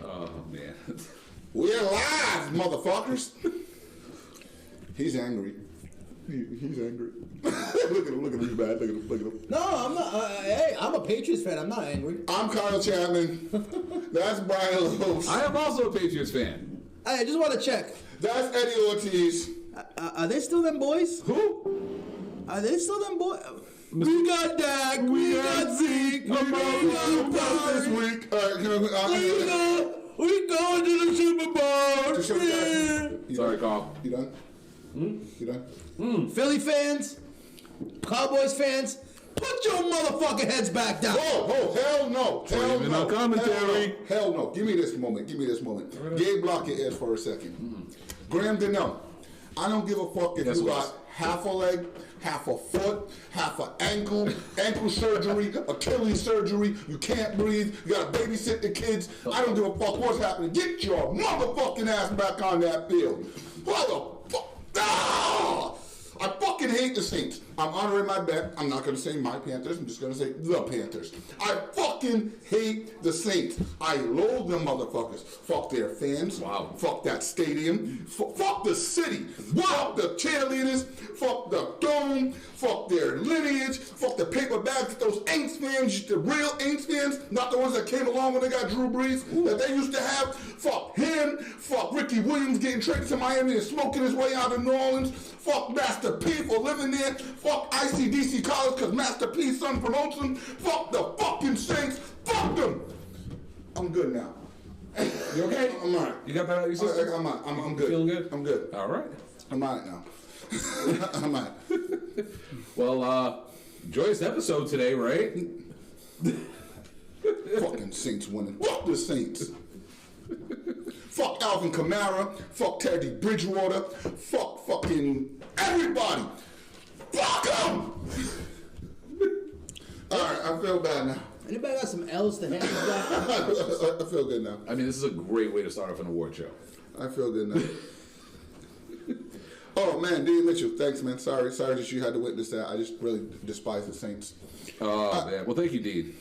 Oh, man. We're live, motherfuckers. He's angry. He's angry. Look at him. Look at him. He's bad. Look at him. No, I'm not. Hey, I'm a Patriots fan. I'm not angry. I'm Kyle Chapman. That's Brian Lopes. I am also a Patriots fan. Hey, I just want to check. That's Eddie Ortiz. Are they still them boys? Who? Are they still them boys? We got Dak. We got Zeke. We got this week. we going to the Super Bowl. Yeah. Sorry, Carl. You done? You done? Philly fans, Cowboys fans, put your motherfucking heads back down. Oh, hell no. Hell Even no. no commentary. Hell no. Give me this moment. Gabe, block your ears for a second. Graham Denell. I don't give a fuck if you got half a leg, half a foot, half an ankle surgery, Achilles surgery, you can't breathe, you gotta babysit the kids. I don't give a fuck what's happening. Get your motherfucking ass back on that field. What the fuck? Ah! I fucking hate the Saints. I'm honoring my bet. I'm not going to say my Panthers. I'm just going to say the Panthers. I fucking hate the Saints. I loathe them motherfuckers. Fuck their fans. Wow. Fuck that stadium. Fuck the city. Fuck the cheerleaders. Fuck the dome. Fuck their lineage. Fuck the paper bags. Those Aints fans, the real Aints fans, not the ones that came along when they got Drew Brees, that they used to have. Fuck him. Fuck Ricky Williams getting traded to Miami and smoking his way out of New Orleans. Fuck Master P for living there. Fuck ICDC College because Master P's son promotes him. Fuck the fucking Saints. Fuck them. I'm good now. You okay? I'm all right. You got that out of your system? I'm good. Feeling good? I'm good. All right. I'm on it now. I'm on it. Well, joyous episode today, right? Fucking Saints winning. Fuck the Saints. Fuck Alvin Kamara. Fuck Teddy Bridgewater. Fuck fucking everybody. Fuck them. All right, I feel bad now. Anybody got some L's to hand me back? I feel good now. I mean, this is a great way to start off an award show. I feel good now. Oh man, Dean Mitchell, thanks man. Sorry that you had to witness that. I just really despise the Saints. Oh, man. Well, thank you, Dean.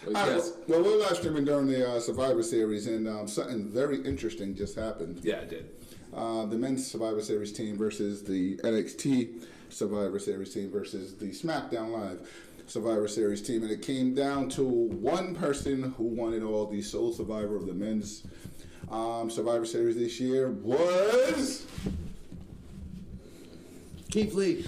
Yes. Well, we're live streaming during the Survivor Series, and something very interesting just happened. Yeah, it did. The men's Survivor Series team versus the NXT Survivor Series team versus the SmackDown Live Survivor Series team, and it came down to one person who won it all. The sole survivor of the men's Survivor Series this year was Keith Lee.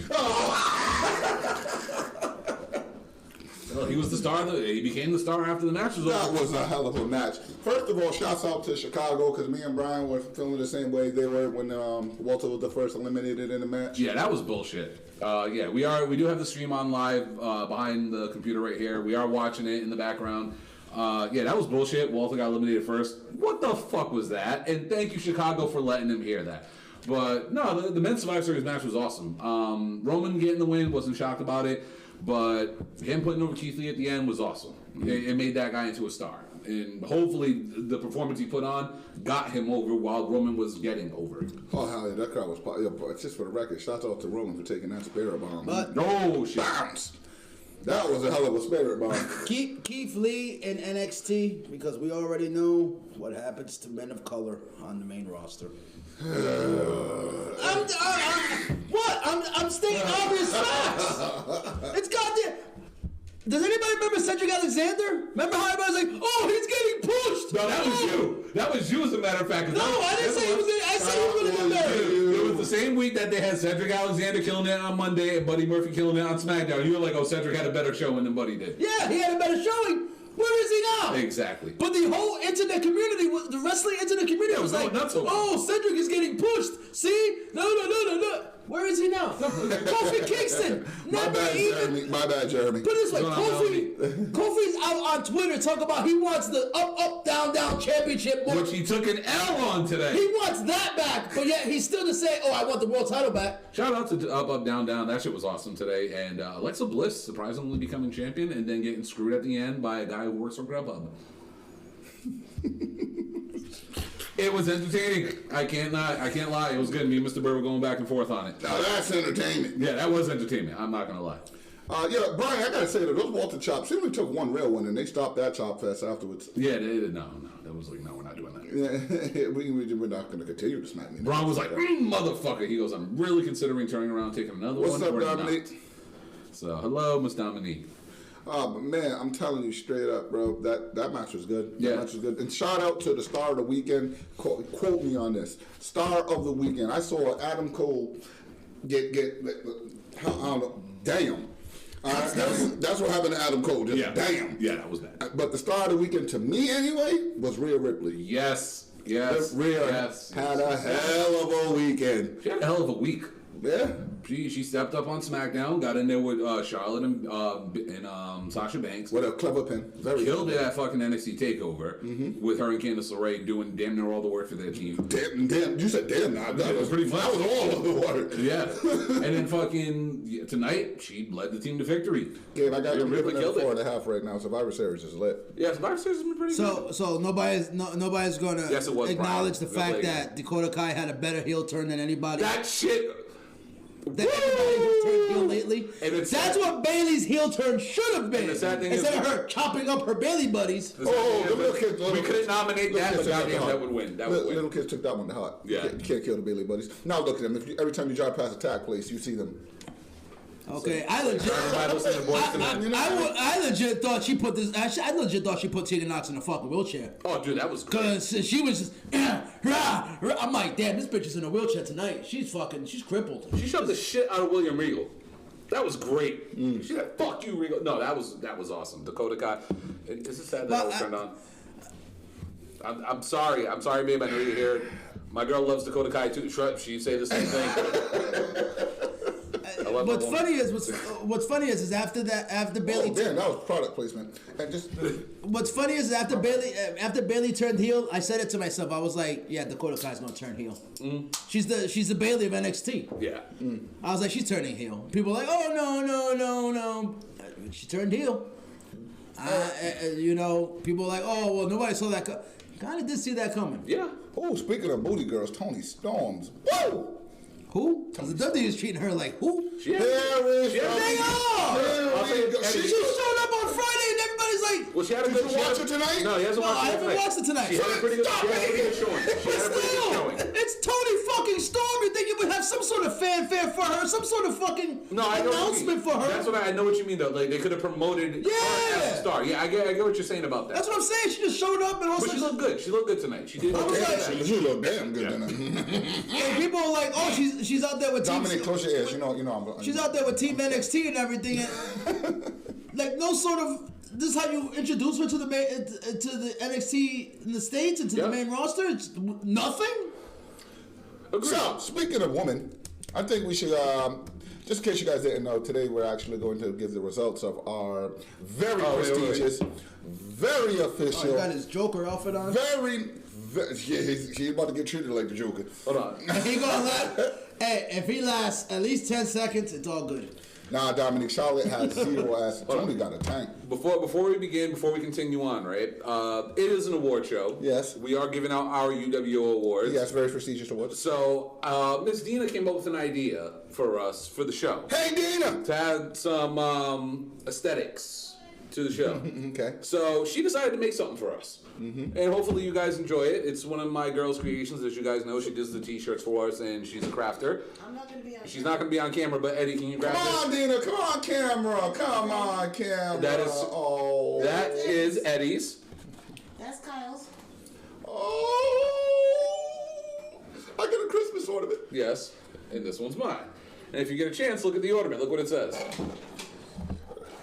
Well, he was the star. He became the star after the match was over. That was a hell of a match. First of all, shouts out to Chicago because me and Brian were feeling the same way they were when Walter was the first eliminated in the match. Yeah, that was bullshit. Yeah, we do have the stream on live behind the computer right here. We are watching it in the background. Yeah, that was bullshit. Walter got eliminated first. What the fuck was that? And thank you, Chicago, for letting him hear that. But no, the men's Survivor Series match was awesome. Roman getting the win, wasn't shocked about it. But him putting over Keith Lee at the end was awesome. It made that guy into a star. And hopefully the performance he put on got him over while Roman was getting over. Oh, hell yeah, that crowd was... Yeah, just for the record, shout out to Roman for taking that spirit bomb. But no shit. Bounce! That was a hell of a spirit bomb. Keith Lee in NXT, because we already know what happens to men of color on the main roster. I'm stating obvious facts. It's goddamn. Does anybody remember Cedric Alexander? Remember how everybody's like, "Oh, he's getting pushed." No, that was you. That was you, as a matter of fact. No, I didn't say he was. I said he was going to get better. It was the same week that they had Cedric Alexander killing it on Monday and Buddy Murphy killing it on SmackDown. You were like, "Oh, Cedric had a better showing than Buddy did." Yeah, he had a better showing. Where is he now? Exactly. But the whole internet community, the wrestling internet community was like, "Oh, Cedric is getting pushed." See? No. Where is he now? Kofi Kingston. My bad, Jeremy. Put it this way, Kofi's out on Twitter talking about he wants the up, down championship. Which he took an L on today. He wants that back, but yet he's still to say, "Oh, I want the world title back." Shout out to up, down. That shit was awesome today. And Alexa Bliss surprisingly becoming champion and then getting screwed at the end by a guy who works for Grubhub. It was entertaining. I can't lie. It was good. Me and Mr. Burr were going back and forth on it. Now that's entertainment. Yeah, that was entertainment. I'm not gonna lie. Yeah, Brian, I gotta say that those Walter chops, they only took one real one, and they stopped that chop fest afterwards. Yeah, no. That was like, no, we're not doing that. Yeah, we're not going to continue to smack me. Braun was like, motherfucker. He goes, I'm really considering turning around, taking another one. What's up, Dominique? So, hello, Miss Dominique. Oh, but man, I'm telling you straight up, bro, that match was good. Yeah. That match was good. And shout out to the star of the weekend. Quote me on this. Star of the weekend. I saw Adam Cole get I don't know, damn. That's what happened to Adam Cole. Just damn. Yeah, that was bad. But the star of the weekend, to me anyway, was Rhea Ripley. Yes. Rhea had a hell of a weekend. She had a hell of a week. Yeah. She stepped up on SmackDown, got in there with Charlotte and Sasha Banks. What a clever pin. Very killed it at fucking NXT TakeOver with her and Candice LeRae doing damn near all the work for their team. Damn. You said damn. That was pretty fun. That was all of the work. Yeah. And then fucking tonight, she led the team to victory. Gabe, I got you Ripley killed 4.5 right now. Survivor Series is lit. Yeah, Survivor Series has been pretty good. So nobody's going to acknowledge the fact that Dakota Kai had a better heel turn than anybody. That shit. That everybody who's turned heel lately. That's what Bailey's heel turn should have been. Instead of her chopping up her Bailey buddies. The little kids. We couldn't nominate that, but goddamn, that would win. Little kids took that one to heart. Yeah. You can't kill the Bailey buddies. Now look at them. Every time you drive past a tag place, you see them. Okay, I legit thought she put this. Actually, I legit thought she put Tegan Knox in a fucking wheelchair. Oh, dude, that was great. Because she was just, I'm like, damn, this bitch is in a wheelchair tonight. She's crippled. She shoved the shit out of William Regal. That was great. She said, "Fuck you, Regal." No, that was awesome. Dakota Kai. This is sad that I was turned on. I'm sorry. I'm sorry, babe. I know you're here. My girl loves Dakota Kai too. She say the same thing. What's funny is after Bailey. Oh, damn, that was product placement. And just what's funny is after Bailey turned heel, I said it to myself. I was like, yeah, Dakota Kai's gonna turn heel. She's the Bailey of NXT. Yeah. I was like, she's turning heel. People were like, oh no. She turned heel. People were like, oh well, nobody saw that. Kind of did see that coming. Yeah. Oh, speaking of booty girls, Toni Storms. Whoa. Who? Because the WWE is treating her like who? She just showed up on Friday and everybody's like, well, she had a good watch it tonight? No, he hasn't watched it. I haven't watched it tonight. She had a pretty good showing. It's Toni fucking Storm. You think you would have some sort of fanfare for her, some sort of fucking announcement for her? That's what I know what you mean though. Like they could have promoted her as a star. Yeah, I get what you're saying about that. That's what I'm saying. She just showed up and also. But she looked good. She looked good tonight. She did. She looked damn good tonight. And people are like, oh, she's out there with Dominic, close your ears. You know. She's out there with Team NXT and everything. And, like no sort of. This is how you introduce her to the NXT in the States and to the main roster. It's nothing. So speaking of women, I think we should. Just in case you guys didn't know, today we're actually going to give the results of our very prestigious, very official. Oh, he got his Joker outfit on. He's about to get treated like the Joker. Hold on. He gonna hey, if he lasts at least 10 seconds, it's all good. Nah, Dominic, Charlotte has 0 ass. Tony got a tank. Before we continue on, right? It is an award show. Yes. We are giving out our UWO Awards. Yes, very prestigious awards. So, Miss Dina came up with an idea for us for the show. Hey, Dina! To add some aesthetics to the show. Okay. So she decided to make something for us. And hopefully you guys enjoy it. It's one of my girls' creations. As you guys know, she does the t-shirts for us, and she's a crafter. I'm not going to be on She's not going to be on camera, but Eddie, can you grab this? Come on, Dina. Come on, camera. Come on, camera. That is Eddie's. That's Kyle's. Oh, I get a Christmas ornament. Yes, and this one's mine. And if you get a chance, look at the ornament. Look what it says.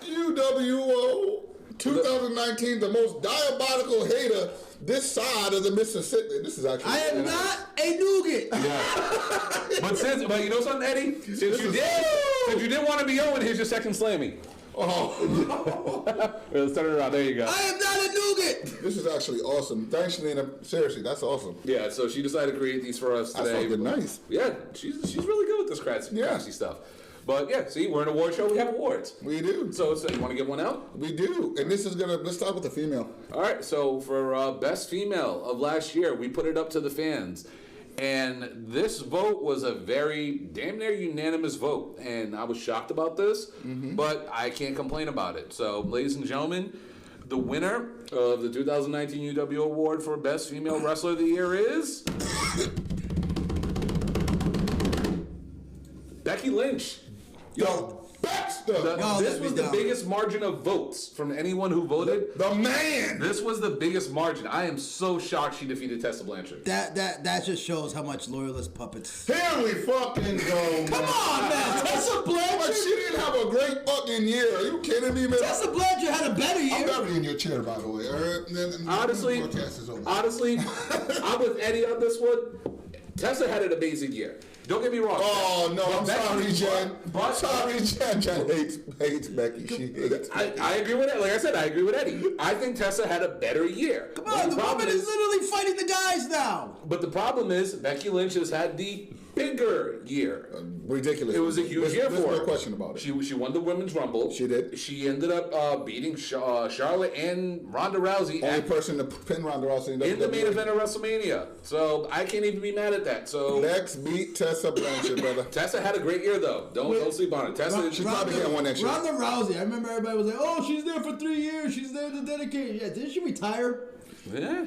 UWO 2019, the most diabolical hater this side of the Mississippi. This is actually. I am not a nougat. Yeah. But you know something, Eddie? Since you didn't want to be Owen, here's your second slamming. Oh. Let's turn it around. There you go. I am not a nougat. This is actually awesome. Thanks, Nina. Seriously, that's awesome. Yeah, so she decided to create these for us today. That's fucking nice. Yeah, she's really good with this crafty stuff. But yeah, see, we're in an award show. We have awards. We do. So you want to get one out? We do. And this is let's start with the female. All right. So for best female of last year, we put it up to the fans. And this vote was a very damn near unanimous vote. And I was shocked about this, but I can't complain about it. So, ladies and gentlemen, the winner of the 2019 UWO Award for Best Female Wrestler of the Year is Becky Lynch. Yo, Baxter. This was the biggest margin of votes from anyone who voted. The man. This was the biggest margin. I am so shocked she defeated Tessa Blanchard. That just shows how much loyalist puppets. Here we fucking go. Come on, man. Tessa Blanchard. But she didn't have a great fucking year. Are you kidding me, man? Tessa Blanchard had a better year. I'm better in your chair, by the way. Honestly, I'm with Eddie on this one. Tessa had an amazing year. Don't get me wrong. Oh, no, But I'm Becky- sorry, Jen. but- Sorry, Jen. Jen hates Becky. She hates Becky. I agree with that. Like I said, I agree with Eddie. I think Tessa had a better year. Come on, the woman is literally fighting the guys now. But the problem is, Becky Lynch has had the bigger year. Ridiculous. It was a huge year There's for her. no question about it. She won the Women's Rumble. She did. She ended up beating Charlotte and Ronda Rousey Only person to pin Ronda Rousey in the main event of WrestleMania. So I can't even be mad at that. So Lex beat Tessa Blanchard, brother. Tessa had a great year though. Don't sleep on it. Tessa. She probably can't win next year. Ronda Rousey. I remember everybody was like, "Oh, she's there for 3 years. She's there to dedicate." Yeah, didn't she retire? Yeah.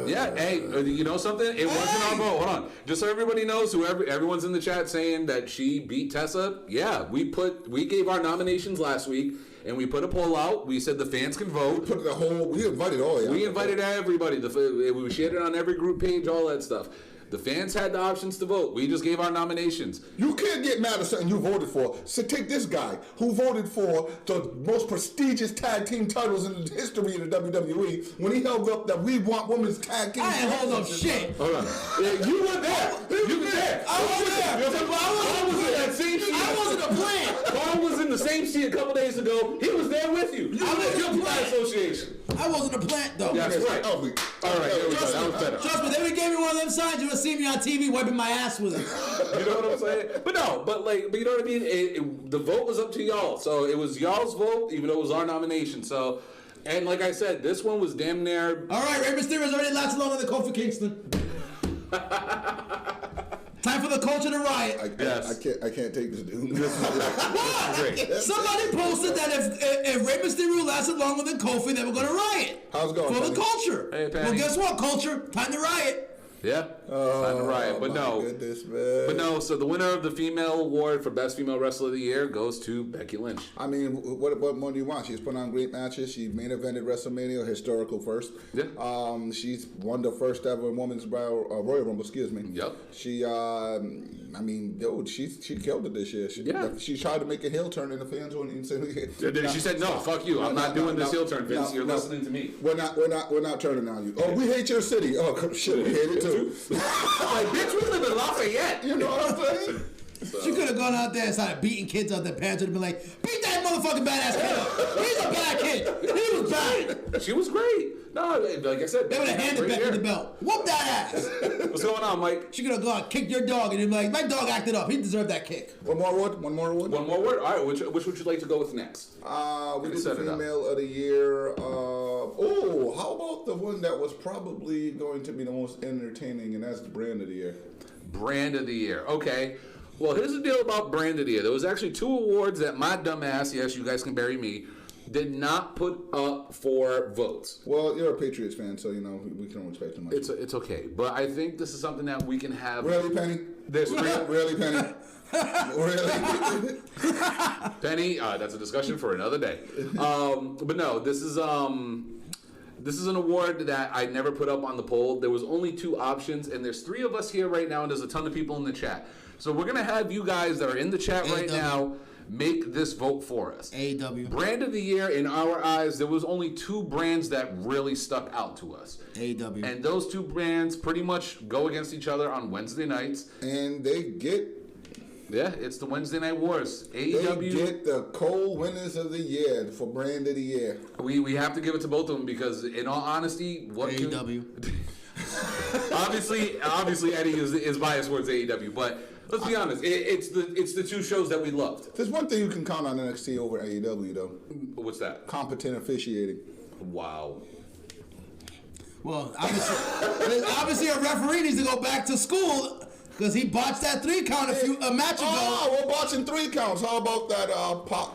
Yeah, hey, you know something? It wasn't our vote. Hold on. Just so everybody knows, everyone's in the chat saying that she beat Tessa. Yeah, we gave our nominations last week and we put a poll out. We said the fans can vote. We invited all of y'all. We invited everybody. We shared it on every group page, all that stuff. The fans had the options to vote. We just gave our nominations. You can't get mad at something you voted for. So take this guy who voted for the most prestigious tag team titles in the history of the WWE when he held up that We Want Women's Tag Team. I ain't hold up shit. Hold on. Yeah, you were there. You were there. I was there. Paul was in that same seat. I wasn't a plant. Paul was in the same seat a couple days ago. He was there with you. I was guilty a by plant. association. I wasn't a plant though. That's right. Oh, All right, here we go. That was better. Trust me, they would have gave me one of them signs. You would have seen me on TV wiping my ass with it. You know what I'm saying? But you know what I mean? The vote was up to y'all. So it was y'all's vote, even though it was our nomination. So, and like I said, this one was damn near. All right, Rey Mysterio's already lasted longer than Kofi Kingston. Time for the culture to riot. I can't take this dude. Great. Somebody posted that if Rey Mysterio lasted longer than Kofi, they were going to riot. How's it going, For the Penny? culture. Hey, Penny. Well, guess what, culture? Time to riot. Yeah. Time to riot. But my no. goodness, man. So the winner of the female award for Best Female Wrestler of the Year goes to Becky Lynch. I mean, what more do you want? She's put on great matches. She main evented WrestleMania, historical first. Yeah. She's won the first ever women's Royal Rumble. Excuse me. Yep. She, I mean, dude, she killed it this year. She tried to make a heel turn, and the fans wouldn't say. She said, "No, fuck you. I'm not doing this heel turn, Vince. You're listening to me." We're not turning on you. Oh, we hate your city. Oh, shit, we hate it too. Like, bitch, we live in Lafayette. You know what I'm saying? She could have gone out there and started beating kids out their parents would have been like, beat that motherfucking badass kid up. He's a bad kid. He was bad. She was great. No, like I said, They would have handed great Becky year. the belt. Whoop that ass. What's going on, Mike? She could have gone, kicked your dog, and he'd be like, my dog acted up. He deserved that kick. One more award. One more word. All right, which would you like to go with next? We did the female of the year. How about the one that was probably going to be the most entertaining, and that's the brand of the year. Brand of the year. Okay. Well, here's the deal about brand of the year. There was actually 2 awards that my dumb ass, yes, you guys can bury me, did not put up for votes. Well, you're a Patriots fan, so, you know, we can expect too much. It's okay. But I think this is something that we can have. Really, Penny? There's 3. Really, Penny? Really? Penny, that's a discussion for another day. But no, this is an award that I never put up on the poll. There was only 2 options, and there's 3 of us here right now, and there's a ton of people in the chat. So we're going to have you guys that are in the chat right now make this vote for us. AEW. Brand of the year, in our eyes, there was only 2 brands that really stuck out to us. AEW. And those 2 brands pretty much go against each other on Wednesday nights. And they get... Yeah, it's the Wednesday Night Wars. AEW. They get the co-winners of the year for brand of the year. We have to give it to both of them because, in all honesty, what AEW. obviously Eddie is biased towards AEW, but let's be honest, it's the 2 shows that we loved. There's one thing you can count on NXT over AEW though. What's that? Competent officiating. Wow. Well, obviously a referee needs to go back to school because he botched that 3 count a match ago. Oh, we're botching 3 counts. How about that Pac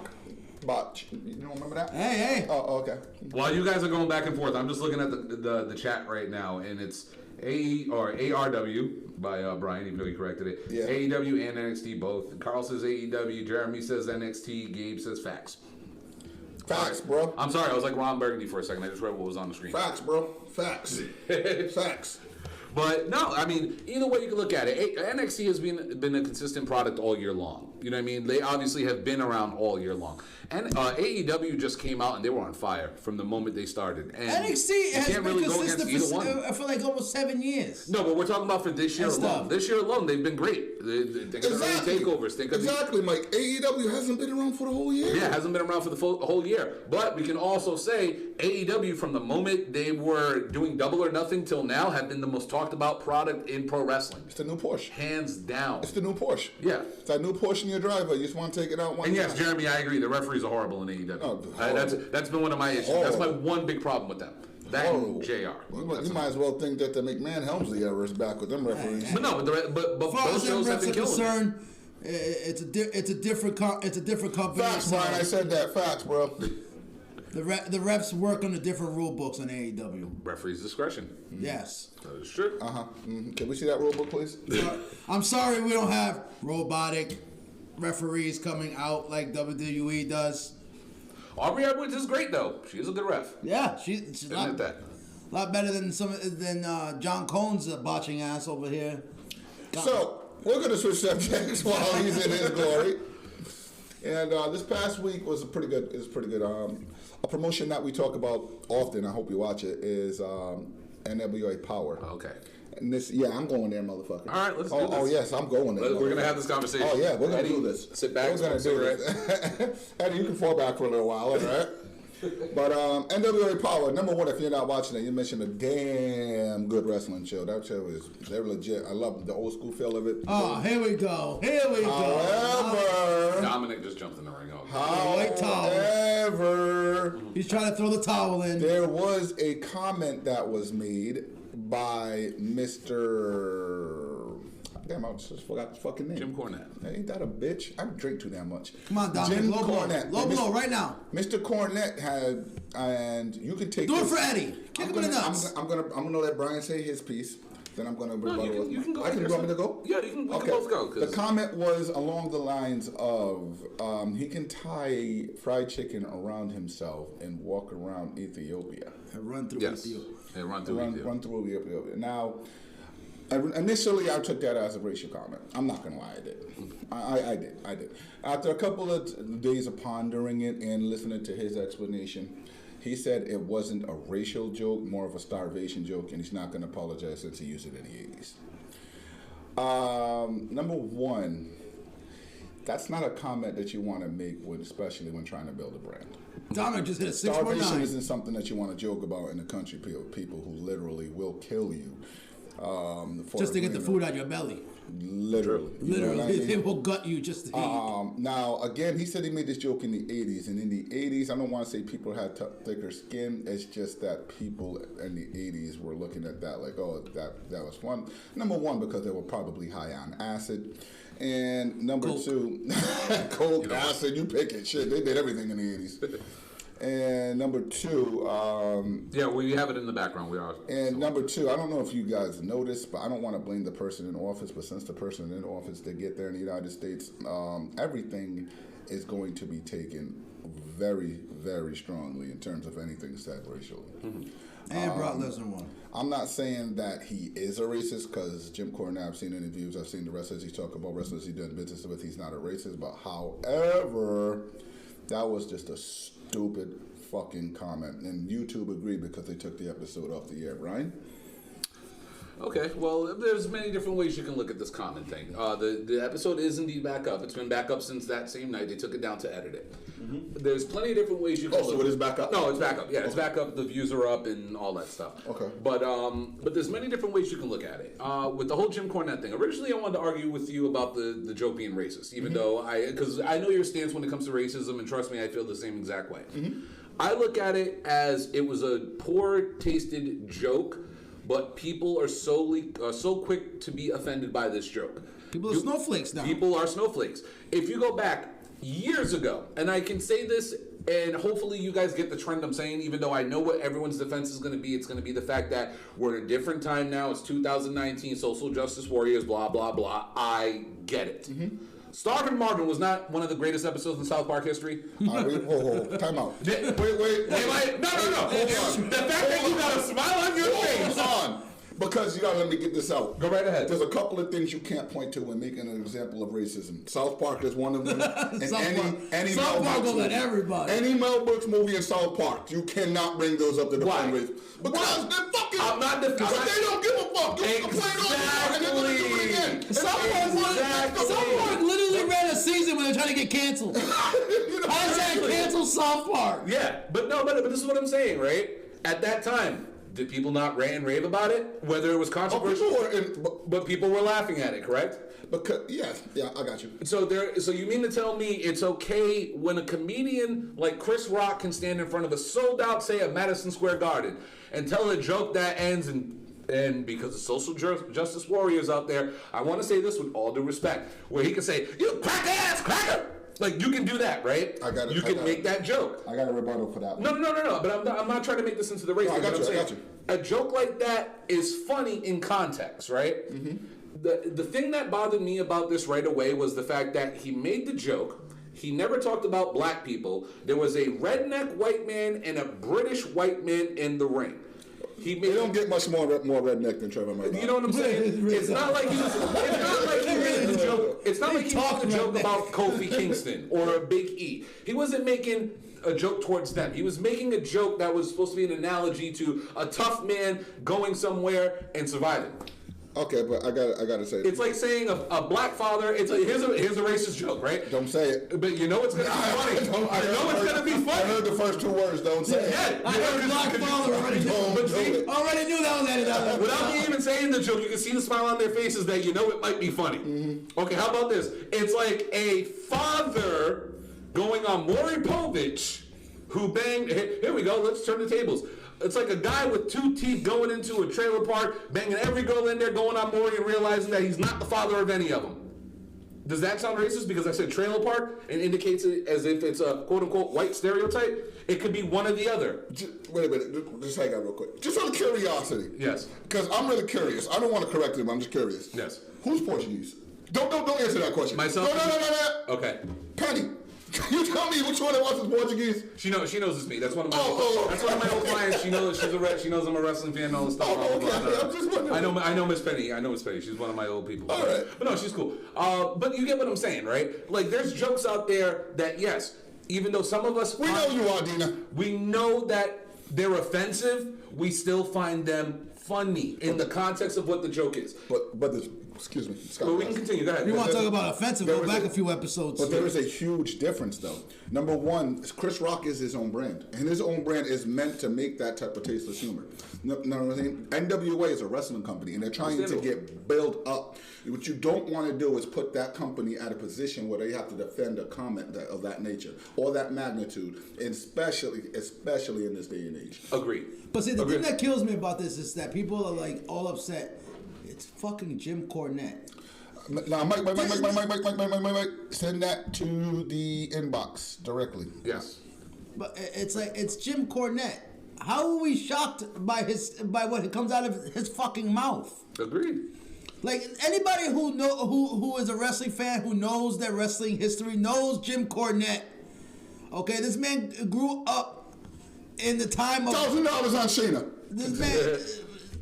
botch? You don't remember that? Hey. Oh, okay. While you guys are going back and forth, I'm just looking at the chat right now, and it's ARW by Brian, even though he corrected it. Yeah. AEW and NXT both. Carl says AEW. Jeremy says NXT. Gabe says facts. Facts, bro. I'm sorry, I was like Ron Burgundy for a second. I just read what was on the screen. Facts, bro. Facts. Facts. But no, I mean, either way you can look at it, NXT has been a consistent product all year long. You know what I mean? They obviously have been around all year long. And AEW just came out and they were on fire from the moment they started. And NXT has been really consistent for like almost 7 years. No, but we're talking about for this year alone. This year alone, they've been great. They got Exactly. takeovers. Exactly, Mike. AEW hasn't been around for the whole year. Yeah, it hasn't been around for the whole year. But we can also say AEW, from the moment they were doing Double or Nothing till now, have been the most talked about product in pro wrestling. It's the new Porsche. Hands down. It's the new Porsche. Yeah. It's that new Porsche in your driveway. You just want to take it out one And yes, time. Jeremy, I agree. The referees are horrible in AEW. Oh, that's been one of my issues. That's my one big problem with them. That and JR. You might as well think that the McMahon Helmsley era is back with them referees. But no, but both shows have been killing. Concerned, it's a different company. Facts, Brian. I said that. Facts, bro. The refs work on the different rule books on AEW. Referee's discretion. Yes. That is true. Can we see that rule book, please? I'm sorry we don't have robotic referees coming out like WWE does. Aubrey Edwards is great though. She's a good ref. Yeah, she's Admit that. a lot better than John Cohn's botching ass over here. So we're going to switch subjects while he's in his glory. And this past week was pretty good. A promotion that we talk about often, I hope you watch it, is NWA Power. Okay. And I'm going there, motherfucker. All right, let's do this. Oh, yes, I'm going there. We're going to have this conversation. Oh, yeah, we're going to Eddie, do this. Sit back. We're going to do this. Eddie, you can fall back for a little while, all right? But NWA Power, number one, if you're not watching it, you mentioned a damn good wrestling show. That show they're legit. I love the old school feel of it. Oh, here we go. However, Dominic just jumped in the ring. However, he's trying to throw the towel in. There was a comment that was made by Mr. Damn, I just forgot his fucking name. Jim Cornette. Ain't that a bitch? I drink too damn much. Come on, Dominic. Jim Low Cornette. blow right now. Mr. Cornette had, and you can take. Do this. it for Eddie. Kick him in the nuts. I'm gonna let Brian say his piece. Then I'm gonna rebuttal. You can go. I can want me to go. Yeah, we can both go. The comment was along the lines of he can tie fried chicken around himself and walk around Ethiopia. And run through Ethiopia. And run through Ethiopia. Run through Ethiopia. Now, initially I took that as a racial comment. I'm not gonna lie, I did. I did. After a couple of days of pondering it and listening to his explanation, he said it wasn't a racial joke, more of a starvation joke, and he's not going to apologize since he used it in the 80s. Number one, that's not a comment that you want to make, especially when trying to build a brand. Dominic just hit a 6.9. Starvation isn't something that you want to joke about in the country. People who literally will kill you. Just to get the food out of your belly. Literally. Literally. They will gut you just to eat. Now, again, he said he made this joke in the 80s. And in the 80s, I don't want to say people had thicker skin. It's just that people in the 80s were looking at that like, oh, that was fun. Number one, because they were probably high on acid. And number two, coke, acid, you pick it. Shit, they did everything in the 80s. And number two, yeah, we have it in the background. We are. And number two, I don't know if you guys noticed, but I don't want to blame the person in office. But since the person in office did get there in the United States, everything is going to be taken very, very strongly in terms of anything said racially. Mm-hmm. And Brock Lesnar won. I'm not saying that he is a racist because Jim Cornette, I've seen interviews, I've seen the wrestlers he talk about, wrestlers he done business with. He's not a racist, but however, that was just a stupid fucking comment, and YouTube agreed because they took the episode off the air. Brian? Okay, well, there's many different ways you can look at this comment thing. The episode is indeed back up. It's been back up since that same night. They took it down to edit it. Mm-hmm. There's plenty of different ways you can look. So it is back up? No, it's back up. Yeah, it's back up. The views are up and all that stuff. Okay. But there's many different ways you can look at it. With the whole Jim Cornette thing, originally I wanted to argue with you about the joke being racist, even though because I know your stance when it comes to racism, and trust me, I feel the same exact way. Mm-hmm. I look at it as it was a poor tasted joke, but people are so quick to be offended by this joke. People are snowflakes now. People are snowflakes. If you go back years ago, and I can say this, and hopefully you guys get the trend I'm saying, even though I know what everyone's defense is going to be. It's going to be the fact that we're in a different time now. It's 2019, social justice warriors, blah, blah, blah. I get it. Mm-hmm. Starving Marvin was not one of the greatest episodes in South Park history. Whoa, time out. Wait. No. The fact that you got a smile on your face. Hold on. Because you gotta let me get this out. Go right ahead. There's a couple of things you can't point to when making an example of racism. South Park is one of them. And any South Mel Park Brooks will let everybody. Any Mel Brooks movie in South Park, you cannot bring those up to defend race. Because they're fucking. I'm not defending. Because they don't give a fuck. You complain all the time and they're gonna do it again. South Park literally ran a season when they're trying to get canceled. Hashtag cancel South Park. Yeah, but this is what I'm saying, right? At that time, did people not rant and rave about it? Whether it was controversial, but people were laughing at it, correct? Because yeah, I got you. So you mean to tell me it's okay when a comedian like Chris Rock can stand in front of a sold out, say, at Madison Square Garden and tell a joke that ends and because of social justice warriors out there, I want to say this with all due respect, where he can say, "You cracker ass cracker." Like, you can do that, right? I got it. You can make that joke. I got a rebuttal for that one. No. But I'm not trying to make this into the race. No, I got you. A joke like that is funny in context, right? Mm-hmm. The thing that bothered me about this right away was the fact that he made the joke. He never talked about black people. There was a redneck white man and a British white man in the ring. They don't get much more redneck than Trevor Murdoch. You know what I'm saying? It's not like he was. It's not like he made the joke. It's not like he made the joke about Kofi Kingston or Big E. He wasn't making a joke towards them. He was making a joke that was supposed to be an analogy to a tough man going somewhere and surviving. Okay, but I gotta say it's like saying a black father. It's like here's a racist joke, right? Don't say it. But you know it's gonna be funny. It's gonna be funny. I heard the first two words. Don't say it. Yeah, I heard black father already. Already knew that was edited. Without me even saying the joke, you can see the smile on their faces that you know it might be funny. Mm-hmm. Okay, how about this? It's like a father going on Maury Povich, who banged. Here we go. Let's turn the tables. It's like a guy with two teeth going into a trailer park, banging every girl in there, going on Maury and realizing that he's not the father of any of them. Does that sound racist? Because I said trailer park and indicates it as if it's a quote-unquote white stereotype. It could be one or the other. Wait a minute. Just hang on real quick. Just out of curiosity. Yes. Because I'm really curious. I don't want to correct him. I'm just curious. Yes. Who's Portuguese? Don't answer that question. Myself? No. Okay. Penny. Can you tell me which one of us is Portuguese? She knows it's me. That's one of my that's one of my old clients. She knows she knows I'm a wrestling fan and all this stuff. Okay. I'm just wondering. I know Miss Penny. She's one of my old people. All right. But no, she's cool. But you get what I'm saying, right? Like, there's jokes out there that, yes, even though some of us we know you are, Dina. We know that they're offensive, we still find them funny in the context of what the joke is. But excuse me, Scott. Well, we can continue. Go ahead. You want to talk about offensive? Go back a few episodes. But there is a huge difference, though. Number one, Chris Rock is his own brand, and his own brand is meant to make that type of tasteless humor. Know what I'm saying? NWA is a wrestling company, and they're trying to get built up. What you don't want to do is put that company at a position where they have to defend a comment of that nature or that magnitude, and especially in this day and age. Agreed. But see, the thing that kills me about this is that people are like all upset. It's fucking Jim Cornette. Now, Mike, send that to the inbox directly. Yes. But it's like, it's Jim Cornette. How are we shocked by what comes out of his fucking mouth? Agreed. Like, anybody who is a wrestling fan, who knows their wrestling history, knows Jim Cornette. Okay, this man grew up in the time of $1,000 on Shayna. This man,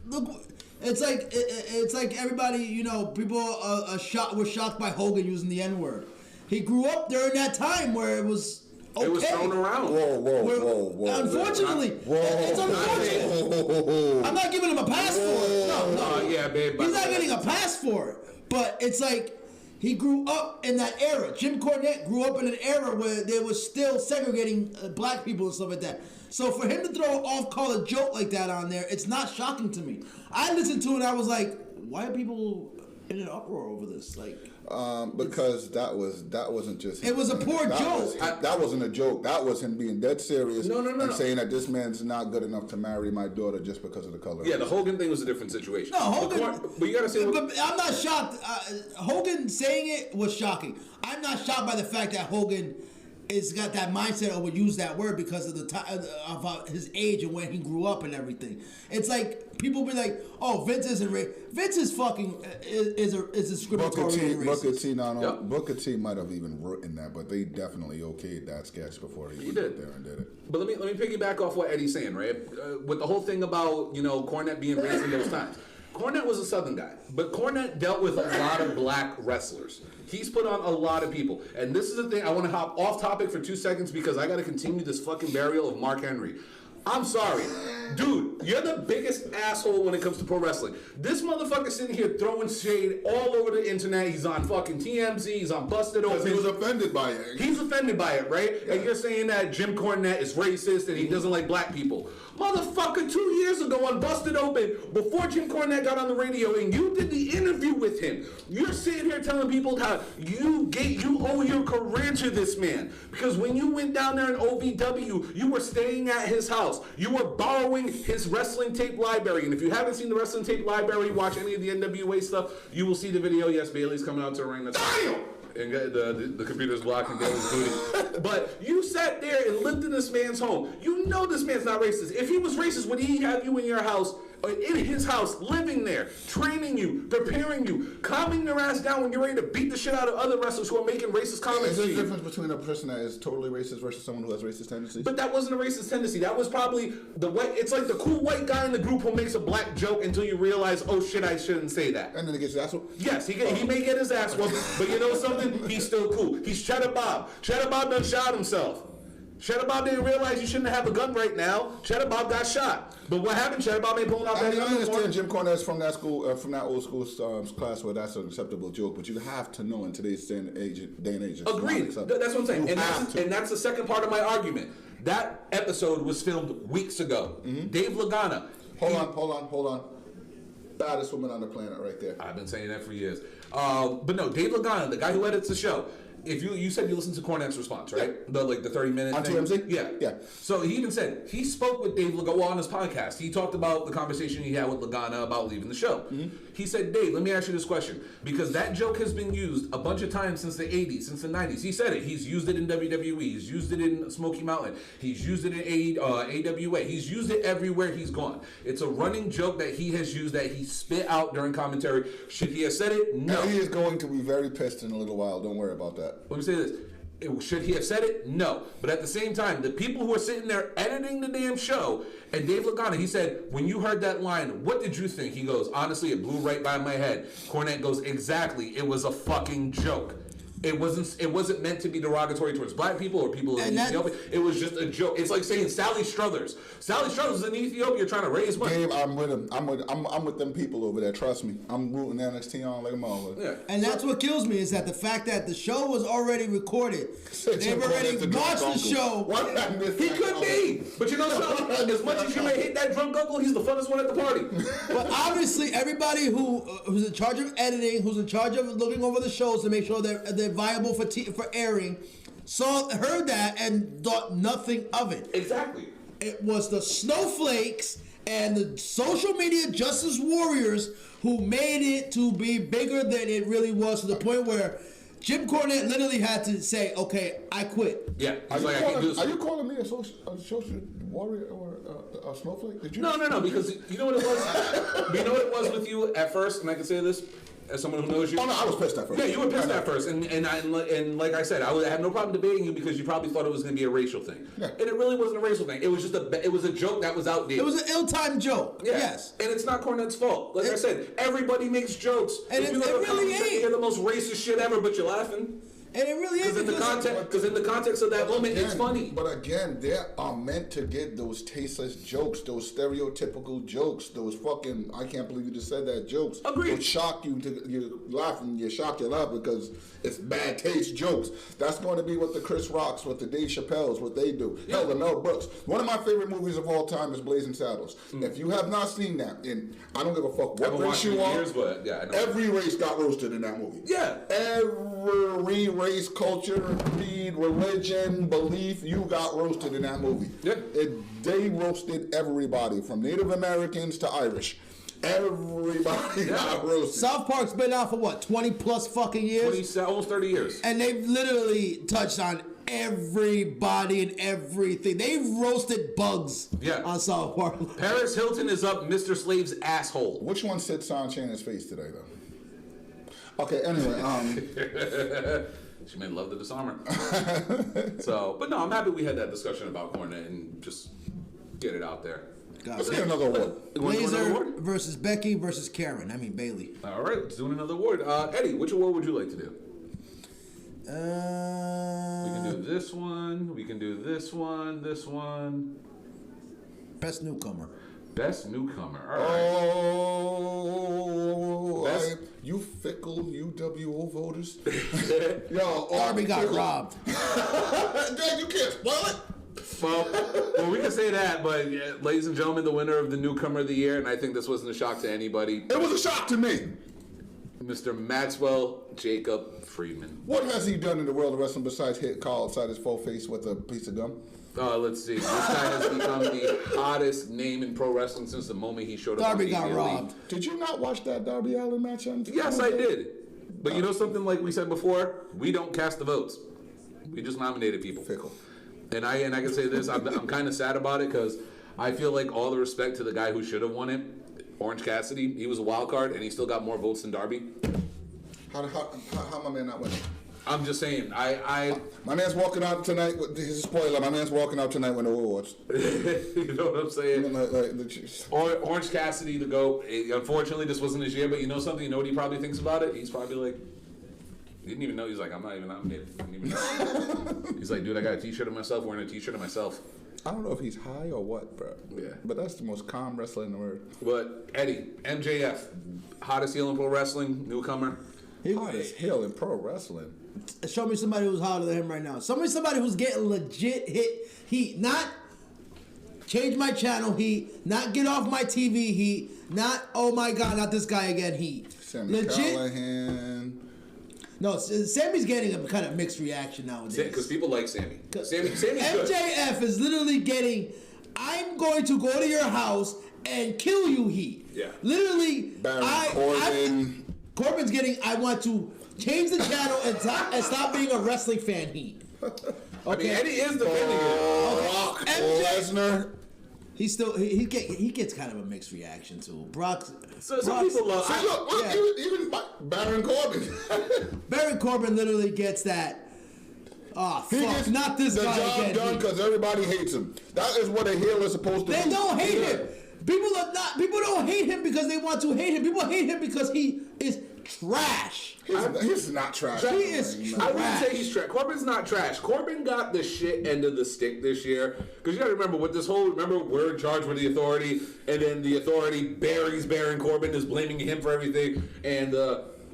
look. It's like everybody, you know, people were shocked by Hogan using the N-word. He grew up during that time where it was okay. It was thrown around. Whoa. Unfortunately, it's unfortunate. I'm not giving him a pass for it. No. Yeah, babe. He's not getting a pass for it. But it's like he grew up in that era. Jim Cornette grew up in an era where they were still segregating black people and stuff like that. So for him to throw an off-color joke like that on there, it's not shocking to me. I listened to it and I was like, why are people in an uproar over this? Like, because that wasn't just him. It was a poor joke. That wasn't a joke. That was him being dead serious No. saying that this man's not good enough to marry my daughter just because of the color. Yeah, the Hogan thing was a different situation. No, Hogan. But you gotta say. But I'm not shocked. Hogan saying it was shocking. I'm not shocked by the fact that Hogan is got that mindset or would use that word because of the time of his age and when he grew up and everything. It's like people be like, "Oh, Vince isn't Vince is fucking is a discriminatory racist." Booker T might have even written that, but they definitely okayed that sketch before he went out there and did it. But let me piggyback off what Eddie's saying, right? With the whole thing about Cornette being racist in those times. Cornette was a Southern guy, but Cornette dealt with a lot of black wrestlers. He's put on a lot of people. And this is the thing, I want to hop off topic for 2 seconds because I got to continue this fucking burial of Mark Henry. I'm sorry. Dude, you're the biggest asshole when it comes to pro wrestling. This motherfucker sitting here throwing shade all over the internet. He's on fucking TMZ. He's on Busted Open. Because he was offended by it. He's offended by it, right? Yeah. And you're saying that Jim Cornette is racist and he doesn't like black people. Motherfucker, 2 years ago on Busted Open, before Jim Cornette got on the radio and you did the interview with him, you're sitting here telling people how you owe your career to this man. Because when you went down there in OVW, you were staying at his house. You were borrowing his wrestling tape library. And if you haven't seen the wrestling tape library, watch any of the NWA stuff, you will see the video. Yes, Bailey's coming out to the ring. That's and the computer's blocking Bailey's booty. But you sat there and lived in this man's home. You know this man's not racist. If he was racist, would he have you in your house, in his house, living there, training you, preparing you, calming your ass down when you're ready to beat the shit out of other wrestlers who are making racist comments? There's a difference between a person that is totally racist versus someone who has racist tendencies. But that wasn't a racist tendency. That was probably the white. It's like the cool white guy in the group who makes a black joke until you realize, oh shit, I shouldn't say that. And then he gets his ass whooped? Yes, he may get his ass whooped, but you know something? He's still cool. He's Cheddar Bob. Cheddar Bob done shot himself. Cheddar Bob didn't realize you shouldn't have a gun right now. Cheddar Bob got shot. But what happened? Cheddar Bob ain't pulling out that gun. I understand Jim Cornette's from that school, from that old school class where that's an acceptable joke, but you have to know in today's day and age. Agreed. That's what I'm saying. And that's the second part of my argument. That episode was filmed weeks ago. Mm-hmm. Dave Lagana. Hold on. Baddest woman on the planet right there. I've been saying that for years. But no, Dave Lagana, the guy who edits the show. If you said you listened to Cornette's response, right? Yeah. The 30-minute on thing. TMZ? Yeah. So he even said he spoke with Dave Lagana on his podcast. He talked about the conversation he had with Lagana about leaving the show. Mm-hmm. He said, Dave, let me ask you this question. Because that joke has been used a bunch of times since the 80s, since the 90s. He said it. He's used it in WWE. He's used it in Smoky Mountain. He's used it in AWA. He's used it everywhere he's gone. It's a running joke that he has used that he spit out during commentary. Should he have said it? No. And he is going to be very pissed in a little while. Don't worry about that. Let me say this. Should he have said it? No. But at the same time, the people who are sitting there editing the damn show, and Dave Lagana, he said, when you heard that line, what did you think? He goes, honestly, it blew right by my head. Cornette goes, exactly. It was a fucking joke. It wasn't meant to be derogatory towards black people or people in Ethiopia. It was just a joke. It's like saying Sally Struthers. Sally Struthers is in Ethiopia trying to raise money. Dave, I'm with him. I'm with them people over there. Trust me. I'm rooting NXT on like a motherfucker. Yeah. And that's what kills me is that the fact that the show was already recorded. They've already watched the show. He could be. But you know something? As much as you may hate that drunk uncle, he's the funnest one at the party. But obviously, everybody who's in charge of editing, who's in charge of looking over the shows to make sure they're viable for airing, heard that and thought nothing of it. Exactly. It was the snowflakes and the social media justice warriors who made it to be bigger than it really was, to the point where Jim Cornette literally had to say, "Okay, I quit." Yeah. Are you calling me a social warrior or a snowflake? Did you? No. Because you know what it was. You know what it was with you at first, and I can say this as someone who knows you. Oh no, I was pissed at first. Yeah, you were pissed at first, and like I said, I had no problem debating you because you probably thought it was going to be a racial thing, and it really wasn't a racial thing. It was just it was a joke that was outdated. It was an ill-timed joke. Yeah. Yes, and it's not Cornette's fault. Like I said, everybody makes jokes, and it really ain't. You're the most racist shit ever, but you're laughing. And it really is Because in the context of that moment, it's funny. But again, they are meant to get those tasteless jokes, those stereotypical jokes, those fucking I can't believe you just said that jokes. Agreed. Will shock you to you laugh and you shock your laugh because it's bad taste jokes. That's going to be what the Chris Rocks, what the Dave Chappelle's, what they do. Yeah. Hell, the Mel Brooks. One of my favorite movies of all time is Blazing Saddles. If you have not seen that, and I don't give a fuck what race you are, every race got roasted in that movie. Yeah. Every race, culture, creed, religion, belief, you got roasted in that movie. Yeah. They roasted everybody, from Native Americans to Irish. Everybody got roasted. South Park's been out for what, 20 plus fucking years? Almost 30 years. And they've literally touched on everybody and everything. They've roasted bugs on South Park. Paris Hilton is up Mr. Slave's asshole. Which one said Sanchana's face today, though? Okay, anyway, she made love the disarmer. But no, I'm happy we had that discussion about Cornette and just get it out there. Let's get another award. Laser versus Becky versus Karen. I mean Bailey. All right, let's do another award. Eddie, which award would you like to do? We can do this one. We can do this one. This one. Best newcomer. Best newcomer. All right. You fickle UWO voters. Yo, Darby got robbed. Dad, you can't spoil it. Well, we can say that, but ladies and gentlemen, the winner of the newcomer of the year, and I think this wasn't a shock to anybody. It was a shock to me. Mr. Maxwell Jacob Friedman. What has he done in the world of wrestling besides hit Carl outside his full face with a piece of gum? Let's see. This guy has become the hottest name in pro wrestling since the moment he showed up. Darby got robbed. Did you not watch that Darby Allin match on? Yes, I did. But you know something, like we said before, we don't cast the votes. We just nominated people. Fickle. And I can say this, I'm kind of sad about it because I feel like all the respect to the guy who should have won it, Orange Cassidy. He was a wild card and he still got more votes than Darby. How my man not winning? I'm just saying, my man's walking out tonight with his spoiler. My man's walking out tonight with the awards. You know what I'm saying? Orange Cassidy, the GOAT. Unfortunately, this wasn't his year, but you know something? You know what he probably thinks about it? He's probably like, he didn't even know. He's like, I'm not even nominated. He's like, dude, I got a T-shirt of myself wearing a T-shirt of myself. I don't know if he's high or what, bro. Yeah. But that's the most calm wrestler in the world. But Eddie, MJF, hottest heel in pro wrestling, newcomer. Hottest heel in pro wrestling. Show me somebody who's hotter than him right now. Somebody who's getting legit hit heat. Not change my channel heat. Not get off my TV heat. Not, oh my God, not this guy again heat. Sammy legit. Callahan. No, Sammy's getting a kind of mixed reaction nowadays. Because people like Sammy. Sammy's MJF is literally getting, I'm going to go to your house and kill you heat. Yeah. Literally, Corbin. Corbin's getting, I want to change the channel and stop being a wrestling fan heat. Okay. I mean, Eddie is defending it. Brock Lesnar. He still he gets kind of a mixed reaction too. Some people love. Even Baron Corbin. Baron Corbin literally gets that. Oh fuck! Not this guy again. The job done because everybody hates him. That is what a heel is supposed to do. They don't hate him. People don't hate him because they want to hate him. People hate him because he is trash. He's not trash. He is trash. I wouldn't say he's trash. Corbin's not trash. Corbin got the shit end of the stick this year. Because you got to remember, with this whole, we're in charge with the authority, and then the authority buries Baron Corbin, is blaming him for everything, and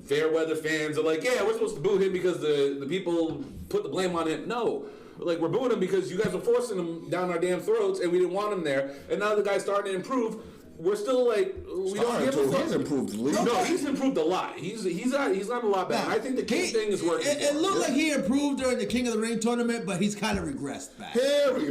Fairweather fans are like, yeah, we're supposed to boo him because the people put the blame on him. No. Like, we're booing him because you guys were forcing him down our damn throats, and we didn't want him there. And now the guy's starting to improve. We're still like, we don't give a fuck. He's improved. No, he's improved a lot. He's not a lot better. I think the King thing is working. It looked like he improved during the King of the Ring tournament, but he's kind of regressed back. Eddie,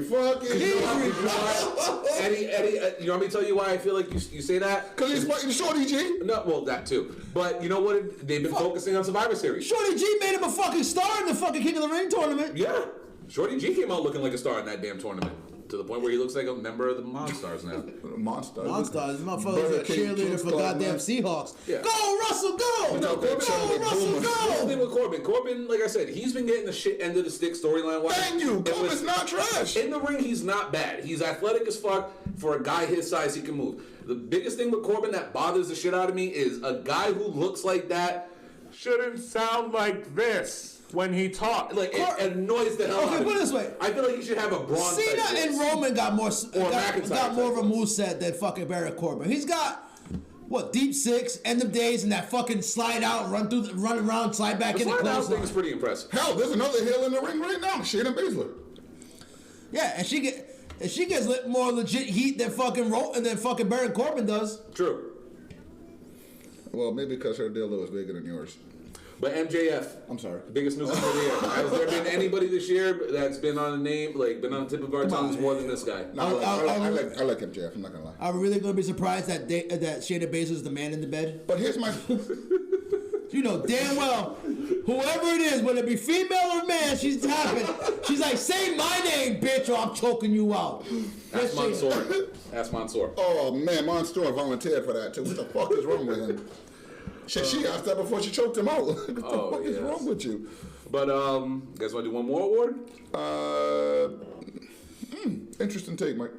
you want me to tell you why I feel like you say that? Because he's fighting Shorty G. No, well, that too. But you know what? They've been focusing on Survivor Series. Shorty G made him a fucking star in the fucking King of the Ring tournament. Yeah. Shorty G came out looking like a star in that damn tournament. To the point where he looks like a member of the Monstars now. Monstars. Motherfuckers are cheerleader for goddamn Seahawks. Yeah. Go, Russell, go! No, Russell, go! The thing with Corbin, like I said, he's been getting the shit end of the stick storyline-wise. Thank you! Corbin's not trash! In the ring, he's not bad. He's athletic as fuck. For a guy his size, he can move. The biggest thing with Corbin that bothers the shit out of me is a guy who looks like that shouldn't sound like this. when he talked. Like, it annoys the hell out of me. Okay, put it this way. I feel like he should have a Braun Cena type and voice. Roman got more of a voice. moveset than fucking Baron Corbin. He's got what, deep six, end of days, and that fucking slide out, run around, slide back The in the slide out close thing line. is pretty impressive. Hell, there's another heel in the ring right now, Shayna Baszler. Yeah, and she gets more legit heat than fucking Baron Corbin does. True. Well, maybe because her dildo is bigger than yours. But MJF. I'm sorry. Biggest news of the year. Has there been anybody this year that's been on the name, like been on the tip of our tongues more than this guy? No, I like MJF. I'm not gonna lie. Are we really gonna be surprised that Shayna Baszler is the man in the bed? But here's my. You know damn well, whoever it is, whether it be female or man, she's tapping. She's like, say my name, bitch, or I'm choking you out. That's Mansoor. That's Mansoor. Oh man, Monster volunteered for that too. What the fuck is wrong with him? She asked that before she choked him out. What the fuck is wrong with you? But you guys want to do one more award? Interesting take, Mike.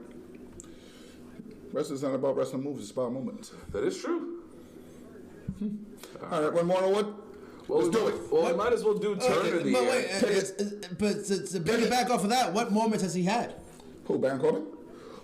Wrestling's not about wrestling moves; it's about moments. That is true. All right, one more award. Well, Let's do it. Well, we might as well do turn of the But year. wait, but to bring it back off of that, what moments has he had? Who, Baron Corbin?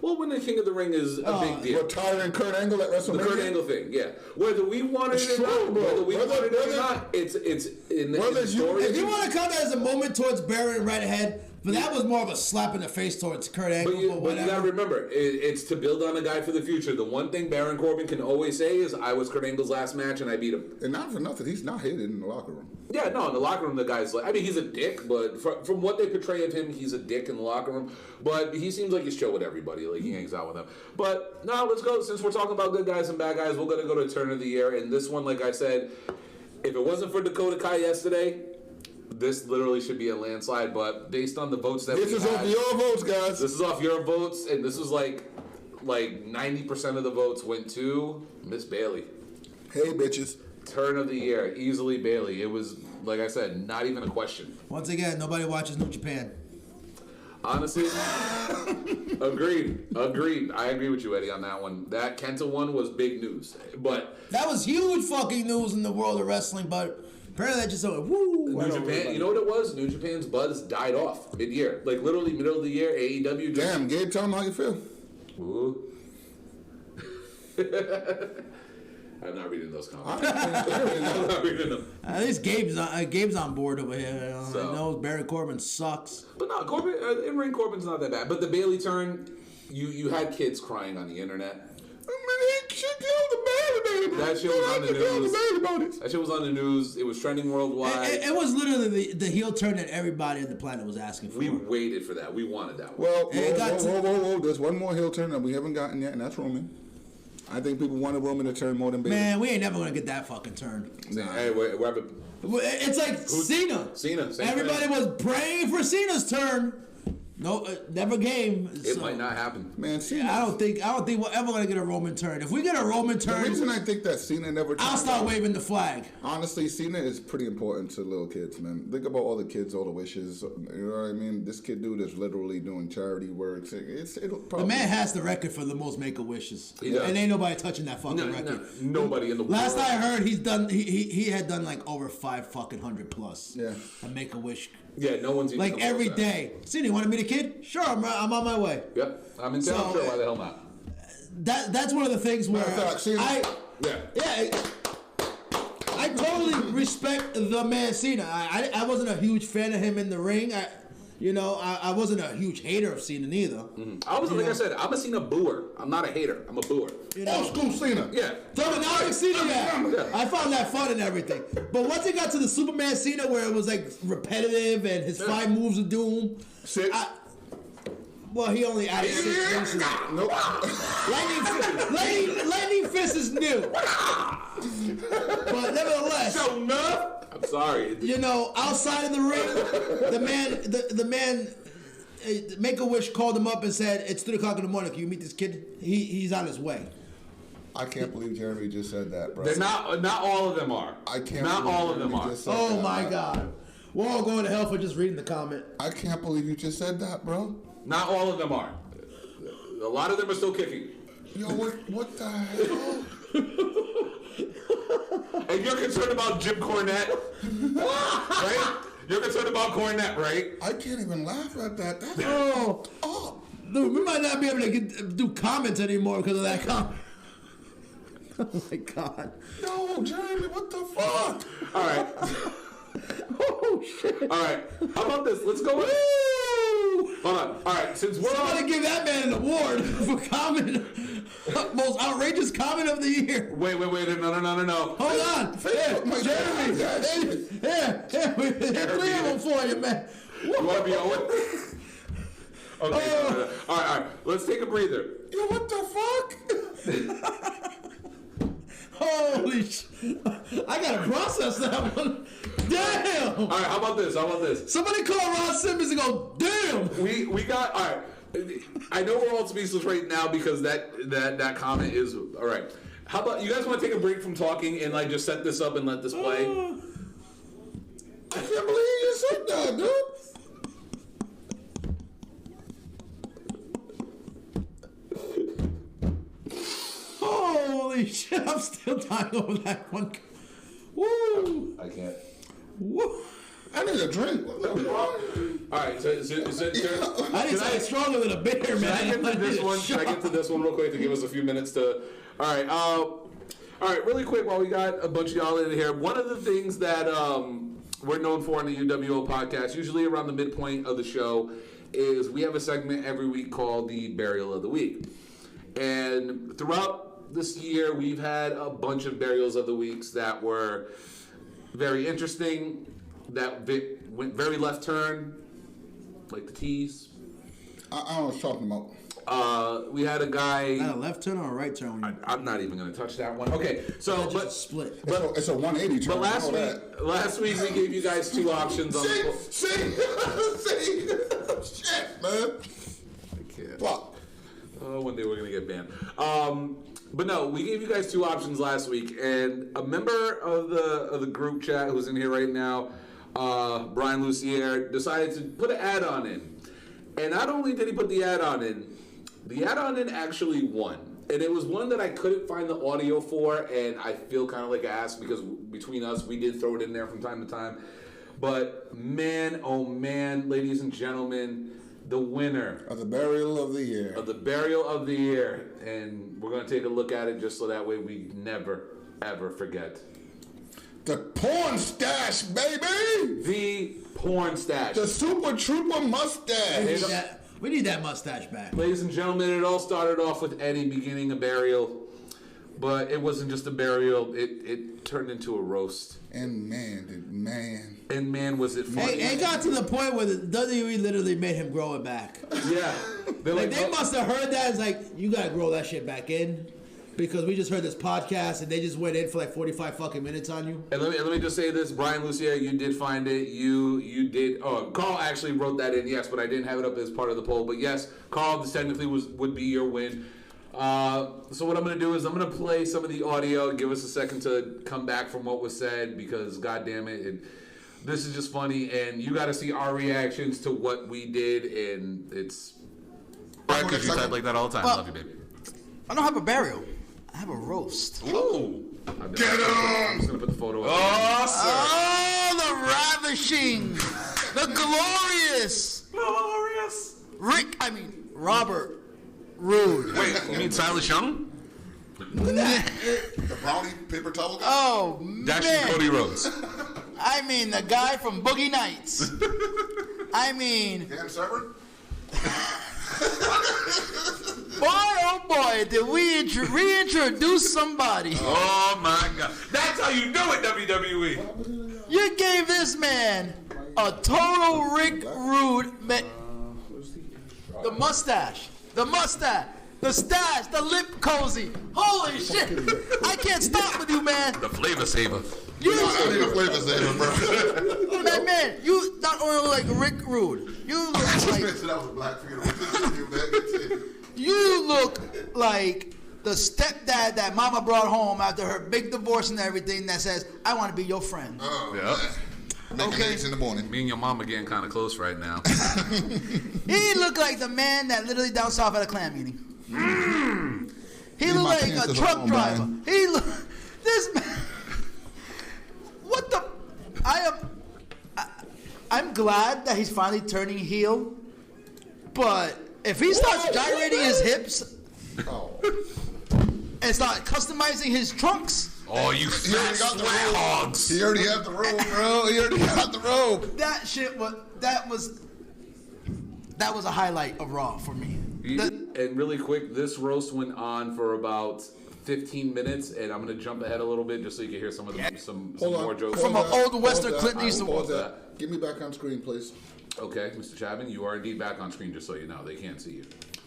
Well, winning King of the Ring is a big deal. Retiring Kurt Angle at WrestleMania. The Kurt Angle thing, yeah. Whether we want it It's or true, not, bro. whether we Whether- want it or whether- not, it's in the whether you- story. If you want to count that as a moment towards Baron right ahead, but that was more of a slap in the face towards Kurt Angle. But you whatever. gotta remember, it's to build on a guy for the future. The one thing Baron Corbin can always say is, "I was Kurt Angle's last match and I beat him." And not for nothing, he's not hated in the locker room. Yeah, no, in the locker room, the guy's like, I mean, he's a dick, but from what they portray of him, he's a dick in the locker room. But he seems like he's chill with everybody, like he hangs out with them. But no, let's go. Since we're talking about good guys and bad guys, we're gonna go to Turn of the Year. And this one, like I said, if it wasn't for Dakota Kai yesterday, this literally should be a landslide. But based on the votes that This is off your votes, guys. this is off your votes, and this was like 90% of the votes went to Miss Bailey. Hey, bitches. Turn of the Year, easily Bailey. It was, like I said, not even a question. Once again, nobody watches New Japan. Honestly, agreed. I agree with you, Eddie, on that one. That Kenta one was big news, but That was huge fucking news in the world of wrestling, but apparently that just went woo. New Japan, you know what it was? New Japan's buzz died off mid-year, like literally middle of the year. AEW just Damn, Gabe, tell him how you feel. Ooh. I'm not reading those comments. I'm not reading them. At least Gabe's on board over here. So. I know Baron Corbin sucks. But no, Corbin, in-ring Corbin's not that bad. But the Bailey turn, you had kids crying on the internet. That shit was on the news. That shit was on the news. It was trending worldwide. It was literally the heel turn that everybody on the planet was asking for. We waited for that. We wanted that one. Well, And it whoa. There's one more heel turn that we haven't gotten yet, and that's Roman. I think people wanted Roman to turn more than Bailey. Man, we ain't never gonna get that fucking turn. Hey, we're having It's like Cena. Cena. Same Everybody thing. was praying for Cena's turn. No, never came. It might not happen. Man, Cena. I don't think we're ever gonna get a Roman turn. If we get a Roman The turn, reason I think that Cena never. I'll start waving the flag. Honestly, Cena is pretty important to little kids, man. Think about all the kids, all the wishes. You know what I mean? This kid dude is literally doing charity work. It'll probably, The man has the record for the most Make-A-Wishes, He does. and ain't nobody touching that fucking record. Nobody in the world. Last I heard, he's done. He had done like over 500 plus. Yeah. A Make-A-Wish. Yeah, no one's even Like come every close to that. day. Cena, you want to meet a kid? Sure, I'm on my way. Yep, I'm in town. So, Sure, why the hell not? That's one of the things where Matter of fact, Cena- I totally respect the man Cena. I wasn't a huge fan of him in the ring. I wasn't a huge hater of Cena neither. I was, like I said, I'm a Cena booer. I'm not a hater. I'm a booer. You know? Old school Cena. Yeah. Terminology Cena, Yeah. I found that fun and everything. But once it got to the Superman Cena where it was like repetitive and his 5 moves of doom. 6. Well, he only added 6 recently. Nope. Lightning Fist is new. But nevertheless, I'm sorry. outside of the ring, the man Make-A-Wish called him up and said, "It's 3:00 in the morning. Can you meet this kid? He's on his way." I can't believe Jeremy just said that, bro. They're not all of them are. I can't. Not believe all of them Jeremy are. just said Oh that, my bro. God, we're all going to hell for just reading the comment. I can't believe you just said that, bro. Not all of them are. A lot of them are still kicking. Yo, what the hell? And you're concerned about Jim Cornette, right? You're concerned about Cornette, right? I can't even laugh at that. That's Dude, we might not be able to do comments anymore because of that comment. Oh my God. No, Jeremy, what the fuck? All right. Oh shit. All right. How about this? Let's go with. Hold on. All right. Since we're Somebody give that man an award for comment. Most outrageous comment of the year. Wait. No. Hold on. Jeremy. Here. Three of them for you, man. You want to be Owen? Okay. All right. Let's take a breather. Yo, what the fuck? Holy shit. I gotta process that one. Damn. All right. How about this? Somebody call Ron Simmons and go, damn. We got. All right. I know we're all speechless right now because that comment is all right. How about you guys want to take a break from talking and like just set this up and let this play? I can't believe you said that, dude. Holy shit, I'm still dying over that one. Woo! I can't. Woo! I need a drink. All right, so I need something stronger than a beer, man. Should I get to this one? Should I get to this one real quick to give us a few minutes to? All right, really quick while we got a bunch of y'all in here. One of the things that we're known for on the UWO podcast, usually around the midpoint of the show, is we have a segment every week called the Burial of the Week. And throughout this year, we've had a bunch of Burials of the Weeks that were very interesting, that went very left turn, like the tease. I don't know what you're talking about. We had a guy. A left turn or a right turn? I'm not even going to touch that one. Okay, so Just a split. It's a 180 turn. But last week we gave you guys two options on the. See, shit, man. I can't. Fuck. Oh, one day we're gonna get banned. But no, we gave you guys two options last week, and a member of the group chat who's in here right now, Brian Lucier, decided to put an add-on in. And not only did he put the add-on in actually won. And it was one that I couldn't find the audio for, and I feel kind of like an ass because between us, we did throw it in there from time to time. But man, oh man, ladies and gentlemen, the winner Of the Burial of the Year. And we're going to take a look at it just so that way we never, ever forget. The porn stash, baby! The porn stash. The Super Trooper mustache. We need that mustache back. Ladies and gentlemen, it all started off with Eddie beginning a burial. But it wasn't just a burial. It turned into a roast. And man, was it funny. It got to the point where the WWE literally made him grow it back. Yeah. Like they must have heard that. It's like, you got to grow that shit back in. Because we just heard this podcast and they just went in for like 45 fucking minutes on you. And let me just say this, Brian Lucier, you did find it. You did. Oh, Carl actually wrote that in, yes, but I didn't have it up as part of the poll. But yes, Carl, this technically would be your win. So what I'm going to do is I'm going to play some of the audio. Give us a second to come back from what was said because, goddamn it, this is just funny. And you got to see our reactions to what we did, and it's. Brian, because you type like that all the time. Love you, baby. I don't have a burial. I have a roast. Oh, Get him! I'm just gonna put the photo up. Oh, the ravishing, the glorious, Robert Roode. Wait, you mean Silas Young? The brownie paper towel guy? Oh, Dashing man. Cody Rhodes. I mean, the guy from Boogie Nights. I mean, Dan Severn? boy, oh boy, did we reintroduce somebody. Oh my God. That's how you do it, WWE. You gave this man a total Rick Rude. The mustache, the stash, the lip cozy. Holy shit. I can't stop with you, man. The flavor saver. You I need a flavor saver, bro. man, you not only look like Rick Rude, you look like That was a black funeral. you look like the stepdad that mama brought home after her big divorce and everything that says, I want to be your friend. Okay. In the morning. Me and your mama getting kind of close right now. He looked like the man that literally down south at a clan meeting. He looked like a truck driver. This man. What the? I'm glad that he's finally turning heel, but if he starts gyrating his hips and start customizing his trunks, Oh, you fat sweat hogs! He already had the robe, bro. He already got the robe. that shit was a highlight of Raw for me. And really quick, this roast went on for about 15 minutes, and I'm gonna jump ahead a little bit just so you can hear some of the, some more jokes. From an old Western Clint Eastwood. Get me back on screen, please. Okay, Mr. Chapman, you are indeed back on screen, just so you know. They can't see you.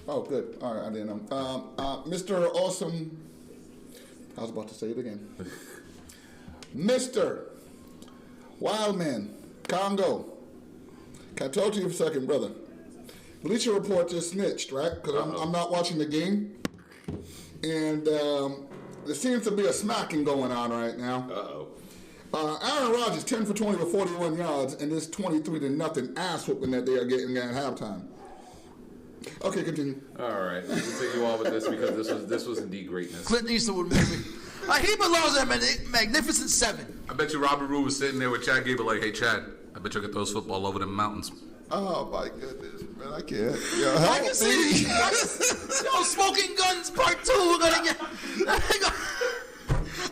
Oh, good. All right, I didn't know. Mr. Awesome. I was about to say it again. Mr. Wildman Congo. Can I talk to you for a second, brother? Bleacher Report just snitched, right? Because I'm not watching the game. And there seems to be a smacking going on right now. Aaron Rodgers, 10 for 20 for 41 yards, and this 23-0 ass whooping that they are getting at halftime. Okay, continue. All right, we'll take you all with this because this was indeed greatness. Clint Eastwood movie. He belongs in a Magnificent Seven. I bet you Robert Roode was sitting there with Chad Gable like, "Hey Chad, I bet you get those football over the mountains." Oh my goodness, man, I can't. I can see. Yo, Smoking Guns Part 2. We're gonna get.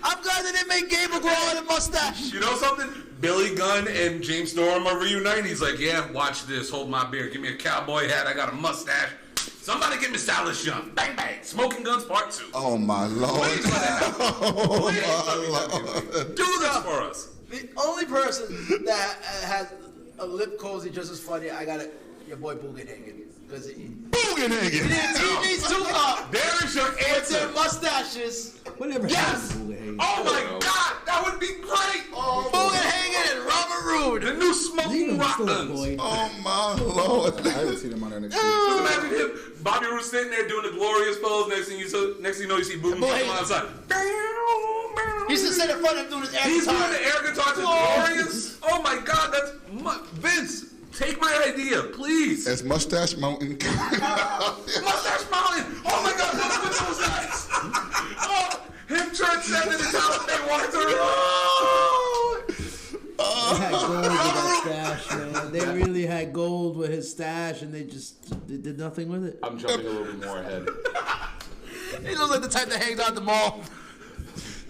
I'm glad they didn't make Gable grow out a mustache. You know something? Billy Gunn and James Storm are reuniting. He's like, "Yeah, watch this. Hold my beer. Give me a cowboy hat. I got a mustache. Somebody get me Stylish Young. Bang bang. Smoking Guns Part 2. Oh my Lord. Please let it happen. Do this for us. The only person that has a lip cozy just as funny, I got it. Your boy Bugenhagen. Because he needs to There is your with answer. their mustaches. Whatever. Yes. Oh my God, that would be great. Bugenhagen and Robert Roode. The new Smoking Rocklands. Oh my Lord. I haven't seen him on NXT. Just imagine him, Bobby Roode sitting there doing the glorious pose. Next thing you know, you see Boom Boom on the side. He's just sitting in front of him doing his air He's guitar. doing the air guitar to glorious. Oh my God, that's Vince. Take my idea, please. It's Mustache Mountain. Mustache Mountain. Oh my God, look at those guys. Oh, him transcending the top. They wanted to They had gold with that stash, man. They really had gold with his stash, and they did nothing with it. I'm jumping a little bit more ahead. He looks like the type that hangs out at the mall.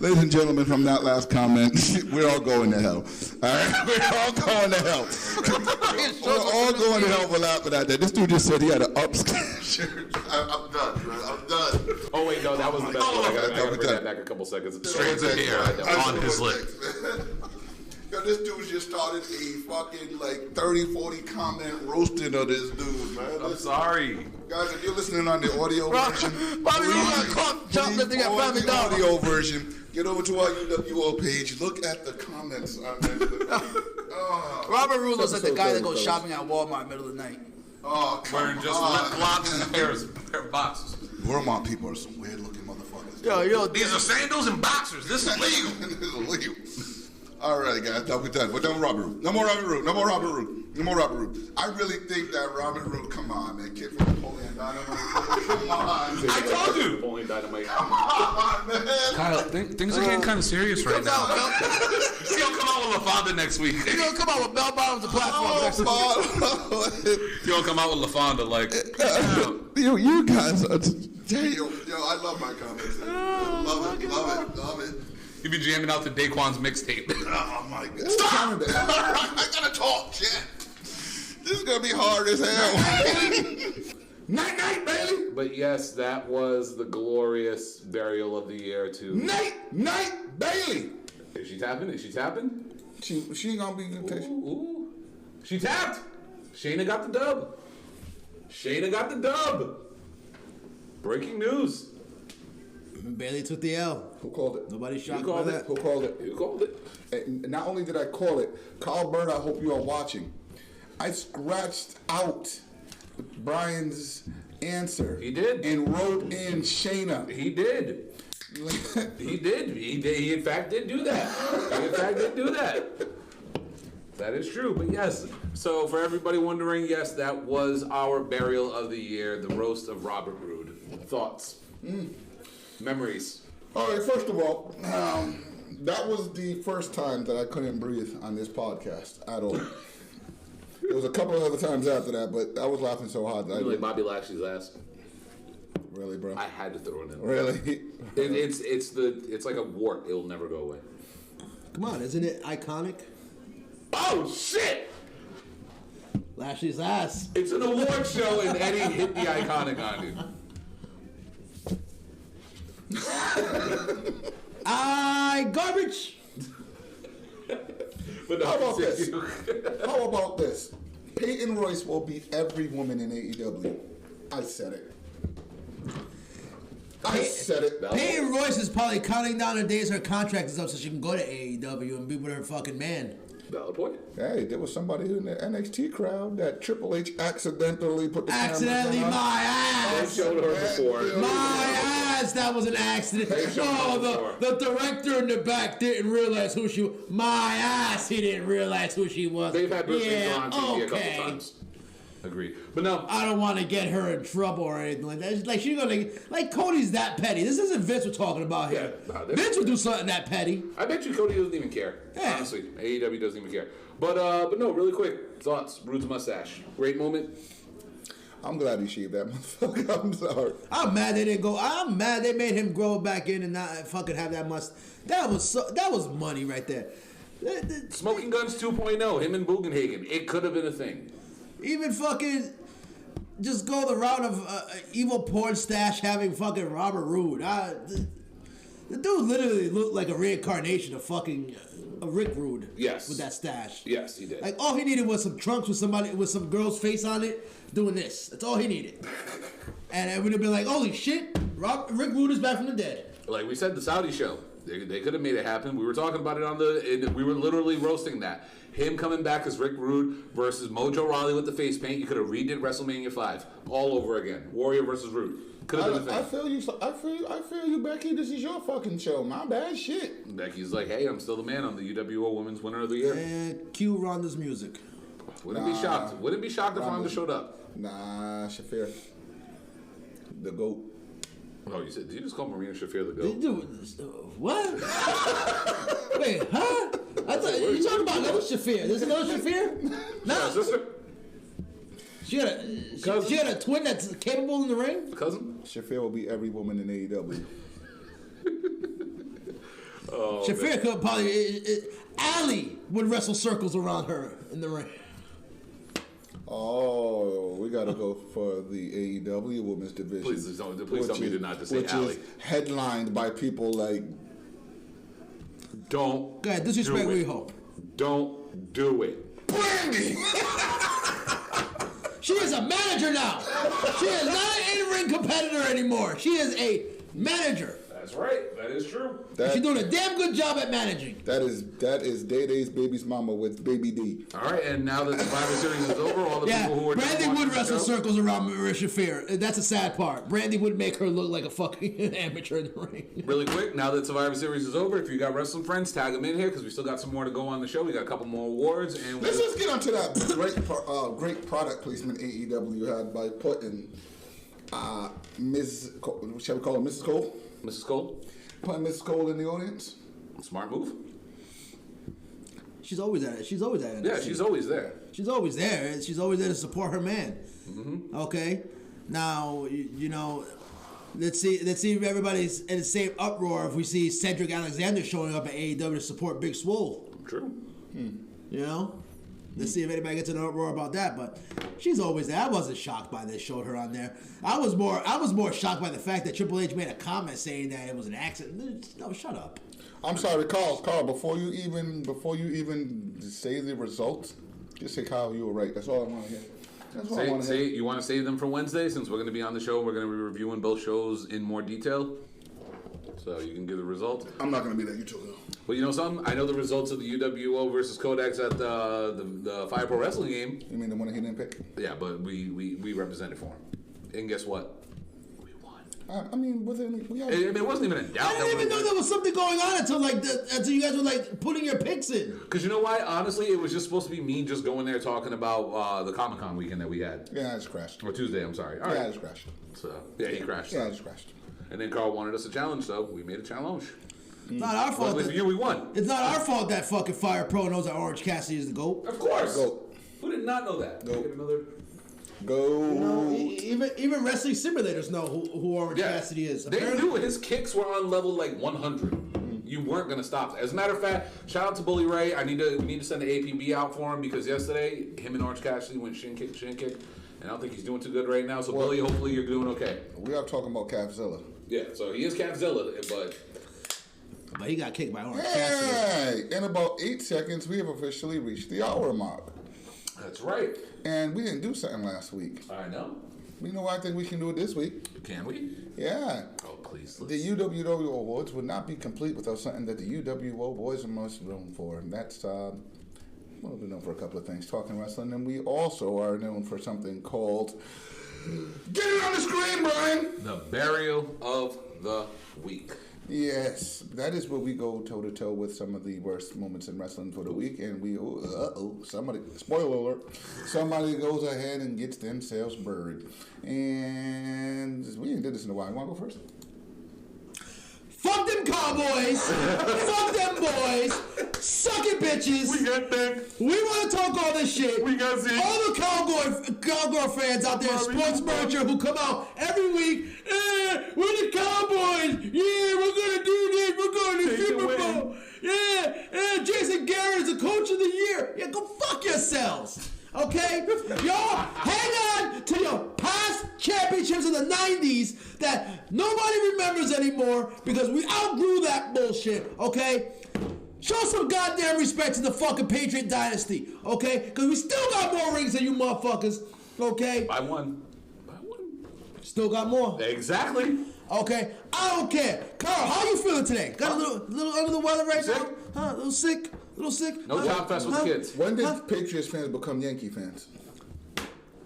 Ladies and gentlemen, from that last comment, we're all going to hell. All right? We're all going to hell. We're all going to hell for laughing at that. This dude just said he had an upskirt shirt. I'm done, man. I'm done. Oh wait, no, that was the best one. I gotta bring that back a couple seconds. Strands of hair on his lip. Yo, this dude just started a fucking 30, 40 comment roasting of this dude, man. I'm sorry. Guys, if you're listening on the audio version, Bobby Roode got caught jumping that thing at Family the Dollar. audio version, get over to our UWO page, look at the comments on that. Robert Roode looks like the guy that goes shopping at Walmart in the middle of the night. Oh, Wearing just lip flops and a pair of boxers. Vermont people are some weird looking motherfuckers. Yo, These are sandals and boxers. This is legal. This is illegal. All right, guys, we're done. We're done with Robert Roode. No more Robert Roode. No more Robert Roode. No more Robert Roode. I really think that Robert Roode, come on, man, kid from Napoleon Dynamite. Come on. I told you. Napoleon Dynamite. Come on, man. Kyle, things are getting kind of serious right now. He's gonna come out with LaFonda next week. He's gonna come out with bell bottoms and platforms next week. He's gonna come out with LaFonda like. You guys are. Yo, I love my comments. Love it. He'd be jamming out to Daquan's mixtape. Oh my God! Stop! I gotta talk, Chad. This is gonna be hard as hell. Night, Bailey. But yes, that was the glorious burial of the year too. Night, Bailey. Is she tapping? She gonna be good. Ooh. She tapped. Shayna got the dub. Breaking news. Bailey took the L. Who called it? Nobody shocked You by called that. it. Who called it? And not only did I call it, Carl Byrne, I hope you are watching. I scratched out Brian's answer. He did. And wrote in Shayna. He did. He in fact did do that. That is true. But yes. So for everybody wondering, yes, that was our burial of the year, the roast of Robert Roode. Thoughts? Memories. All right, first of all, That was the first time that I couldn't breathe on this podcast at all. There was a couple of other times after that, but I was laughing so hard that I like didn't. Bobby Lashley's ass. Really, bro? I had to throw it in. Really? It's like a wart. It will never go away. Come on, isn't it iconic? Oh shit! Lashley's ass. It's an award show, and Eddie hit the iconic on you. Garbage. But no, How about this? continue. How about this? Peyton Royce will beat every woman in AEW. I said it. I said it. Peyton Royce is probably counting down the days her contract is up so she can go to AEW and be with her fucking man. Valid point. Hey, there was somebody in the NXT crowd that Triple H accidentally put the Accidentally, camera my I've ass. showed her before. My ass, that was an accident. Oh, the director in the back didn't realize who she was. My ass, he didn't realize who she was. They've had birthdays yeah, on TV a okay. couple times. Agreed. But no, I don't want to get her in trouble or anything like that. It's like she's gonna like Cody's that petty. This isn't Vince we're talking about here. Yeah, nah, Vince would do something that petty. I bet you Cody doesn't even care. Yeah. Honestly, AEW doesn't even care. But no, really quick thoughts. Rude's mustache, great moment. I'm glad he shaved that motherfucker. I'm sorry. I'm mad they didn't go. I'm mad they made him grow back in and not fucking have that mustache. That was money right there. Smoking Guns 2.0, him and Bugenhagen. It could have been a thing. Even fucking just go the route of evil porn stash having fucking Robert Roode. The dude literally looked like a reincarnation of fucking Rick Rude. Yes. With that stash. Yes, he did. Like all he needed was some trunks with somebody with some girl's face on it doing this. That's all he needed. And it would have been like, holy shit, Rick Rude is back from the dead. Like we said, the Saudi show. They could have made it happen. We were talking about it we were literally roasting that. Him coming back as Rick Rude versus Mojo Rawley with the face paint. You could have redid WrestleMania 5 all over again. Warrior versus Rude. Could have been a thing. I feel you, Becky. This is your fucking show. My bad shit. Becky's like, hey, I'm still the man. I'm the UWO Women's Winner of the Year. And cue Ronda's music. Wouldn't be shocked. Wouldn't be shocked if Ronda showed up. Nah, Shafir. The GOAT. Oh, did you just call Marina Shafir the GOAT? Dude, what? Wait, huh? I thought you talking about another Shafir. There's another Shafir? No. Sister? She had a twin that's capable in the ring? Cousin? Shafir will beat every woman in AEW. Shafir could probably... Allie would wrestle circles around her in the ring. Oh, we gotta go for the AEW Women's Division. Please tell me you did not just say which Allie. is headlined by people like... Don't. Go ahead, disrespect do it. Riho. Don't do it. Brandy! She is a manager now. She is not an in-ring competitor anymore. She is a manager. That's right. That is true. She's doing a damn good job at managing. That is Day Day's baby's mama with Baby D. All right, and now that the Survivor Series is over, all the people who are Brandy watching would the wrestle show- circles around Marisha Shafir. That's a sad part. Brandy would make her look like a fucking amateur in the ring. Really quick, now that Survivor Series is over, if you got wrestling friends, tag them in here because we still got some more to go on the show. We got a couple more awards, and Let's just get onto that great product placement AEW had by putting Ms. Shall we call her Mrs. Cole? Mrs. Cole, Putting Mrs. Cole in the audience. smart move. She's always at it. She's always at it. Yeah, she's always there. She's always there. She's always there to support her man. Mm-hmm. Okay. Now you know. Let's see if everybody's in the same uproar if we see Cedric Alexander showing up at AEW to support Big Swole. True. You know. Let's see if anybody gets in an uproar about that. But she's always there. I wasn't shocked by this. Showed her on there. I was more shocked by the fact that Triple H made a comment saying that it was an accident. No, shut up. I'm sorry, Carl. Before you even say the results, just say, Kyle, you were right. That's all I want to hear. That's all I want to hear. You want to save them for Wednesday since we're going to be on the show. We're going to be reviewing both shows in more detail. So you can give the results. I'm not going to be there. You too. Well, you know something? I know the results of the UWO versus Codex at the Fire Pro Wrestling game. You mean the one that he didn't pick? Yeah, but we represented for him. And guess what? We won. I mean, we had... It wasn't even a doubt. I didn't even know there was something going on until you guys were like putting your picks in. Because you know why? Honestly, it was just supposed to be me just going there talking about the Comic-Con weekend that we had. Yeah, I just crashed. Or Tuesday, I'm sorry. All Yeah, right. I just crashed. So, yeah, he crashed. Yeah, I just crashed. And then Carl wanted us a challenge, so we made a challenge. It's not our fault. Luckily for you, we won. It's not our fault that fucking Fire Pro knows that Orange Cassidy is the GOAT. Of course. Go. Who did not know that? Go. Get another. Go. You know, even wrestling simulators know who Orange Cassidy is. They Apparently- knew his kicks were on level like 100. You weren't gonna stop. As a matter of fact, shout out to Bully Ray. We need to send the APB out for him because yesterday him and Orange Cassidy went shin kick, and I don't think he's doing too good right now. So Bully, hopefully you're doing okay. We are talking about Calfzilla. Yeah, so he is Capzilla, But he got kicked by Orange Cassidy. Hey, in about 8 seconds, we have officially reached the hour mark. that's right. And we didn't do something last week. I know. You know what? I think we can do it this week. Can we? Yeah. Oh, please. The UWO Awards would not be complete without something that the UWO boys are most known for. And that's, well, we're known for a couple of things, talking wrestling. And we also are known for something called, get it on the screen, Brian! The burial of the week. Yes, that is where we go toe-to-toe with some of the worst moments in wrestling for the week. And we, somebody, spoiler alert, somebody goes ahead and gets themselves buried. And we ain't did this in a while. You want to go first? Fuck them Cowboys. Fuck them boys. Suck it, bitches. We got that. We want to talk all this shit. We got Zeke. All the Cowboy fans out there, sports merger, who come out every week. We're the Cowboys. Yeah, we're gonna do this. We're going to Super Bowl. Yeah, Jason Garrett is the coach of the year. Yeah, go fuck yourselves. Okay? Y'all hang on to your past championships in the 90s that nobody remembers anymore because we outgrew that bullshit. Okay? Show some goddamn respect to the fucking Patriot dynasty. Okay? Because we still got more rings than you motherfuckers. Okay? By one. Still got more. Exactly. Okay? I don't care. Carl, how you feeling today? Got a little under the weather right Sick? now? Huh? A little sick? A little sick? No job fest with the kids. When did Patriots fans become Yankee fans?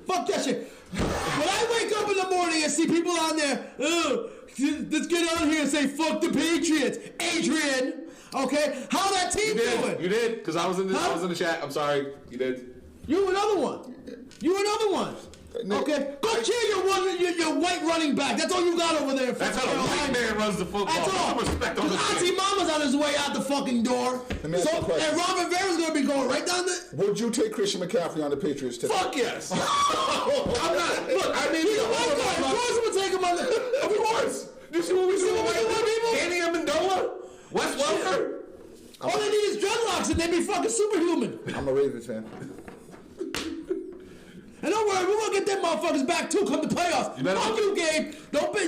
Fuck that shit. When I wake up in the morning and see people on there, let's get on here and say fuck the Patriots. Adrian, okay? How that team doing? You did, because I was in the chat. I'm sorry. You did. You another one. You another one. Okay, go cheer your white running back. That's all you got over there. That's how the white man runs the football. That's all. Put some respect on the Auntie shit. Mama's on his way out the fucking door. me ask you a question. And Robin Vera's gonna be going right down the. Would you take Christian McCaffrey on the Patriots today? Fuck yes. I'm not. Look, I mean, Of course, we'll take him on the. Of course. You see what we see with white people? Danny Amendola, Wes Welker. All they need is dreadlocks and they'd be fucking superhuman. I'm a Ravens fan. And don't worry, we're gonna get them motherfuckers back too come the playoffs. Fuck you, Gabe.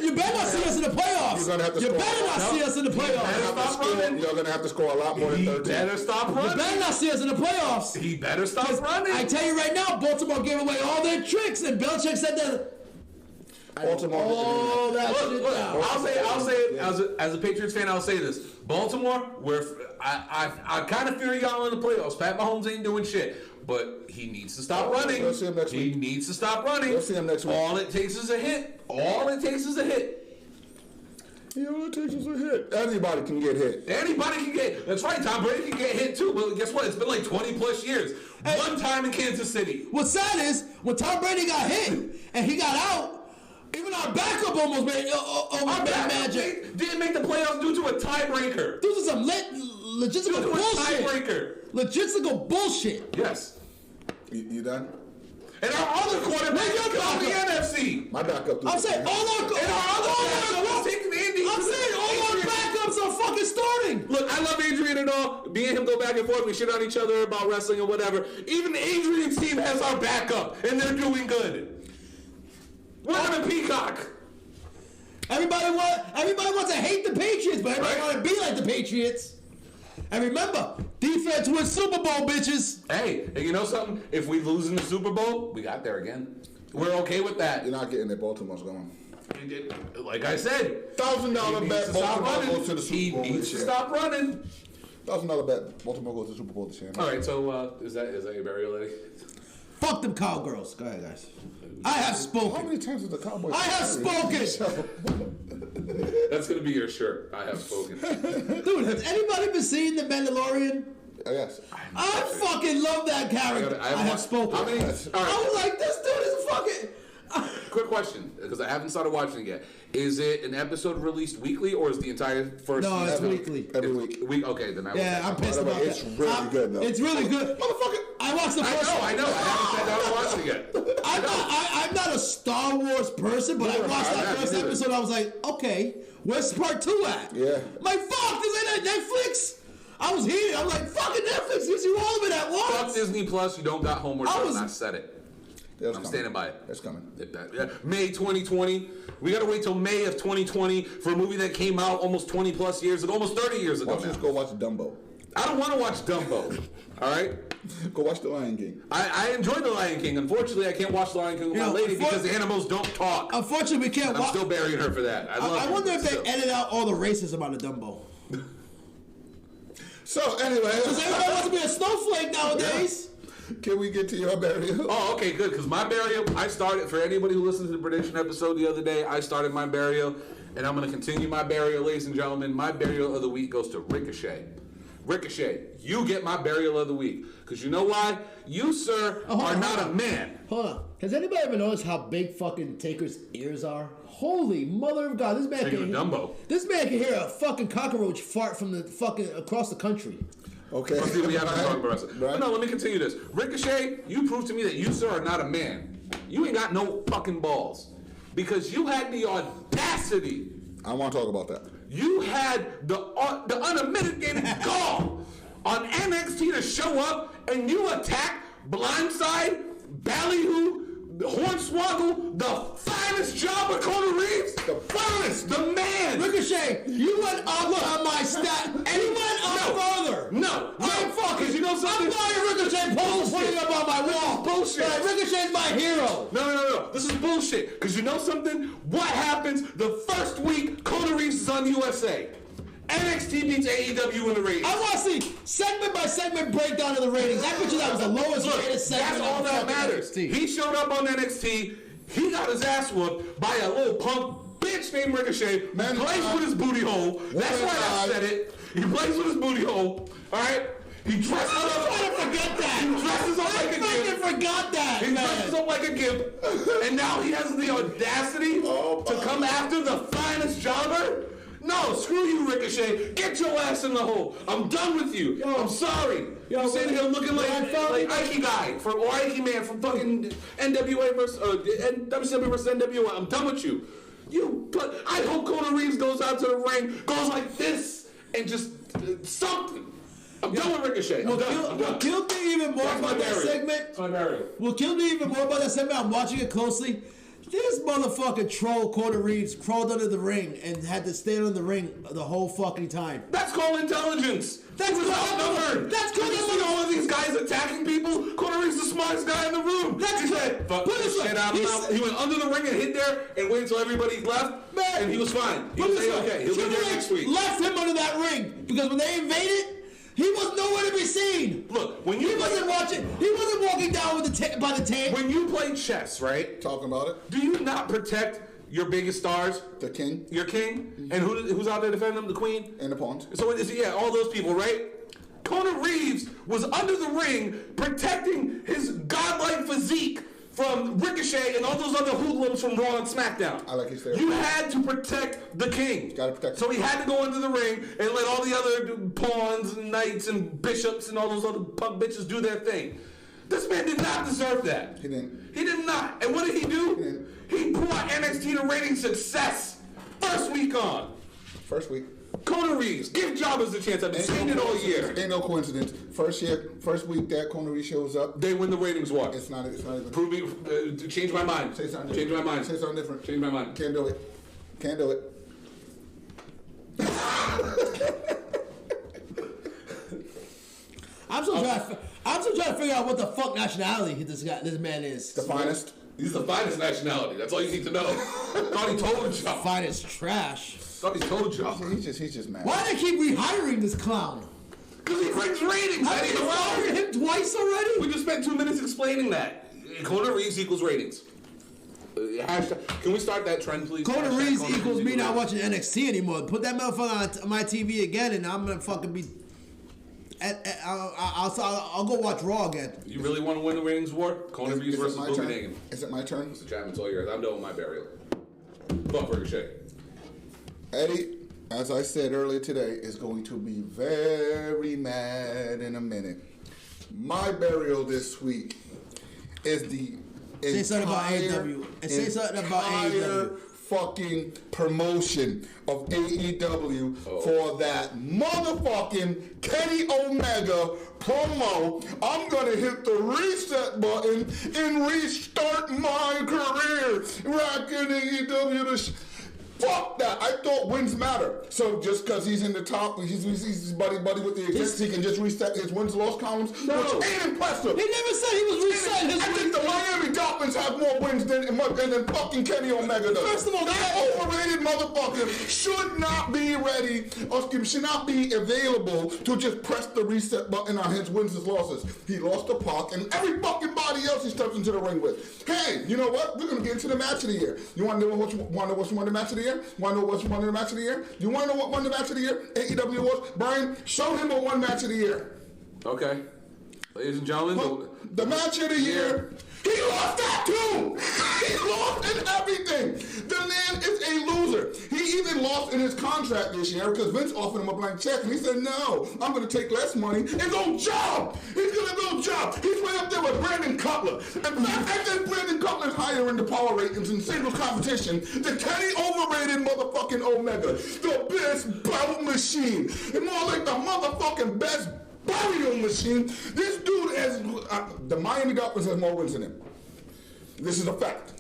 You better not see us in the playoffs. You're gonna have to You score. better not see us in the playoffs. You're gonna have to score a lot more than He 13. better stop You running. better not see us in the playoffs. He better stop running. I tell you right now, Baltimore gave away all their tricks, and Belichick said that. Baltimore. All that shit Look, down. I'll say it as a Patriots fan. I'll say this: Baltimore, I kind of fear y'all in the playoffs. Pat Mahomes ain't doing shit, but he needs to stop running. We'll see him next He week. needs to stop running. We'll see him next week. All it takes is a hit. All it takes is a hit. You know, it takes us a hit. Anybody can get hit. Anybody can get. That's right. Tom Brady can get hit too. But guess what? It's been like 20 plus years. Hey. One time in Kansas City. What's sad is when Tom Brady got hit and he got out, even our backup almost made magic. Didn't make the playoffs due to a tiebreaker. This is some logistical Due to a bullshit. tiebreaker. Logistical bullshit. Yes. You done? And our other quarterback Where's your is on the backup? NFC. My backup. I'm saying all our backups are fucking starting. Look, I love Adrian and all. Me and him go back and forth. We shit on each other about wrestling or whatever. Even Adrian's team has our backup, and they're doing good. We're on a peacock. Everybody wants to hate the Patriots, but everybody want to be like the Patriots. And remember, defense wins Super Bowl, bitches. Hey, and you know something? If we lose in the Super Bowl, we got there again. We're okay with that. You're not getting it. Baltimore's going. He did, like I said, $1,000 bet. Baltimore goes to the He Super Bowl needs this to year. stop running. $1,000 bet. Baltimore goes to the Super Bowl this year. All right, so is that your burial lady? Fuck them cowgirls. Go ahead, guys. I have How spoken. many times has the Cowboys? I have spoken. That's gonna be your shirt. I have spoken. Dude, has anybody been seeing The Mandalorian? Yes. I fucking love that character. I have spoken. How many? All I right. was like, this dude is fucking. quick question, because I haven't started watching it yet. Is it an episode released weekly, or is the entire first No, it's season? weekly. Every week. Okay, then I will. Yeah, I'm pissed about It's that. really good, though. It's really good. Motherfucker, I watched the first one. I know. I haven't sat down and watched it yet. I'm not a Star Wars person, but I watched that first episode. I was like, okay, where's part 2 at? Yeah. My fuck, is it at Netflix? I was heated. I'm like, fucking Netflix gives you all of it at once. Fuck Disney Plus. You don't got homework. I said it. I'm standing by it. It's coming. Yeah. May 2020. We gotta wait till May of 2020 for a movie that came out almost 20 plus years ago, almost 30 years ago. Why don't you just go watch Dumbo? I don't want to watch Dumbo. All right. Go watch The Lion King. I enjoy The Lion King. Unfortunately, I can't watch The Lion King with my lady because the animals don't talk. Unfortunately, we can't And I'm still burying her for that. I wonder if they edit out all the racism out of Dumbo. So anyway, Because everybody wants to be a snowflake nowadays. Can we get to your burial? Oh, okay, good. Because my burial, I started, for anybody who listened to the prediction episode the other day, I started my burial, and I'm going to continue my burial, ladies and gentlemen. My burial of the week goes to Ricochet. Ricochet, you get my burial of the week. Because you know why? You, sir, are not a man. Hold on. Has anybody ever noticed how big fucking Taker's ears are? Holy mother of God. This man Taking a Dumbo. This man can hear a fucking cockroach fart from the fucking across the country. Okay. Let's see if we haven't talked about it. Right. But no, let me continue this. Ricochet, you proved to me that you, sir, are not a man. You ain't got no fucking balls. Because you had the audacity. I want to talk about that. You had the unmitigated gall on NXT to show up and you attack Blindside, Ballyhoo, Hornswoggle, the finest job of Conor Reeves, the finest, the man. Ricochet, you went up on my stat, and you went up further. No, fuck, because you know something? I'm buying Ricochet post putting up on my wall. Bullshit. Right, Ricochet's my hero. No. This is bullshit. Because you know something? What happens the first week Conor Reeves is on USA? NXT beats AEW in the ratings. I want to see segment by segment breakdown of the ratings. I bet you that was the lowest rated segment. That's all that of matters. NXT. He showed up on NXT. He got his ass whooped by a little punk bitch named Ricochet. Man, plays with his booty hole. That's why I said it. He plays with his booty hole. All right. He dresses up. I forgot that. He dresses up like a I gimp. fucking forgot that. He dresses up like a gimp, and now he has the audacity to come after the finest jobber. No, screw you, Ricochet. Get your ass in the hole. I'm done with you. I'm sorry. You're sitting here looking like Ike guy or Ike man from fucking NWA versus WCW versus NWA. I'm done with you. But I hope Conor Reeves goes out to the ring, goes like this, and just something. I'm done with Ricochet. What killed me even more about that segment? What killed me even more about that segment? I'm watching it closely. This motherfucking troll, Conor Reeves, crawled under the ring and had to stay under the ring the whole fucking time. That's called intelligence. That's outnumbered. That's called you see all of these guys attacking people. Conor Reeves is the smartest guy in the room. He said, "Fuck this shit out of mouth." He went under the ring and hit there and waited until everybody left. Man, and he was fine. He was okay. He'll be there next week. Left him under that ring because when they invaded, he was nowhere to be seen. Look, when you wasn't walking down with by the tank. When you play chess, right? Talking about it. Do you not protect your biggest stars? The king. Your king? And who's out there defending them? The queen? And the pawns. So all those people, right? Conor Reeves was under the ring protecting his godlike physique from Ricochet and all those other hoodlums from Raw and SmackDown. I like his therapy. You had to protect the king. Gotta protect him. So he had to go into the ring and let all the other pawns and knights and bishops and all those other punk bitches do their thing. This man did not deserve that. He didn't. He did not. And what did he do? He brought NXT to rating success. First week on. First week. Conor Reeves, give jobbers a chance. I've been saying it all year. Ain't no coincidence. First week that Conor Reeves shows up. They win the ratings war. It's not even. Prove me. Change my mind. Say something Change different. my mind. Say something different. Change my mind. Can't do it. Can't do it. I'm still trying to figure out what the fuck nationality this man is. The finest. He's the finest nationality. That's all you need to know. Thought he told y'all. Finest trash. Thought he told y'all. He's just mad. Why do they keep rehiring this clown? Because he brings ratings. Have you fired him twice already? We just spent 2 minutes explaining that. Conor Reeves equals ratings. Can we start that trend, please? Conor Hashtag Reeves Conor equals me ratings. not watching NXT anymore. Put that motherfucker on my TV again, and I'm gonna fucking be. I'll go watch Raw again. You really want to win the ratings war? Conor Reeves versus my Boogie turn? Nagin. Is it my turn? Mr. Chapman, it's all yours. I'm done with my burial. Fuck Ricochet. Eddie, as I said earlier today, is going to be very mad in a minute. My burial this week is the Say something about AEW. And say something about AEW. Fucking promotion of AEW for that motherfucking Kenny Omega promo. I'm gonna hit the reset button and restart my career. Rocking AEW. Fuck that. I thought wins matter. So just because he's in the top, he's buddy with the execs, he can just reset his wins-loss columns, which ain't impressive. He never said he was resetting his I think the Miami Dolphins have more wins than fucking Kenny Omega does. First of all, that overrated motherfucker should not be ready, or should not be available to just press the reset button on his wins and losses. He lost to Pac and every fucking body else he steps into the ring with. Hey, you know what? We're gonna get into the match of the year. You want to know what's won the match of the year? Want to know what's won the match of the year? You want to know what won the match of the year? AEW Awards. Brian, show him what won match of the year. Okay. Ladies and gentlemen, the match of the year. He lost that too. He lost in everything. The man is a loser. He even lost in his contract this year because Vince offered him a blank check and he said, no, I'm going to take less money and go job. He's going to go job. He's right up there with Brandon Cutler. In fact, I think Brandon Cutler's higher in the power ratings in singles competition than Kenny overrated motherfucking Omega. The best bout machine. And more like the motherfucking best burial machine. This dude has the Miami Dolphins has more wins than him. This is a fact.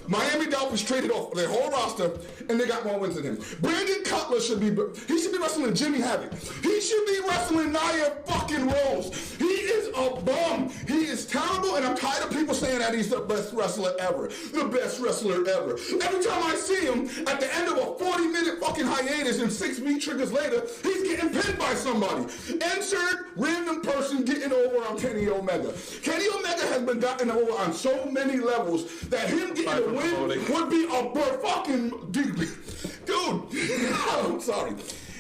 Miami Dolphins traded off their whole roster, and they got more wins than him. Brandon Cutler should be wrestling Jimmy Havoc. He should be wrestling Nia fucking Rose. He is a bum. He is terrible, and I'm tired of people saying that he's the best wrestler ever. The best wrestler ever. Every time I see him, at the end of a 40-minute fucking hiatus and 6 meat triggers later, he's getting pinned by somebody. Insert random person getting over on Kenny Omega. Kenny Omega has been gotten over on so many levels that him getting a win would be a fucking dude. I'm sorry.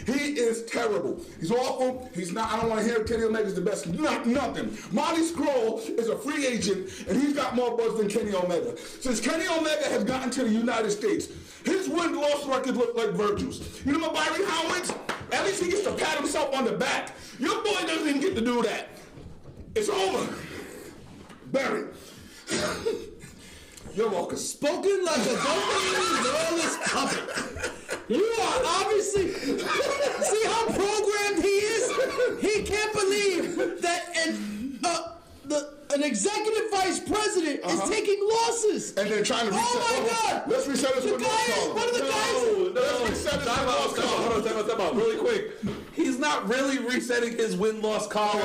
He is terrible. He's awful. He's not. I don't want to hear Kenny Omega's the best. Nothing. Marty Scurll is a free agent, and he's got more buzz than Kenny Omega. Since Kenny Omega has gotten to the United States, his win-loss record look like Virgil's. You know what Byron Howard's? At least he gets to pat himself on the back. Your boy doesn't even get to do that. It's over. Barry. You're welcome. Spoken like a loyalist puppet. You are obviously. See how programmed he is? He can't believe that an executive vice president is taking losses. And they're trying to reset. Oh my God! Let's reset this with One of the guys. Let's reset this with Time out, really quick. He's not really resetting his win-loss column.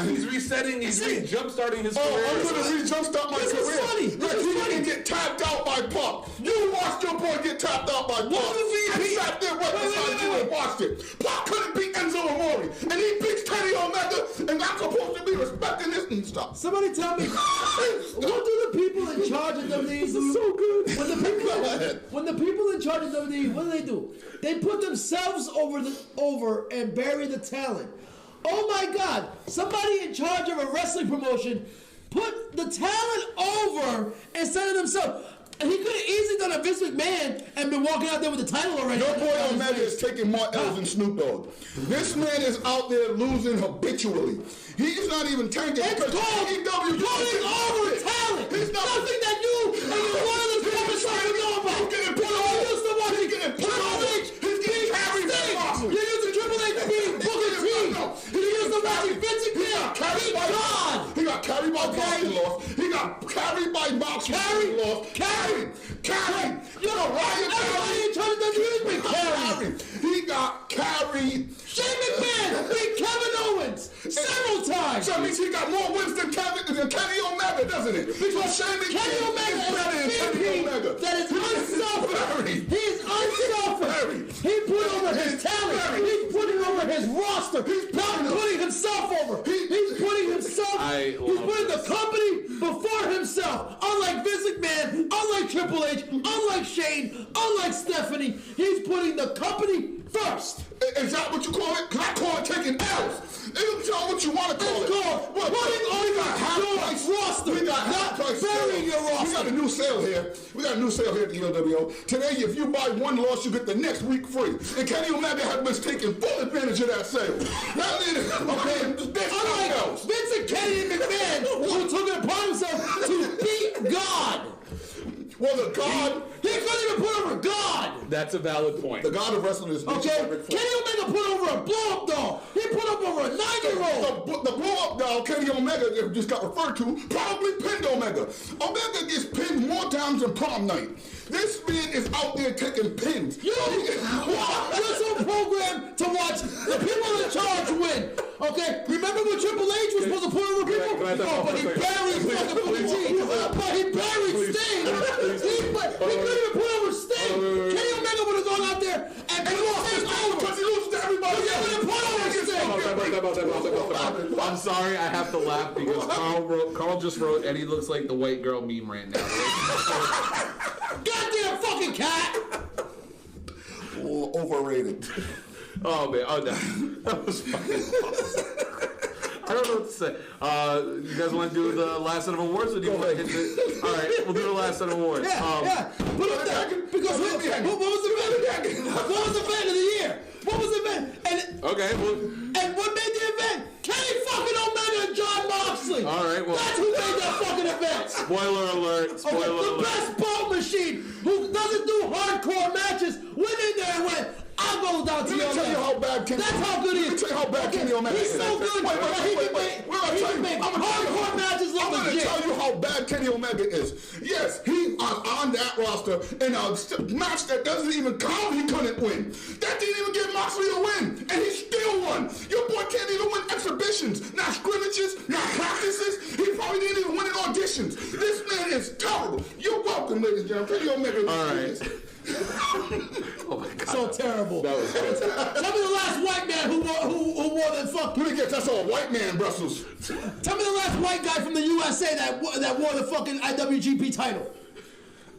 He's jump-starting his career. I'm going to re-jumpstart my career. This is funny. Look, he didn't get tapped out by Puck. You watched your boy get tapped out by Puck. I sat there right beside you and watched it. Puck couldn't beat Enzo Amore. And he beats Kenny Omega. And I'm supposed to be respecting this and stuff. Somebody tell me, what do the people in charge of WWE do? So good. When the people in charge of WWE, what do? They put themselves over and bury the talent. Oh my God! Somebody in charge of a wrestling promotion put the talent over instead of themselves. And he could have easily done a Vince McMahon and been walking out there with the title already. Your boy Omega is taking more L's than Snoop Dogg. This man is out there losing habitually. He's not even tanking. It's called putting over talent. He's not something that you and your wireless puppets trying to know about. He's getting put over. He's the one. He's getting put over. He's getting carried by Boston. You used the Triple H beating Booker T. He used the Rocky Vince McMahon. He got carried by Boston lost. He got carried by Mox lost. Carried. You're a riot. Everybody in charge of the news been carried. He got carried. Shane McMahon beat Kevin Owens several times. So that means he got more wins than Kenny Omega, doesn't it? Because Shane McMahon Kenny Omega is better than Kenny Omega. That is unselfish. He is unselfish. He put over his talent. He's putting over his roster. He's not putting himself over. He's putting himself himself? He's putting the company before himself. Unlike Vince McMahon, unlike Triple H, unlike Shane, unlike Stephanie, he's putting the company first. Is that what you call it? Because I call it taking L's. It's not what you want to call it. It's called putting over your roster. We got not half-price burying your roster. We got a new sale here. We got a new sale here at the UWO. Today, if you buy one loss, you get the next week free. And Kenny Omega has been taking full advantage of that sale. That is, unlike Vince and Kenny and McMahon, who took it upon himself to beat God. Well, the God... He couldn't even put over God. That's a valid point. The God of wrestling is... Okay? Kenny Omega put over a blow-up doll. He put up over a 9-year-old. The blow-up doll Kenny Omega just got referred to probably pinned Omega. Omega gets pinned more times than prom night. This man is out there taking pins. You're so programmed to watch the people in charge win. Okay? Remember when Triple H was supposed to put over people? But he buried fucking Booker T. But he buried Sting. He couldn't even put over Sting. Kenny Omega would have gone out there and lost his own. Because he loses to everybody. He would have put over Sting. I'm sorry, I have to laugh because Carl just wrote, and he looks like the white girl meme right now. Goddamn fucking cat! Overrated. Oh man, that was fucking awesome. I don't know what to say. You guys want to do the last set of awards, or do you want to hit the... All right, we'll do the last set of awards. Yeah. Put up there. Because what was the event? What was the event of the year? What was the event? And what made the event? Kenny fucking Omega and John Moxley. All right, well... That's who made that fucking event. Spoiler alert. The best ball machine who doesn't do hardcore matches went in there and went, I'll go down to Let me tell you how bad Kenny... That's how good he is. Let me tell you how bad Kenny Omega is. He's so good. He can make hardcore matches look legit. I'm going to tell you how bad Kenny Omega is. Yes, he on that roster in a match that doesn't even count, he couldn't win. That didn't even give Moxley a win, and he still won. Your boy can't even win exhibitions, not scrimmages, not practices. He probably didn't even win in auditions. This man is terrible. You're welcome, ladies and gentlemen. Kenny Omega. All right. Oh my God. So terrible. That was good. Tell me the last white man who wore the fuck. Let me guess, that's all white man Brussels. Tell me the last white guy from the USA that wore the fucking IWGP title.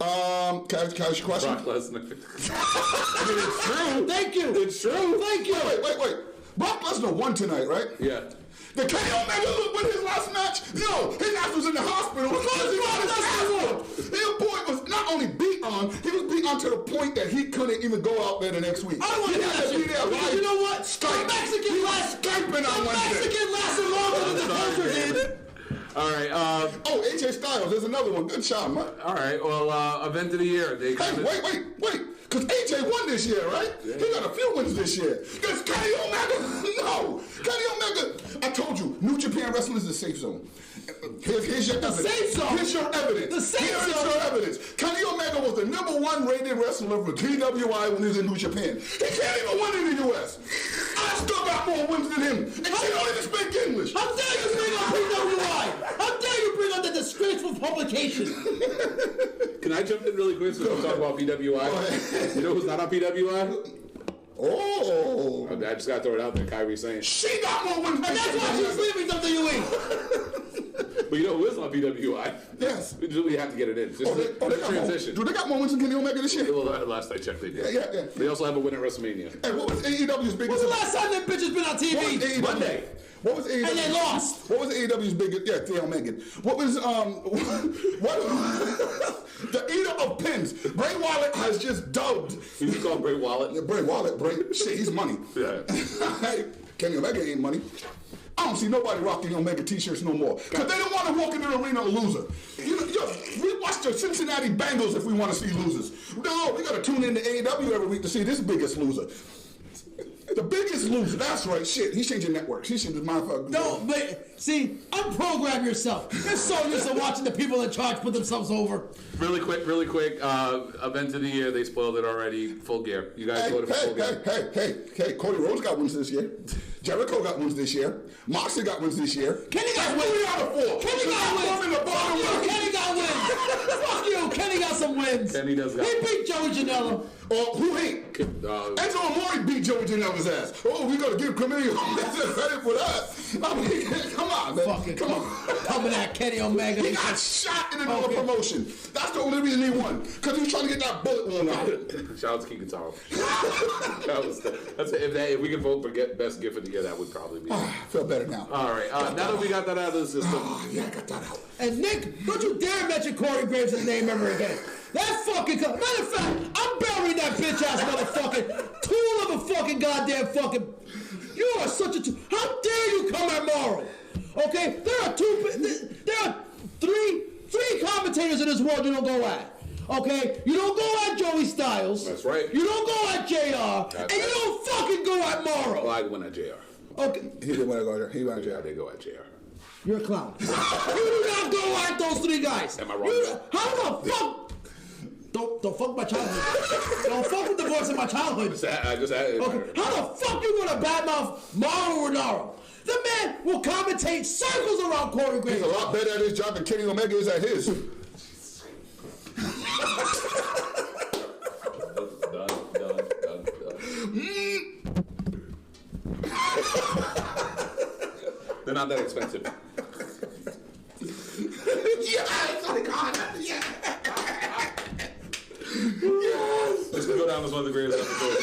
Can I ask you a question? Brock Lesnar. I mean, it's true. Thank you. It's true. Thank you. Wait. Brock Lesnar won tonight, right? Yeah. Did Kenny Omega win his last match? No, his match was in the hospital because he got his ass whooped. His boy was not only beat on, he was beat on to the point that he couldn't even go out there the next week. I don't want to hear that shit. Because you know what? Skype. The Mexican Skyping on Wednesday. Mexican lasted longer than the culture did. All right. AJ Styles, there's another one. Good shot, man. All right. Well, event of the year. They Wait. Because AJ won this year, right? Yeah. He got a few wins this year. Does Kenny Omega? No. Kenny Omega, I told you, New Japan Wrestling is the safe zone. Here's your evidence. Safe zone? Here's your evidence. The safe zone? Here's your evidence. Kenny Omega was the #1 rated wrestler for TWI when he was in New Japan. He can't even win in the U.S. I still got more wins than him. And she don't even speak English. How dare you bring up PWI? How dare you bring up the disgraceful publication? Can I jump in really quick so we can talk about PWI? You know who's not on PWI? Oh. I just got to throw it out there. Kyrie saying. She got more wins than And that's why she's leaving WWE. But you know who is on PWI? Yes. We have to get it in. Just a transition. Do they got more wins than Kenny Omega this year? Well, last I checked, they did. Yeah. They also have a win at WrestleMania. And what was AEW's biggest? When's the last time that bitch has been on TV? Monday. What was AEW? And they lost. What was AEW's biggest? Yeah, Theo Megan. What was what? The eater of pins. Bray Wyatt has just dubbed. You just call him Bray Wyatt? Yeah, Bray Wyatt. Shit, he's money. Yeah. Hey, Kenny Omega ain't money. I don't see nobody rocking Omega t-shirts no more. Because they don't want to walk in the arena a loser. We watch the Cincinnati Bengals if we want to see losers. No, we got to tune in to AEW every week to see this biggest loser. The biggest loser, that's right. Shit, he's changing networks. He should motherfucker. No, but see, unprogram yourself. You're so used to watching the people in charge put themselves over. Really quick. Event of the year, they spoiled it already. Full Gear. You guys voted for Full Gear. Hey, Cody Rhodes got wins this year. Jericho got wins this year. Moxley got wins this year. Kenny got wins. 3 out of 4. Kenny got wins. Kenny got wins. Fuck you. Kenny got some wins. Kenny does got He beat Joey Janela. Oh, who ain't? Enzo Amore beat Joey Janela's ass. Oh, we got to give Camille credit for that. I mean, come on, man. Fucking Come on. coming at Kenny Omega. He got shot in another promotion. That's the only reason he won. Because he was trying to get that bullet wound out. Shout out to King Guitar. If we can vote for best gift of the year, that would probably be. I feel better now. All right. Now that we got that out of the system. Yeah, I got that out. And Nick, don't you dare mention Corey Graves' name ever again. That fucking matter of fact, I'm burying that bitch ass motherfucking tool of a fucking goddamn fucking. You are such a tool. How dare you come at Morrow? Okay, there are three commentators in this world you don't go at. Okay, you don't go at Joey Styles. That's right. You don't go at JR, and you don't fucking go at Morrow. Well, I went at JR. Okay, He didn't want to go there. He went to I jail. did go at JR. you're a clown. You do not go at those three guys. Am I wrong? How the fuck? Don't fuck my childhood. Don't fuck with the voice of my childhood. I just added. Okay. How the fuck you gonna badmouth Mauro Renaro? The man will commentate circles around Corey He's Graves. a lot better at his job than Kenny Omega is at his. Done. They're not that expensive. Yes! I got it! Yes! Let's go down as one of the greatest episodes.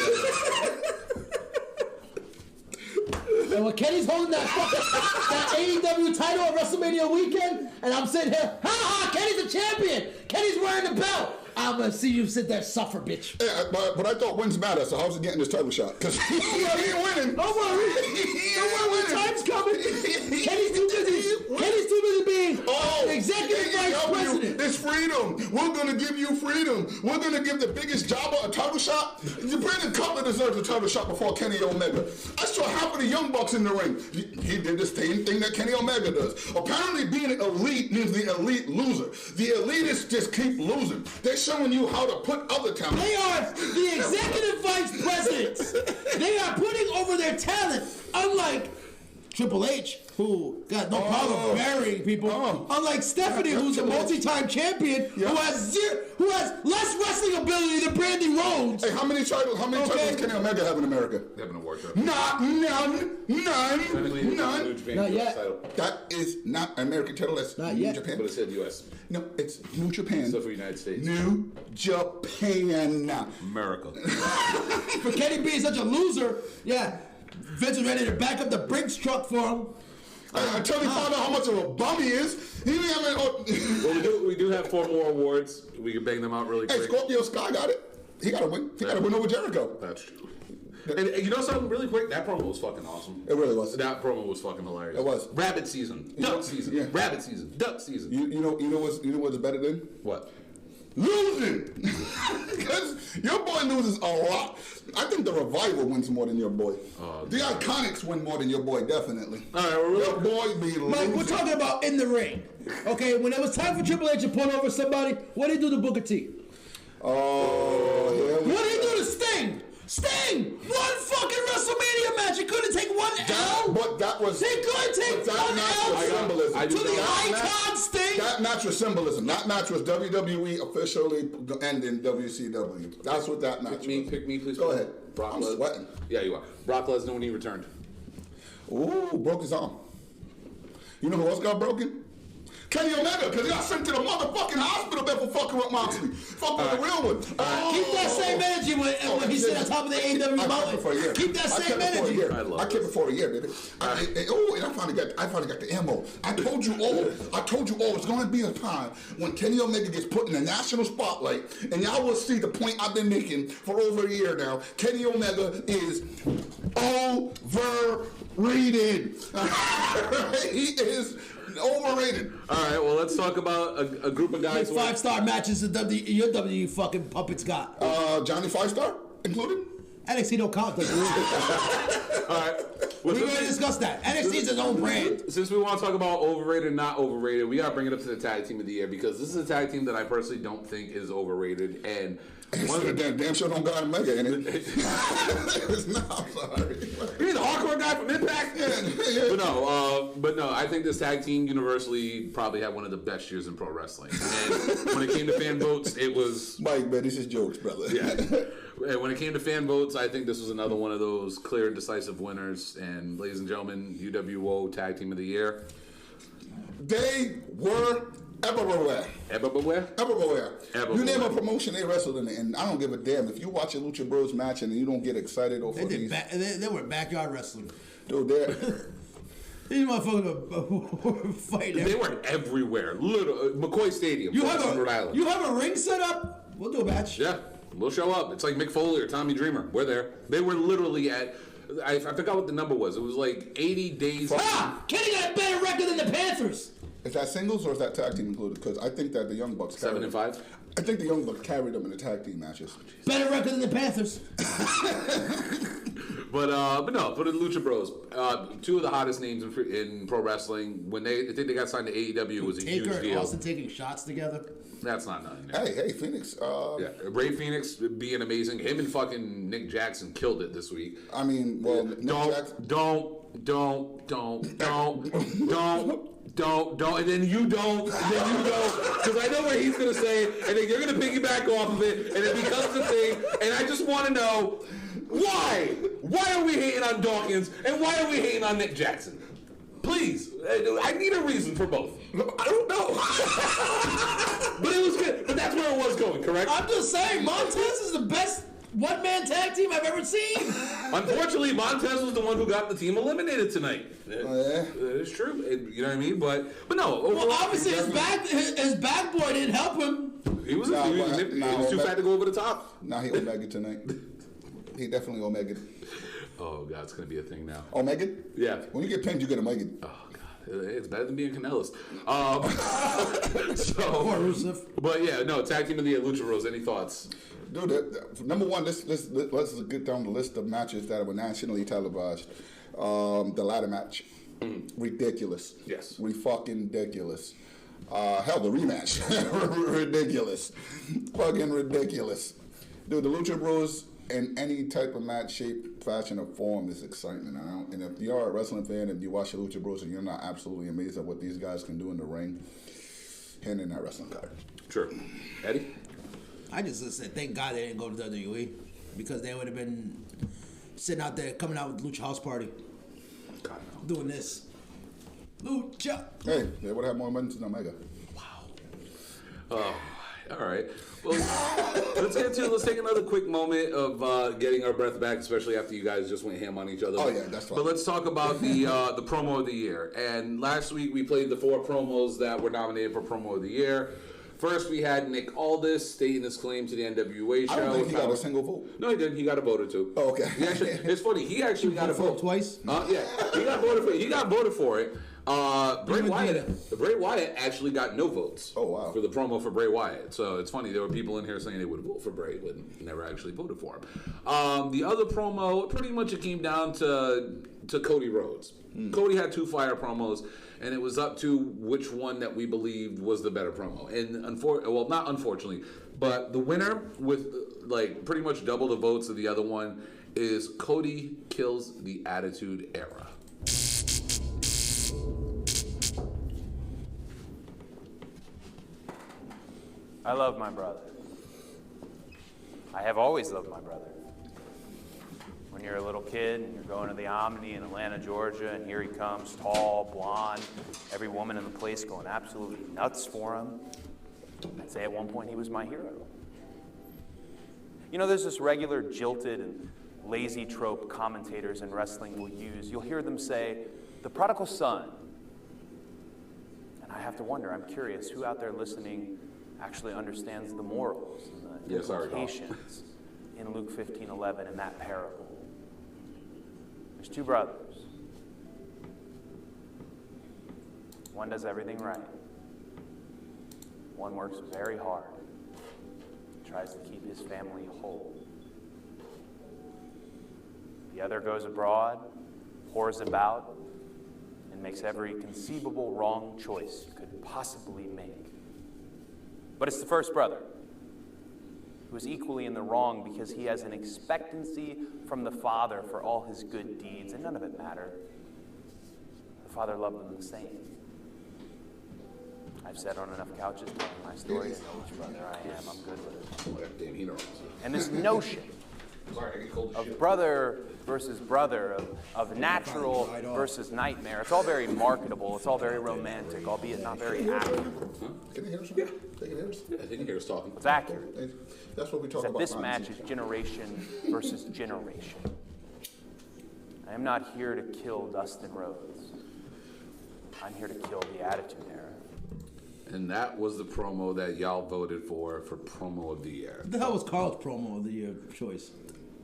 And when Kenny's holding that AEW title at WrestleMania weekend, and I'm sitting here, ha ha, Kenny's a champion. Kenny's wearing the belt. I'm gonna see you sit there suffer, bitch. Yeah, but I thought wins matter, so how's he getting this title shot? Because he ain't winning. Don't worry. Don't worry, when time's coming. Kenny's too busy being the executive vice president. It's freedom. We're going to give you freedom. We're going to give the biggest jobber a title shot. Brandon Cutler deserves a title shot before Kenny Omega. I saw half of the Young Bucks in the ring. He did the same thing that Kenny Omega does. Apparently being an elite means the elite loser. The elitists just keep losing. They're showing you how to put other talent. They are the executive vice presidents. They are putting over their talent, unlike Triple H, who got no problem burying people. Unlike Stephanie, who's a multi-time champion, who has less wrestling ability than Brandy Rhodes. Hey, how many titles does Kenny Omega have in America? They have an award show. None. Not yet. That is not an American title. That's Not New yet. Japan. But it said U.S. No, it's New Japan. Except for United States. New Japan. America. For Kenny being such a loser, Vince was ready to back up the Brinks truck for him. Until he found out how much of a bum he is, he didn't have Well, we do have 4 more awards. We can bang them out really Hey, quick. Scorpio Sky got it. He got to win. He got to win over Jericho. That's true. And you know something really quick? That promo was fucking awesome. It really was. That promo was fucking hilarious. It was. Rabbit season, duck season, Yeah. rabbit season, duck season. You know what's better than What? losing? Because your boy loses a lot. I think the Revival wins more than your boy. The Iconics win more than your boy, definitely. All right, we're Your boy be losing. Mike, we're talking about in the ring. Okay, when it was time for Triple H to pull over somebody, what did he do to Booker T? Oh, yeah. What did he do to Sting? Sting! One fucking WrestleMania match. He couldn't take one L. But that was. He couldn't take That one match L was symbolism. to the That icon match- Sting. That match was symbolism. That match was WWE officially ending WCW. That's what that match was. Pick me, please. Go ahead. Brock I'm sweating. Yeah, you are. Brock Lesnar when he returned. Ooh, broke his arm. You know who else got broken? Kenny Omega, because he got sent to the motherfucking hospital bed for fucking with Moxley. Fuck with the real one. Keep that same energy when he sit on top of the AEW I kept it mountain. for a year. Keep that I same kept it for a energy. year. I love I kept it for a year, baby. And I finally got the ammo. I told you all it's going to be a time when Kenny Omega gets put in the national spotlight, and y'all will see the point I've been making for over a year now. Kenny Omega is overrated. He is overrated. All right, well, let's talk about a group of guys. Like 5-star matches that your WWE fucking puppets got. Johnny 5-star included? NXT don't count. Does it? All right. Well, We already discussed that. NXT is its own brand. Since we want to talk about overrated, not overrated, we got to bring it up to the tag team of the year because this is a tag team that I personally don't think is overrated. And one of the damn sure don't got Omega in it. It's not, I'm sorry. He's the hardcore guy from Impact. Yeah. But no, I think this tag team universally probably had one of the best years in pro wrestling. And when it came to fan votes, it was Mike, man, this is jokes, brother. yeah. And when it came to fan votes, I think this was another one of those clear and decisive winners. And ladies and gentlemen, UWO Tag Team of the Year. They were everywhere. Everywhere? Everywhere. Everywhere. You name a promotion they wrestled in it, and I don't give a damn if you watch a Lucha Bros match and you don't get excited over these. They were backyard wrestling. Dude, they're These motherfuckers were fighting. They were everywhere. McCoy Stadium. You Rhode Island. have a ring set up? We'll do a match. Yeah, we'll show up. It's like Mick Foley or Tommy Dreamer. We're there. They were literally at. I forgot what the number was. It was like 80 days. Ah! Kenny got a better record than the Panthers. Is that singles or is that tag team included? Because I think that the Young Bucks 7 and 5. I think the Young Bucks carried them in the tag team matches. Better record than the Panthers. But no, for the Lucha Bros, two of the hottest names in pro wrestling. When I think they got signed to AEW, was a huge deal. Austin taking shots together. That's not nothing. Hey, Phoenix. Yeah, Ray Phoenix being amazing. Him and fucking Nick Jackson killed it this week. I mean, well, Nick Jackson. Don't, and then you don't, because I know what he's gonna say, and then you're gonna piggyback off of it, and it becomes a thing. And I just want to know why? Why are we hating on Dawkins, and why are we hating on Nick Jackson? Please, I need a reason for both. I don't know. But it was good. But that's where it was going, correct? I'm just saying, Montez is the best one-man tag team I've ever seen. Unfortunately, Montez was the one who got the team eliminated tonight. Yeah. It's true. You know what I mean? But no. Overall, Well, obviously his back boy didn't help him. He was too fat to go over the top. Nah, he Omega tonight. He definitely Omega. Oh God, it's gonna be a thing now. Omega? Yeah. When you get pinned, you get Omega. Oh God, it's better than being Canellis. Poor Rusev. But yeah, no. Tag team of the year, Lucha Bros. Any thoughts? Dude, number one, let's get down the list of matches that were nationally televised. The ladder match, ridiculous. Yes, fucking ridiculous. Hell, the rematch, ridiculous, fucking ridiculous. Dude, the Lucha Bros in any type of match, shape, fashion, or form is excitement. And if you're a wrestling fan and you watch the Lucha Bros and you're not absolutely amazed at what these guys can do in the ring, hand in that wrestling card. Sure. Eddie? I just said, thank God they didn't go to WWE because they would have been sitting out there coming out with Lucha House Party. God, no. Doing this. Lucha. Hey, they would have more money than Omega. Wow. Oh, all right. Well, let's take another quick moment of getting our breath back, especially after you guys just went ham on each other. Oh yeah, that's fine. But let's talk about the promo of the year. And last week we played the 4 promos that were nominated for promo of the year. First, we had Nick Aldis stating his claim to the NWA show. I don't think he got a single vote. No, he didn't. He got a vote or two. Oh, okay. It's funny. He actually got a vote twice. Yeah, he got voted for it. Bray Wyatt actually got no votes. Oh wow! For the promo for Bray Wyatt. So it's funny. There were people in here saying they would vote for Bray, but never actually voted for him. The other promo, pretty much it came down to Cody Rhodes. Cody had 2 fire promos, and it was up to which one that we believed was the better promo. And not unfortunately, but the winner with like pretty much double the votes of the other one is Cody Kills the Attitude Era. I love my brother. I have always loved my brother. When you're a little kid and you're going to the Omni in Atlanta, Georgia, and here he comes, tall, blonde, every woman in the place going absolutely nuts for him. I'd say at one point he was my hero. You know, there's this regular jilted and lazy trope commentators in wrestling will use. You'll hear them say, the prodigal son. And I have to wonder, I'm curious, who out there listening actually understands the morals and the implications in Luke 15:11 in that parable. There's 2 brothers. One does everything right. One works very hard, tries to keep his family whole. The other goes abroad, whores about, and makes every conceivable wrong choice you could possibly make. But it's the first brother who is equally in the wrong because he has an expectancy from the father for all his good deeds, and none of it mattered. The father loved him the same. I've sat on enough couches telling my story to know which brother I am. I'm good with it. Damn, he knows. And this notion Sorry, I get cold as shit. of brother versus brother, of natural versus nightmare. It's all very marketable. It's all very romantic, albeit not very accurate. Can they hear us? Yeah. They can hear us? Yeah, they can hear us talking. What's accurate That's what we talk is that about. this match is generation versus generation. I am not here to kill Dustin Rhodes. I'm here to kill the Attitude Era. And that was the promo that y'all voted for promo of the year. What the hell was Carl's promo of the year choice?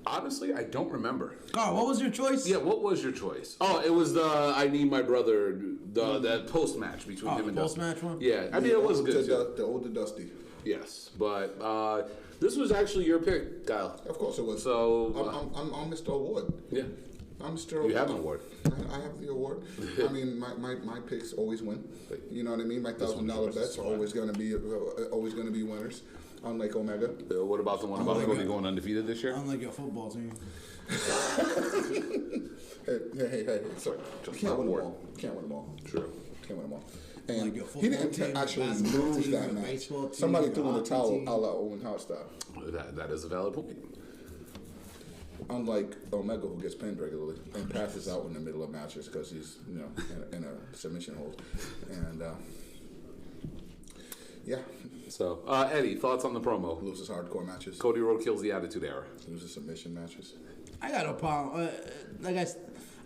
Honestly, I don't remember. Carl, what was your choice? Yeah, what was your choice? Oh, it was the I Need My Brother, that post match between him and Dusty. Post-match one? Yeah, I mean, it was good too. The older Dusty. Yes, but this was actually your pick, Kyle. Of course it was. So I'm Mr. Award. yeah, I'm Mr. Award. you have an award. I have the award. I mean, my picks always win. You know what I mean? My $1,000 bets are always going to be winners. Unlike Omega. What about the one about Cody going undefeated this year? Unlike your football team. Hey. So you can't win them all. Can't win them all. True. Can't win them all. And Like your he football didn't team, actually basketball lose team, that your match. baseball team, Somebody your threw in the hockey towel team. a la Owen Hart style. That is a valid point. Unlike Omega, who gets pinned regularly and passes out in the middle of matches because he's, in a submission hold. And, yeah, So, Eddie, thoughts on the promo? loses hardcore matches, Cody Rhodes kills the Attitude Era. loses submission matches. I got no problem.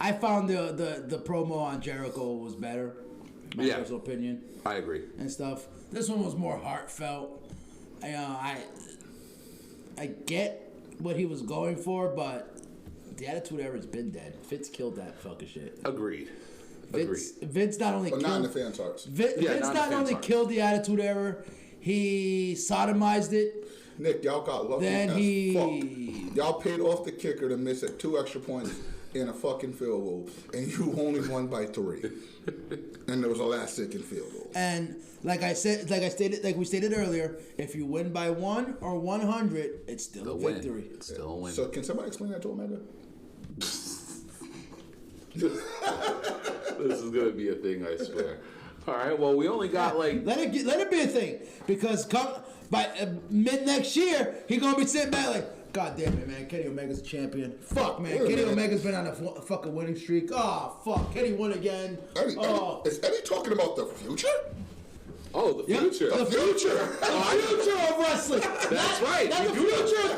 I found the promo on Jericho was better. My Yeah. personal opinion I agree. and stuff. This one was more heartfelt. I get what he was going for, but the Attitude Era's been dead. Vince killed that fucking shit. Agreed. Vince not only But killed not in the fans' hearts. Vince Yeah, not in not the fans' only hearts. killed the Attitude Era, he sodomized it. Nick, y'all got lucky Then as he- fuck. Y'all paid off the kicker to miss at 2 extra points in a fucking field goal, and you only won by 3. And there was a last-second field goal. And like we stated earlier, if you win by 1 or 100, it's still a win. victory. It's still a win. So can somebody explain that to Omega? This is gonna be a thing, I swear. All right. Well, we only got like. Let it be a thing, because by mid next year he gonna be sitting back like, God damn it, man, Kenny Omega's a champion. Fuck, man, Wait a Kenny minute. Omega's been on a fucking winning streak. Oh fuck, Kenny won again. Oh. Is Eddie talking about the future? Oh, the future. The future of wrestling. That's right. Not We the do know. future.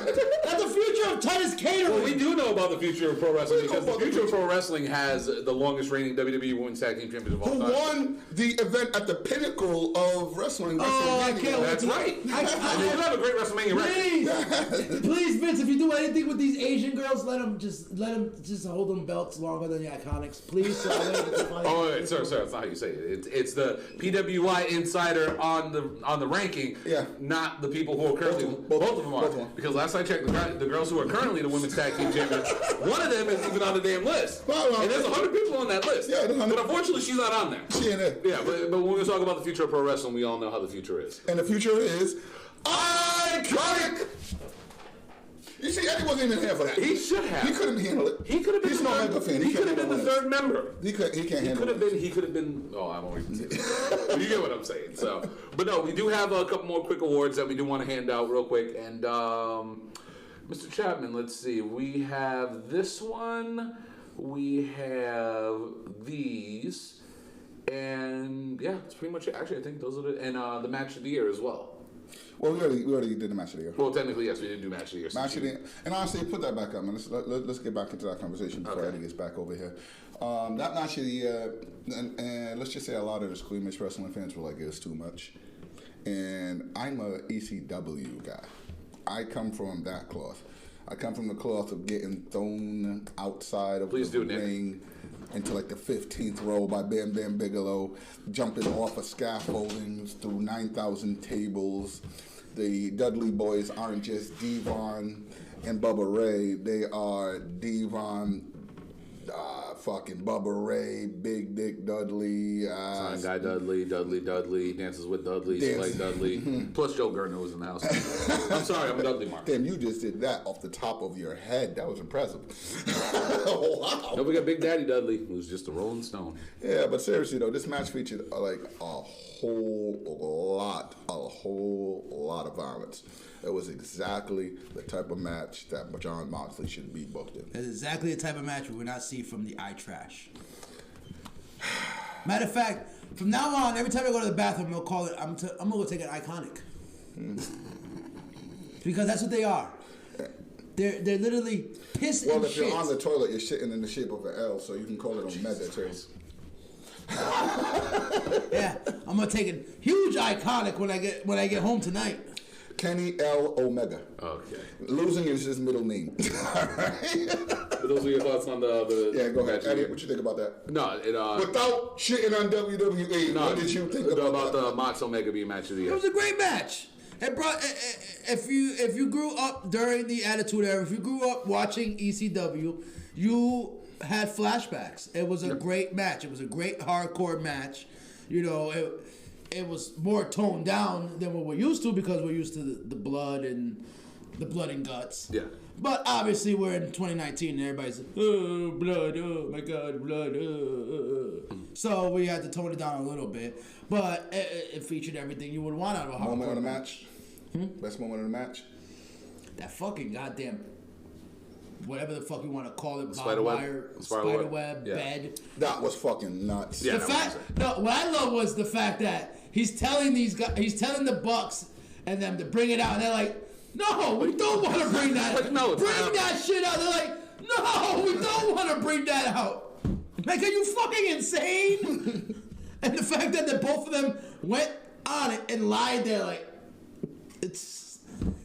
Not the future of tennis catering. Well, we do know about the future of pro wrestling We know because the about the future of future. pro wrestling has the longest reigning WWE Women's Tag Team Champions of all Who time. won the event at the pinnacle of wrestling? Oh, I WrestleMania? can't wait That's to- right. And they do have a great WrestleMania record. Please, Vince, if you do anything with these Asian girls, let them just hold them belts longer than the Iconics, please. So I know it's funny. Oh, wait, sir, that's not how you say it. It's the PWI insider on the ranking, Yeah. not the people who are currently. Both Both of them are. of them. Because last I checked, the girls who are currently the Women's Tag Team Champions, one of them is even on the damn list. Well, And there's 100 people on that list. Yeah, there's 100. But unfortunately, she's not on there. She ain't it. Yeah, but when we talk about the future of pro wrestling, we all know how the future is. And the future is iconic. You see, Eddie wasn't even here for that. He should have. He couldn't handle it. He could have been He's the no third. Omega fan. He can't could have been the handle third member. He can't handle it. He could have been. Oh, I won't even say that. But you get what I'm saying. So, but no, we do have a couple more quick awards that we do want to hand out real quick. And Mr. Chapman, let's see. We have this one. We have these, and yeah, that's pretty much it. Actually, I think those are the the match of the year as well. Well, we already did the match of the year. Well, technically, yes, we didn't do match of the year. Match of the year. And honestly, put that back up, man. Let's get back into that conversation before Okay. Eddie gets back over here. That match of the year, and let's just say a lot of the squeamish wrestling fans were like, it's too much. And I'm a ECW guy. I come from that cloth. I come from the cloth of getting thrown outside of Please the do, Nick. ring into like the 15th row by Bam Bam Bigelow, jumping off of scaffoldings through 9,000 tables. The Dudley boys aren't just Devon and Bubba Ray. They are Devon, fucking Bubba Ray, Big Dick Dudley. Sign Guy Dudley, Dudley, Dances with Dudley, Slay Dudley. Plus Joe Gertner was in the house. I'm sorry, I'm a Dudley mark. Damn, you just did that off the top of your head. That was impressive. Wow. Don't forget Big Daddy Dudley, who's just a Rolling Stone. Yeah, but seriously though, this match featured like a whole lot of violence. It was exactly the type of match that Jon Moxley should be booked in. It's exactly the type of match we would not see from the eye trash. Matter of fact, from now on, every time I go to the bathroom, they'll call it. I'm gonna go take an iconic, because that's what they are. They're literally pissed and Well, if shit. you're on the toilet, you're shitting in the shape of an L, so you can call it Omega too. Yeah, I'm gonna take a huge iconic when I get home tonight. Kenny L. Omega. Okay. Losing is his middle name. All right. But those are your thoughts on the Yeah, go ahead. match? Eddie, what you think about that? No, Without shitting on WWE, what did you think about that? the Mox Omega being match of the It year? was a great match. It brought if you grew up during the Attitude Era, if you grew up watching ECW, you had flashbacks. It was a great match. It was a great hardcore match. You know, it was more toned down than what we're used to because we're used to the blood and guts. Yeah. But obviously we're in 2019 and everybody's oh blood, oh my god, blood. So we had to tone it down a little bit, but it featured everything you would want out of a hardcore Moment of the match? Best moment of the match? That fucking goddamn whatever the fuck you want to call it, Spider web. spider web Yeah. bed. That was fucking nuts. Yeah. The fact, no, what I love was the fact that he's telling these guys, he's telling the Bucks and them to bring it out, and they're like, no, we don't want to bring that. Like, no, it's bring not that shit out. They're like, no, we don't want to bring that out. Like, are you fucking insane? And the fact that both of them went on it and lied there, like, it's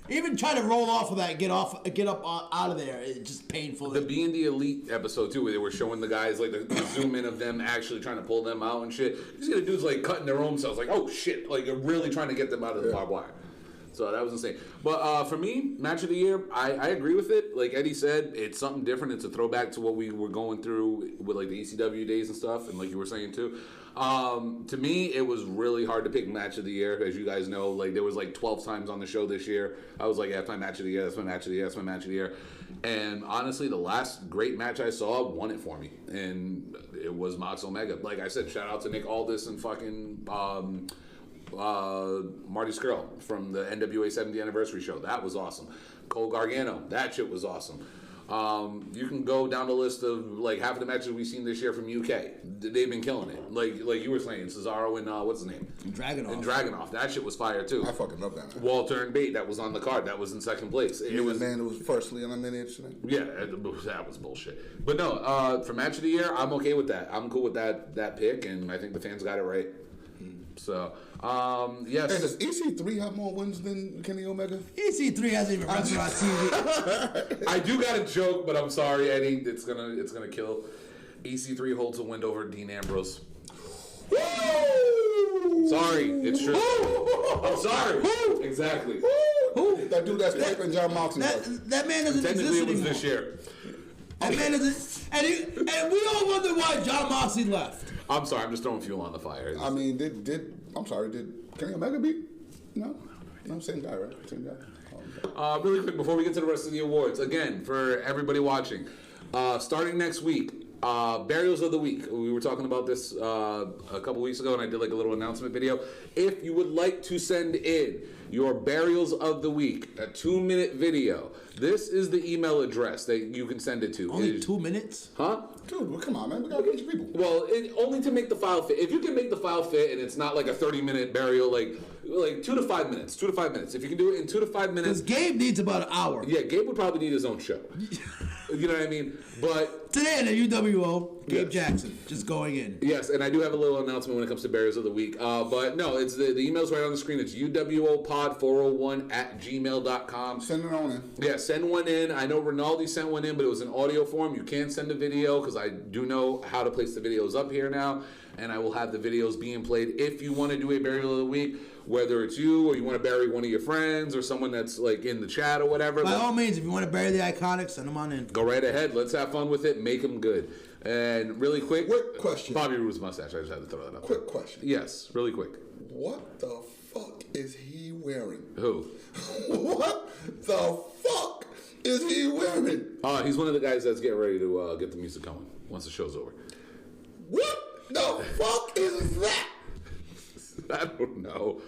even trying to roll off of that, get up out of there. It's just painful. The Being the Elite episode too, where they were showing the guys like the zoom in of them actually trying to pull them out and shit. You see the dudes like cutting their own cells, like oh shit, like they're really trying to get them out of the barbed wire. So that was insane. But for me, match of the year, I agree with it. Like Eddie said, it's something different. It's a throwback to what we were going through with like the ECW days and stuff, and like you were saying too. To me, it was really hard to pick match of the year, as you guys know. Like there was like 12 times on the show this year. I was like, yeah, that's my match of the year. That's my match of the year. That's my match of the year. And honestly, the last great match I saw won it for me, and it was Mox Omega. Like I said, shout out to Nick Aldis and fucking. Marty Scurll from the NWA 70th anniversary show. That was awesome. Cole Gargano. That shit was awesome. You can go down the list of like half of the matches we've seen this year from UK. They've been killing it. Like you were saying, Cesaro and what's his name? Dragunov. And Dragunov. That shit was fire too. I fucking love that. Walter and Bate. That was on the card. That was in second place. It was the man who was firstly eliminated today. yeah, that was bullshit. But no, for match of the year, I'm okay with that. I'm cool with that pick, and I think the fans got it right. So, yes. Hey, does EC3 have more wins than Kenny Omega? EC3 hasn't even wrestled on TV. I do got a joke, but I'm sorry, Eddie. It's gonna kill. EC3 holds a win over Dean Ambrose. Woo! Sorry, it's true. I'm sorry. Exactly. That dude that's paping John Moxley. That man doesn't Technically, exist it was anymore. this year. That man doesn't, and we all wonder why John Moxley left. I'm sorry. I'm just throwing fuel on the fire. I mean, did Kenny Omega beat? No, same guy, right? Same guy. Oh, okay. Really quick, before we get to the rest of the awards, again, for everybody watching, starting next week, Burials of the Week. We were talking about this a couple weeks ago, and I did like a little announcement video. If you would like to send in your Burials of the Week, a 2-minute video, this is the email address that you can send it to. Only 2 minutes? Huh? Dude, well, come on, man. We got a bunch of people. Well, only to make the file fit. If you can make the file fit and it's not like a 30-minute burial, like 2 to 5 minutes. 2 to 5 minutes. If you can do it in 2 to 5 minutes. Because Gabe needs about an hour. Yeah, Gabe would probably need his own show. You know what I mean? But Today in the UWO, Gabe Yes. Jackson, just going in. yes, and I do have a little announcement when it comes to Burials of the Week. But no, it's the email's right on the screen. It's uwopod401@gmail.com. Send it on in. Yeah, send one in. I know Rinaldi sent one in, but it was in audio form. You can send a video because I do know how to place the videos up here now, and I will have the videos being played. If you want to do a Burial of the Week, whether it's you or you want to bury one of your friends or someone that's like in the chat or whatever, By all means, if you want to bury the Iconics, send them on in. go right ahead. Let's have fun with it. Make them good. And really quick, Quick question. Bobby Roode's mustache. I just had to throw that up. Quick question. Yes, really quick. What the fuck is he wearing? Who? What the fuck is he wearing? He's one of the guys that's getting ready to get the music going once the show's over. What the fuck is that? I don't know.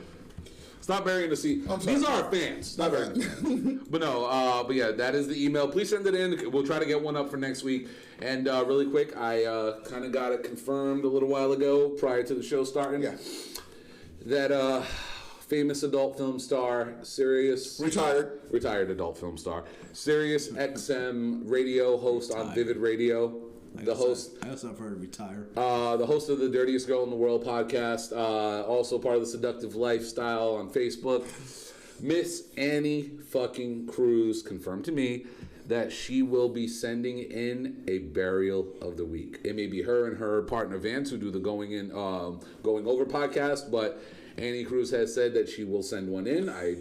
Stop burying the seed. These are our fans. Stop burying the fans. But no, but yeah, that is the email. Please send it in. We'll try to get one up for next week. And really quick, I kind of got it confirmed a little while ago prior to the show starting. Yeah. That famous adult film star, retired adult film star, Sirius XM radio host on Vivid Radio. The host. I also have heard of retire. The host of the Dirtiest Girl in the World podcast. Also part of the Seductive Lifestyle on Facebook. Miss Annie fucking Cruz confirmed to me that she will be sending in a burial of the week. It may be her and her partner Vance who do the Going Over podcast, but Annie Cruz has said that she will send one in. I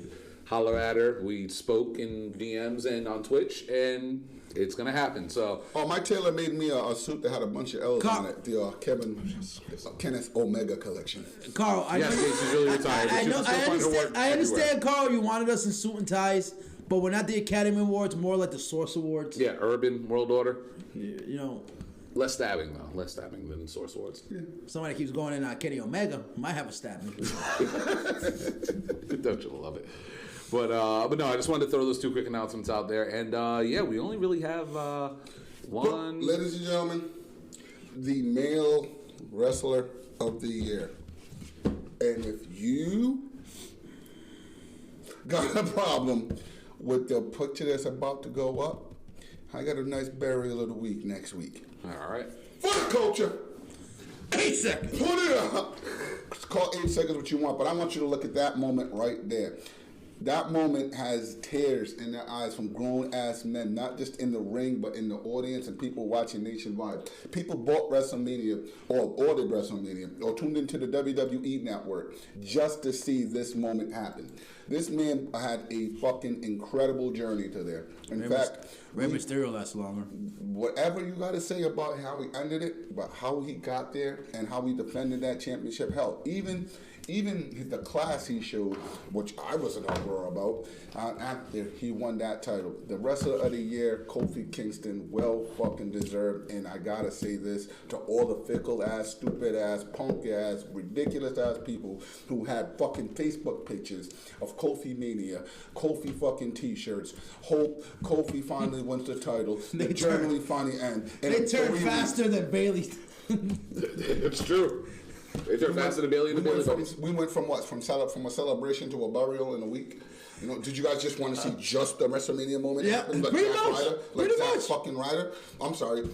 holler at her. We spoke in DMs and on Twitch, and it's gonna happen. So, my tailor made me a suit that had a bunch of L's on it. The Kenneth Omega collection. Carl, I know she's really retired. I understand, Carl. You wanted us in suit and ties, but we're not the Academy Awards. More like the Source Awards. Yeah, Urban World Order. You know. Less stabbing though. Less stabbing than Source Awards. Yeah. Somebody keeps going in on Kenny Omega might have a stabbing. Don't you love it? But no, I just wanted to throw those two quick announcements out there. And yeah, we only really have one. Ladies and gentlemen, the male wrestler of the year. And if you got a problem with the picture that's about to go up, I got a nice burial of the week next week. All right. For the culture. 8 seconds. Put it up. Call 8 seconds what you want, but I want you to look at that moment right there. That moment has tears in their eyes from grown-ass men, not just in the ring, but in the audience and people watching nationwide. People bought WrestleMania or ordered WrestleMania or tuned into the WWE network just to see this moment happen. This man had a fucking incredible journey to there. In fact, Rey Mysterio lasts longer. Whatever you got to say about how he ended it, but how he got there and how he defended that championship, hell, even the class he showed, which I was an uproar about, after he won that title. The Wrestler of the Year, Kofi Kingston, well fucking deserved. And I gotta say this to all the fickle ass, stupid ass, punk ass, ridiculous ass people who had fucking Facebook pictures of Kofi Mania, Kofi fucking t-shirts, hope Kofi finally wins the title, the journey finally ends. They turn faster than Bailey. It's true. They turn faster than Bailey and the Bailey Bunnies. We went from what? From a celebration to a burial in a week? You know, did you guys just want to see just the WrestleMania moment happen? Like pretty Zack much. Ryder? Like Zack fucking Ryder? I'm sorry.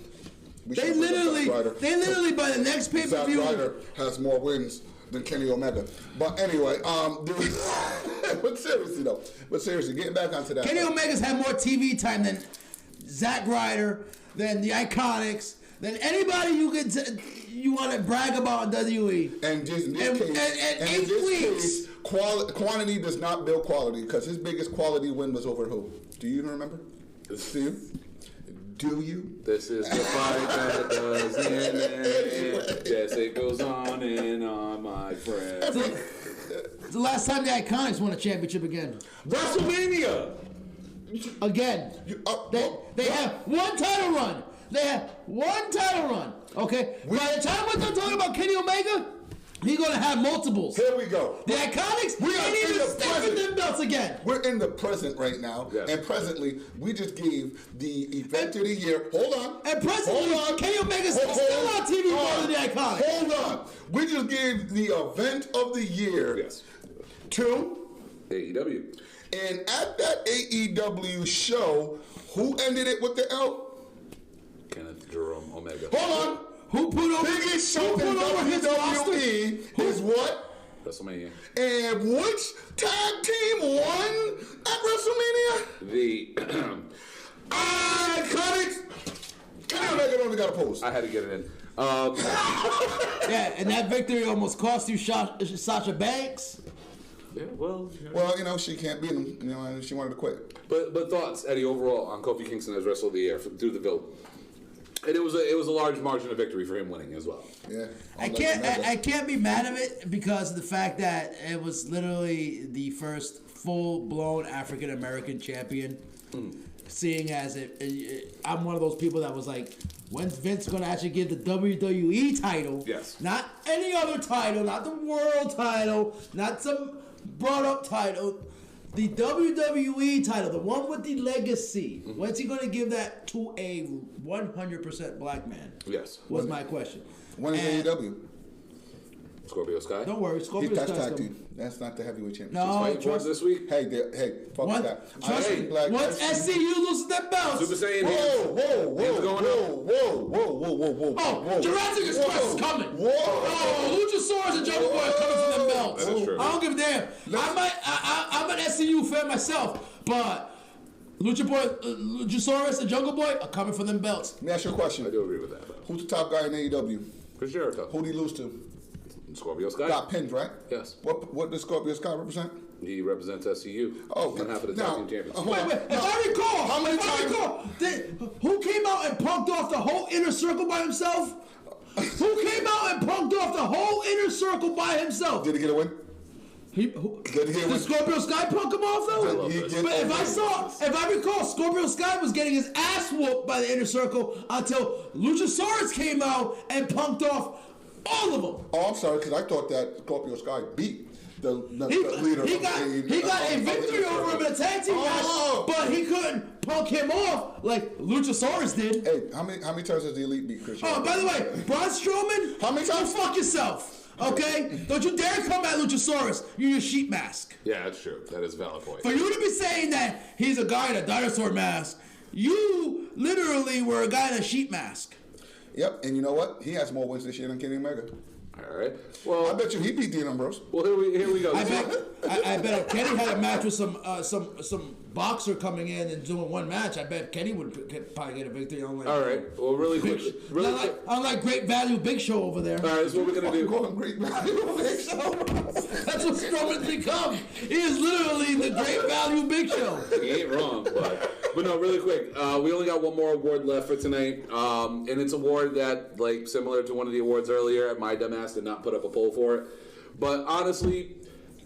They literally by the next pay-per-view. Zack Ryder has more wins than Kenny Omega. But anyway, but seriously, getting back onto that. Kenny Omega's had more TV time than Zack Ryder, than the Iconics, than anybody you want to brag about in WWE. And just in this case, quantity does not build quality, because his biggest quality win was over who? Do you remember? Steve? Do you? This is the fight that doesn't end. Yes, it goes on and on, my friend. It's the last time the Iconics won a championship again. WrestleMania! Again. They have one title run. Okay? By the time we're done talking about Kenny Omega, he's going to have multiples. Here we go. The Iconics, we ain't even stepping them belts again. We're in the present right now. Yes. And presently, we just gave the event of the year. Hold on. And presently, Kenny Omega's still on TV more than the Iconics. Hold on. We just gave the event of the year to AEW. And at that AEW show, who ended it with the L? Kenneth Jerome Omega. Hold on. Who put over biggest show in WWE is what? WrestleMania. And which tag team won at WrestleMania? The Iconics. Kenny Omega only got a post. I had to get it in. Yeah, and that victory almost cost you Sasha Banks. Yeah, well, you know, she can't beat him. You know, she wanted to quit. But thoughts, Eddie, overall on Kofi Kingston as Wrestler of the Year through the vote. And it was a large margin of victory for him winning as well. Yeah, I can't be mad of it because of the fact that it was literally the first full blown African American champion seeing as I'm one of those people that was like, when's Vince gonna actually give the WWE title? Yes. Not any other title, not the world title, not some brought up title. The WWE title, the one with the legacy. When's he gonna give that to a 100% black man? Yes. Was my question. When is AEW? Scorpio Sky. Don't worry, Scorpio That's Sky's tag coming. team. That's not the heavyweight championship. No, Fighting for us this week. Hey, fuck Once, that. trust me, once SCU loses that belt. Super Saiyan. Whoa, Jurassic Express is coming. Whoa. Oh, Luchasaurus and Jungle Boy are coming for them belts. That is true. I don't give a damn. I'm an SCU fan myself, but Luchasaurus and Jungle Boy are coming for them belts. Let me ask you a question. I do agree with that. Who's the top guy in AEW? Chris Jericho. Who'd he lose to? Scorpio Sky. Got pinned, right? Yes. What does Scorpio Sky represent? He represents SCU. Oh, one half of the now, tag team champions. Wait, if I recall, How many times? who came out and punked off the whole inner circle by himself? Who came out and punked off the whole inner circle by himself? Did he get a win? Did Scorpio Sky punk him off though? But if I recall, Scorpio Sky was getting his ass whooped by the inner circle until Luchasaurus came out and punked off all of them. Oh, I'm sorry, because I thought that Scorpio Sky beat the leader. He got a victory over him in a tag team match, but he couldn't punk him off like Luchasaurus did. Hey, how many times has the Elite beat Chris? Oh, by the way, Braun Strowman, how many times? Go fuck yourself. Okay? Don't you dare come at Luchasaurus. You're your sheep mask. Yeah, that's true. That is a valid point. For you to be saying that he's a guy in a dinosaur mask, you literally were a guy in a sheep mask. Yep, and you know what? He has more wins this year than Kenny Omega. All right. Well, I bet you he beat Dean Ambrose. Well, here we go. I bet if Kenny had a match with some boxer coming in and doing one match, I bet Kenny would probably get a victory. All right. Well, really quick. Unlike Great Value Big Show over there. All right. That's what we're gonna do. Great Value Big Show. That's what Strowman's become. He is literally the Great Value Big Show. He ain't wrong, but no, really quick. We only got one more award left for tonight, and it's an award that, like, similar to one of the awards earlier, my dumbass did not put up a poll for it. But honestly,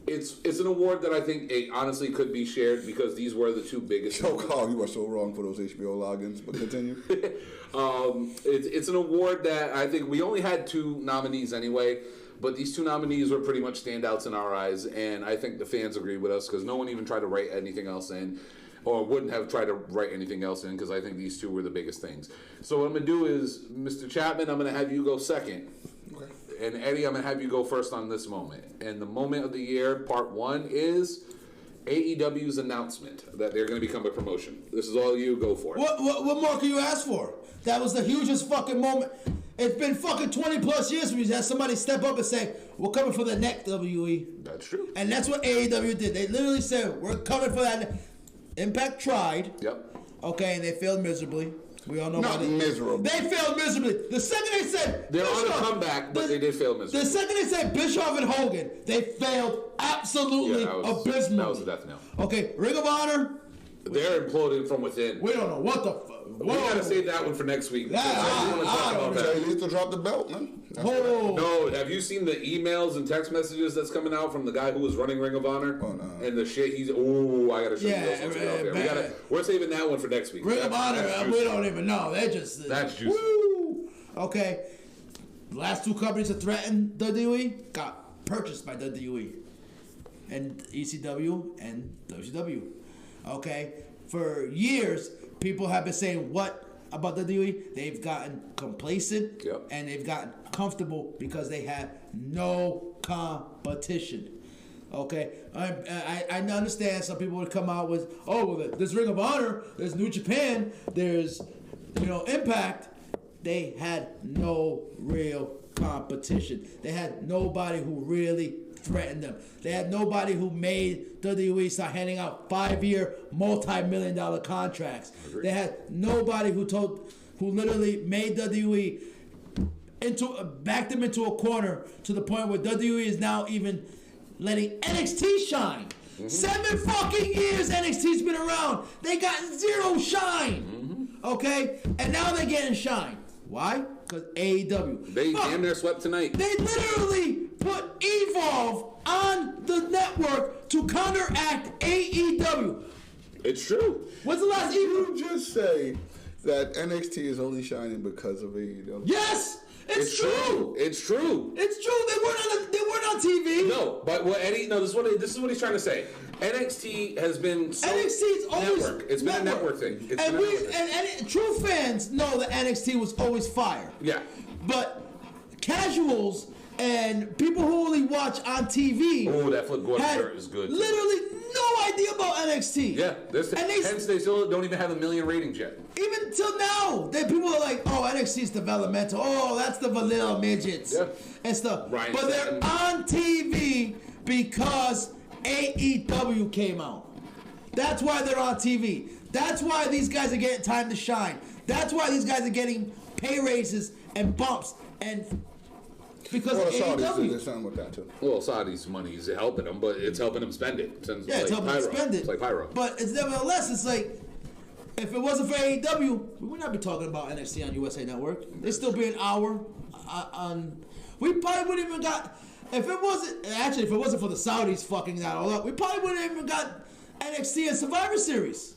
it's an award that I think honestly could be shared because these were the two biggest. Oh, Carl, you are so wrong for those HBO logins. But continue. It's an award that I think we only had two nominees anyway. But these two nominees were pretty much standouts in our eyes, and I think the fans agree with us because no one even tried to write anything else in, or wouldn't have tried to write anything else in because I think these two were the biggest things. So what I'm going to do is, Mr. Chapman, I'm going to have you go second. Okay. And Eddie, I'm going to have you go first on this moment. And the moment of the year, part one, is AEW's announcement that they're going to become a promotion. This is all you. Go for it. What more can you ask for? That was the hugest fucking moment. It's been fucking 20 plus years when you had somebody step up and say, we're coming for the next WWE. That's true. And that's what AEW did. They literally said, we're coming for that. Impact tried. Yep. Okay, and they failed miserably. We all know Not miserable. They failed miserably. The second they said they're on a comeback, but they did fail miserably. The second they said Bischoff and Hogan, they failed absolutely abysmally. That was a death knell. Okay, Ring of Honor. They're imploding from within. We don't know what the fuck. We gotta save that one for next week. I want to talk about that. He needs to drop the belt, man. No, have you seen the emails and text messages that's coming out from the guy who was running Ring of Honor? Oh, no. And the shit I gotta show you those ones out there. We're saving that one for next week. Ring of Honor, we don't even know. They just that's juicy. Woo! Okay. The last two companies that threatened WWE got purchased by WWE. And ECW and WCW. Okay? For years, people have been saying what about WWE? They've gotten complacent and they've gotten comfortable because they have no competition. Okay, I understand some people would come out with, there's Ring of Honor, there's New Japan, there's Impact. They had no real competition. They had nobody who really threatened them. They had nobody who made WWE start handing out 5-year, multi-million-dollar contracts. They had nobody who literally made WWE backed them into a corner to the point where WWE is now even letting NXT shine. 7 fucking years NXT's been around. They got zero shine. Okay? And now they're getting shine. Why? Because AEW. They damn near swept tonight. They literally put Evolve on the network to counteract AEW. It's true. When's the last You evil? just say that NXT is only shining because of AEW. Yes, it's true. It's true. It's true. They weren't on TV. No, but what Eddie? No, this is what he's trying to say. NXT has been so NXT's always network. It's been a network thing. It's and been a network thing. and true fans know that NXT was always fire. Yeah. But casuals and people who only watch on TV. Oh, that Flip Gordon had shirt is good. Too. Literally no idea about NXT. Yeah, hence they still don't even have 1 million ratings yet. Even till now, people are like, "Oh, NXT's developmental. Oh, that's the vanilla midgets and stuff." Ryan but they're on TV because AEW came out. That's why they're on TV. That's why these guys are getting time to shine. That's why these guys are getting pay raises and bumps and because Well, the Saudis AEW. did something with that too. Well, Saudi's money is helping them, but it's helping them spend it. It's helping them spend it. It's like pyro. But it's nevertheless, it's like, if it wasn't for AEW, we would not be talking about NXT on USA Network. It'd still be an hour on. We probably wouldn't even got. If it wasn't for the Saudis fucking that all up, we probably wouldn't even got NXT and Survivor Series.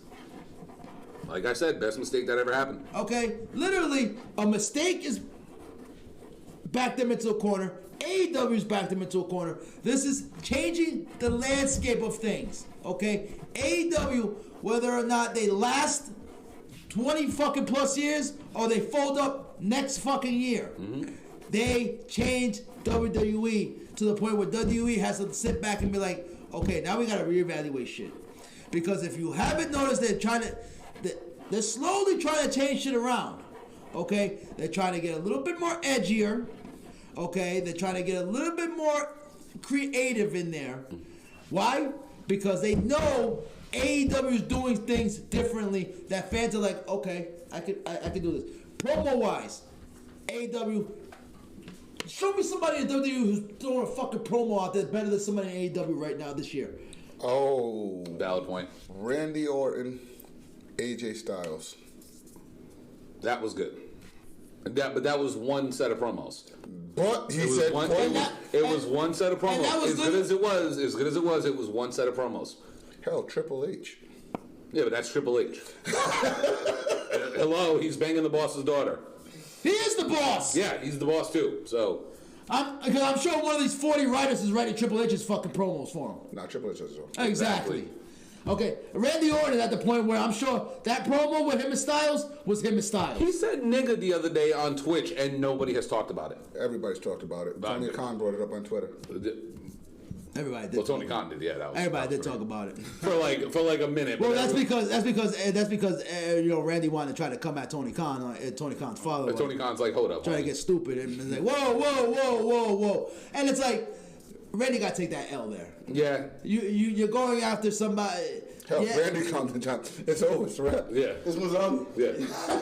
Like I said, best mistake that ever happened. Okay? Literally, a mistake is backed them into a corner. AEW's backed them into a corner. This is changing the landscape of things. Okay? AEW, whether or not they last 20 fucking plus years or they fold up next fucking year, they changed WWE to the point where WWE has to sit back and be like, okay, now we gotta reevaluate shit. Because if you haven't noticed, they're slowly trying to change shit around. Okay? They're trying to get a little bit more edgier. Okay? They're trying to get a little bit more creative in there. Why? Because they know AEW is doing things differently that fans are like, okay, I could do this. Promo-wise, AEW, show me somebody in WWE who's throwing a fucking promo out there better than somebody in AEW right now this year. Oh, Valid point. Randy Orton, AJ Styles. That was good. But that was one set of promos. But he said it was one set of promos. that was As good as it was, it was one set of promos. Hell, Triple H. Yeah, but that's Triple H. Hello, he's banging the boss's daughter. He is the boss. Yeah, he's the boss too. So Because I'm sure one of these 40 writers is writing Triple H's fucking promos for him. Not Triple H as well. Exactly. Okay, Randy Orton is at the point where I'm sure that promo with him and Styles was him and Styles. he said nigga the other day on Twitch, and nobody has talked about it. Everybody's talked about it. Not Tony good. Khan brought it up on Twitter. Everybody did. Well, Tony Khan did. Yeah, that was. Everybody did talk about it. for like a minute. Well, but that's because Randy wanted to try to come at Tony Khan, Tony Khan's father. Tony Khan's like, hold up, trying to get stupid and it's like, whoa, and it's like, Randy got to take that L there. Yeah. You're going after somebody. Hell, Yeah. Randy comes to John. It's over. It's a wrap. Yeah. This was on. Yeah.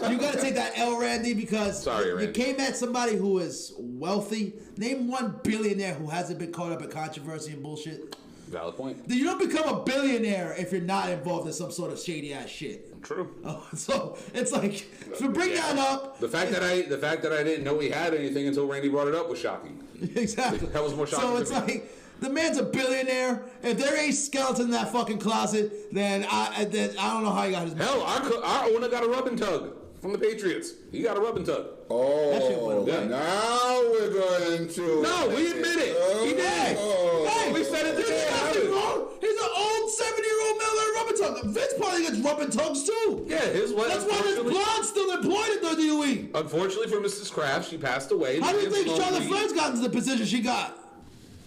You got to take that L, Randy, because Sorry, you Randy. came at somebody who is wealthy. Name one billionaire who hasn't been caught up in controversy and bullshit. Valid point. You don't become a billionaire if you're not involved in some sort of shady ass shit. True. So it's like, to bring that up. The fact that I didn't know he had anything until Randy brought it up was shocking. Exactly. That was more shocking. So to it's me. like, the man's a billionaire. If there ain't skeleton in that fucking closet, then I don't know how he got his money. Hell, our owner got a rub and tug from the Patriots. He got a rub and tug. That shit went Oh, away. now we're going to. No, we admit it. He did. Hey, We said it there's today. nothing wrong. He's an old 70-year-old man with a rubber tug. Vince probably gets rubber tugs too. Yeah, his wife. That's why this blonde's still employed at WWE. Unfortunately for Mrs. Kraft, she passed away. How do you think Slowly- Charlotte Flair's gotten to the position she got?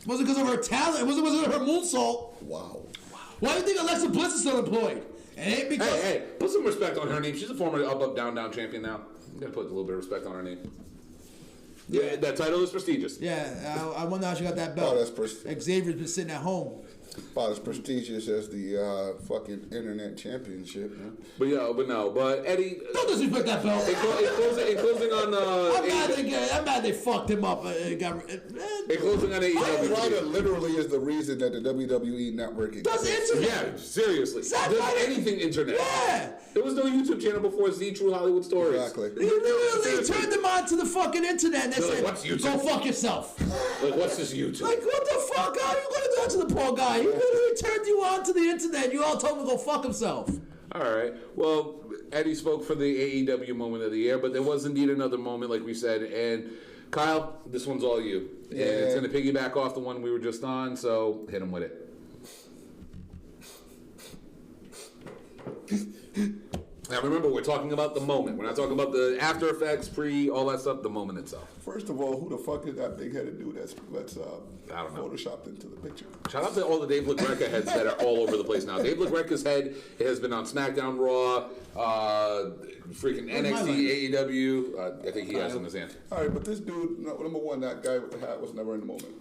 Was it because of her talent? Was it her moonsault? Wow. Why do you think Alexa Bliss is still employed? It ain't because... Hey, put some respect on her name. She's a former up, down champion now. You gotta put a little bit of respect on her name. Yeah, that title is prestigious. Yeah, I wonder how she got that belt. Oh, that's prestigious. Xavier's been sitting at home. About as prestigious as the fucking internet championship. Huh? But Eddie. Don't disrespect that belt. In closing on I'm mad they fucked him up. in closing on Zack Ryder AEW. literally is the reason that the WWE network Does exists. internet. Yeah, seriously. Zack Does Ryder- anything internet? Yeah. There was no YouTube channel before Z True Hollywood Stories. Exactly. They turned them on to the fucking internet and they They're like, said, "What's YouTube?" go fuck yourself. Like, what's this YouTube? Like, what the fuck? How are you going to do that to the poor guy? He literally turned you on to the internet. You all told him to go fuck himself. All right. Well, Eddie spoke for the AEW moment of the year, but there was indeed another moment, like we said. And Kyle, this one's all you. Yeah. And it's going to piggyback off the one we were just on, so hit him with it. Now remember, we're talking about the moment. We're not talking about the after effects, all that stuff. The moment itself. First of all, who the fuck is that big-headed dude that's I don't know. photoshopped into the picture? Shout out to all the Dave LaGreca heads that are all over the place now. Dave LaGreca's head has been on SmackDown, Raw, freaking NXT, AEW. I think he has in his hand. All right, but this dude, number one, that guy with the hat was never in the moment.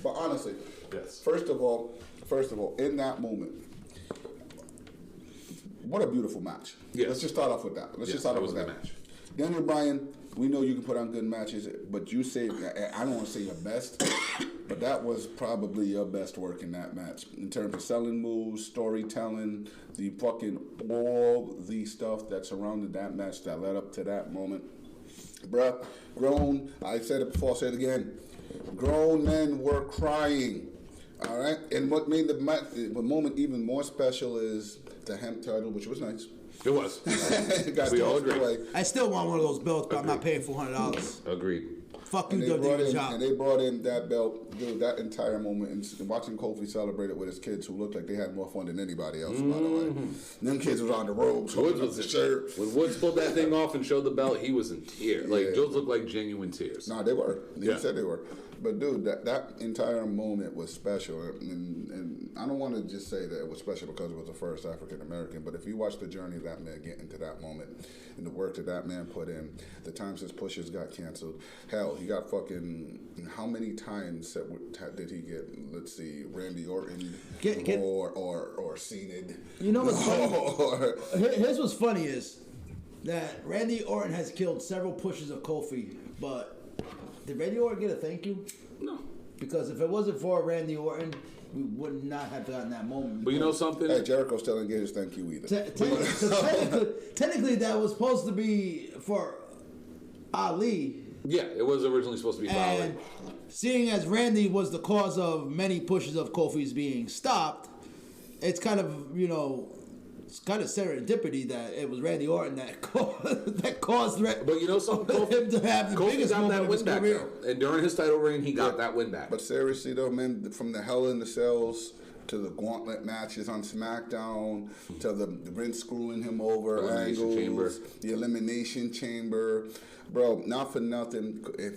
But honestly, Yes. First of all, in that moment, what a beautiful match. Yes. Let's just start off with that. That was a good match. Daniel Bryan, we know you can put on good matches, but you say, I don't want to say your best, but that was probably your best work in that match. In terms of selling moves, storytelling, the fucking, all the stuff that surrounded that match that led up to that moment. Bruh, I said it before, I'll say it again. Grown men were crying. All right? And what made the moment even more special is the hemp title, which was nice. It was. We all agree. I still want one of those belts, but I'm not paying $400. Agreed. Fuck you, And WWE. they brought in that belt, dude, that entire moment, and watching Kofi celebrate it with his kids who looked like they had more fun than anybody else, by the way. Them kids was on the ropes, Woods holding up was the shirt. When Woods pulled that thing off and showed the belt, he was in tears. Like, Yeah. those looked like genuine tears. No, they were. They Yeah. said they were. But dude, that entire moment was special, and I don't want to just say that it was special because it was the first African American. But if you watch the journey of that man getting to that moment, and the work that man put in, the times his pushes got canceled, hell, he got fucking. How many times did he get? Let's see, Randy Orton or Cena. You know what's funny? Here's what's funny is that Randy Orton has killed several pushes of Kofi, but did Randy Orton get a thank you? No. Because if it wasn't for Randy Orton, we would not have gotten that moment. But you know something? Hey, Jericho still didn't get his thank you either. Technically, that was supposed to be for Ali. Yeah, it was originally supposed to be Fowler. And seeing as Randy was the cause of many pushes of Kofi's being stopped, it's kind of, it's kind of serendipity that it was Randy Orton that caused But you know something? him to have the Kofi biggest got moment that of his win back, career. though. And during his title reign, he got that win back. But seriously though, man, from the Hell in the Cells to the gauntlet matches on SmackDown to the Vince screwing him over Elimination angles, Chamber. the Elimination Chamber, bro. Not for nothing, if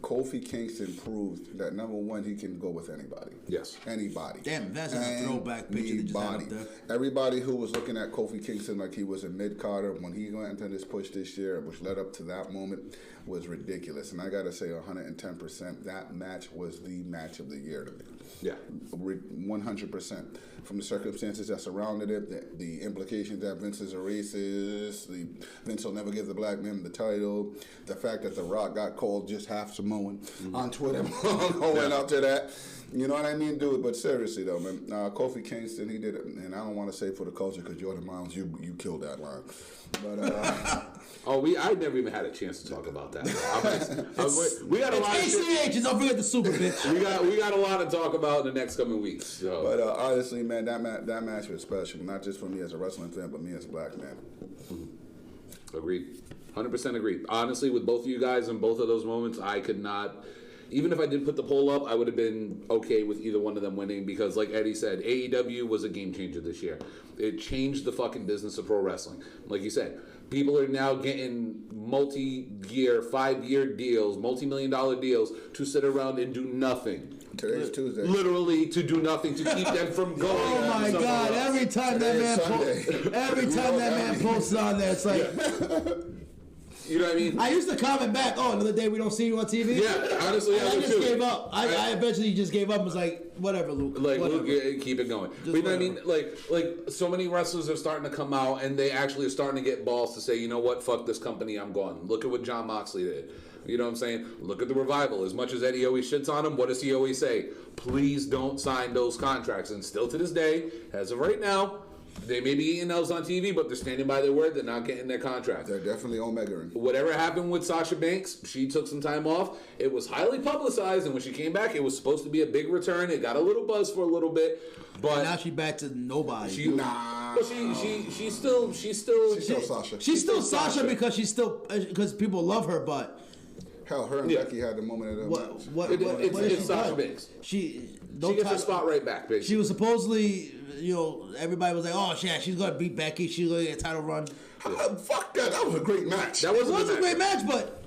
Kofi Kingston proved that number one, he can go with anybody. Yes. Anybody. Damn, that's a throwback picture they just had up there. Everybody who was looking at Kofi Kingston like he was a mid-carder when he went into this push this year, which led up to that moment, was ridiculous. And I got to say 110%, that match was the match of the year to me. Yeah. 100%. From the circumstances that surrounded it, the implications that Vince is a racist, Vince will never give the black man the title, the fact that The Rock got called just half Samoan on Twitter going up to that. You know what I mean, dude? But seriously, though, man, Kofi Kingston, he did it, and I don't want to say for the culture because Jordan Miles, you killed that line. But I never even had a chance to talk about that. We got a lot of shit. ACH, don't forget the super bitch. We got a lot to talk about in the next coming weeks. So. But honestly, man, that match was special, not just for me as a wrestling fan, but me as a black man. Agreed. 100% agreed. Honestly, with both of you guys in both of those moments, I could not. Even if I did put the poll up, I would have been okay with either one of them winning because, like Eddie said, AEW was a game changer this year. It changed the fucking business of pro wrestling. Like you said, people are now getting multi-year, 5-year deals, multi-million-dollar deals to sit around and do nothing. Today's Tuesday. Literally to do nothing to keep them from going. Oh my God! Every time that man posts on there, it's like. You know what I mean? I used to comment back, another day we don't see you on TV? Yeah, honestly, I just gave up. I eventually just gave up and was like, whatever, Luke. Like, whatever. Luke, keep it going. But you know what I mean? Like, so many wrestlers are starting to come out and they actually are starting to get balls to say, you know what, fuck this company, I'm gone. Look at what John Moxley did. You know what I'm saying? Look at the Revival. As much as Eddie always shits on him, what does he always say? Please don't sign those contracts. And still to this day, as of right now, They may be eating L's on TV, but they're standing by their word. They're not getting their contract. They're definitely Omega. Whatever happened with Sasha Banks, she took some time off. It was highly publicized, and when she came back, it was supposed to be a big return. It got a little buzz for a little bit, but now she's back to nobody. But she's still Sasha. She's still Sasha because people love her, but. Hell, her and Becky had the moment of the It's Sasha Banks. She gets her spot right back, basically. She was supposedly, everybody was like, oh, she's going to beat Becky. She's going to get a title run. Fuck that. That was a great match. That was a great match, but...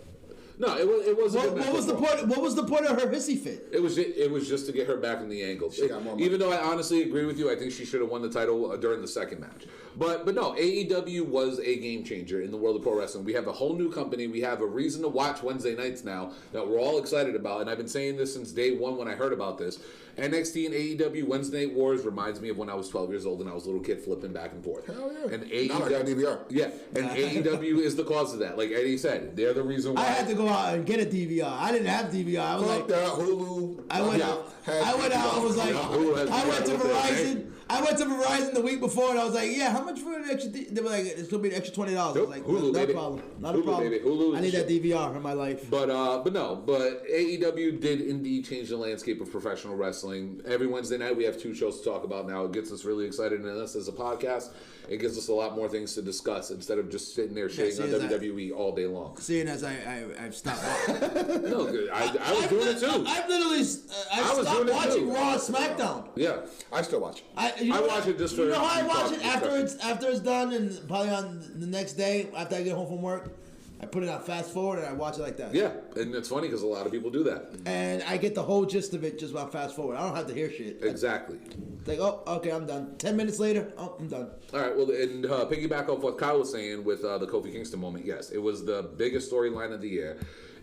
No, it was. What was the point? What was the point of her hissy fit? It was just to get her back in the angle. Even though I honestly agree with you, I think she should have won the title during the second match. But no, AEW was a game changer in the world of pro wrestling. We have a whole new company. We have a reason to watch Wednesday nights now that we're all excited about. And I've been saying this since day one when I heard about this. NXT and AEW Wednesday Night Wars reminds me of when I was 12 years old and I was a little kid flipping back and forth. Hell yeah. And AEW, and AEW is the cause of that. Like Eddie said, they're the reason why. I had to go out and get a DVR. I didn't have DVR. I was like, Hulu. I went out and was like, I went to Verizon. I went to Verizon the week before and I was like, yeah, how much for an extra? They were like, it's gonna be an extra $20. I was like, Hulu, not baby. a problem. Not Hulu, a problem. Baby. Hulu I need that DVR in my life. But AEW did indeed change the landscape of professional wrestling. Every Wednesday night we have 2 shows to talk about now. It gets us really excited, and us as a podcast, it gives us a lot more things to discuss instead of just sitting there shitting on WWE all day long. Seeing as I've stopped. No, good. I was doing it too. I've literally stopped watching Raw and SmackDown. Yeah, I still watch. I watch it just for. You know how I watch it after it's done, and probably on the next day after I get home from work. I put it on fast forward and I watch it like that. Yeah, and it's funny because a lot of people do that. And I get the whole gist of it just on fast forward. I don't have to hear shit. Exactly. Like, oh, okay, I'm done. 10 minutes later, oh, I'm done. All right, well, and piggyback off what Kyle was saying with the Kofi Kingston moment, yes, it was the biggest storyline of the year.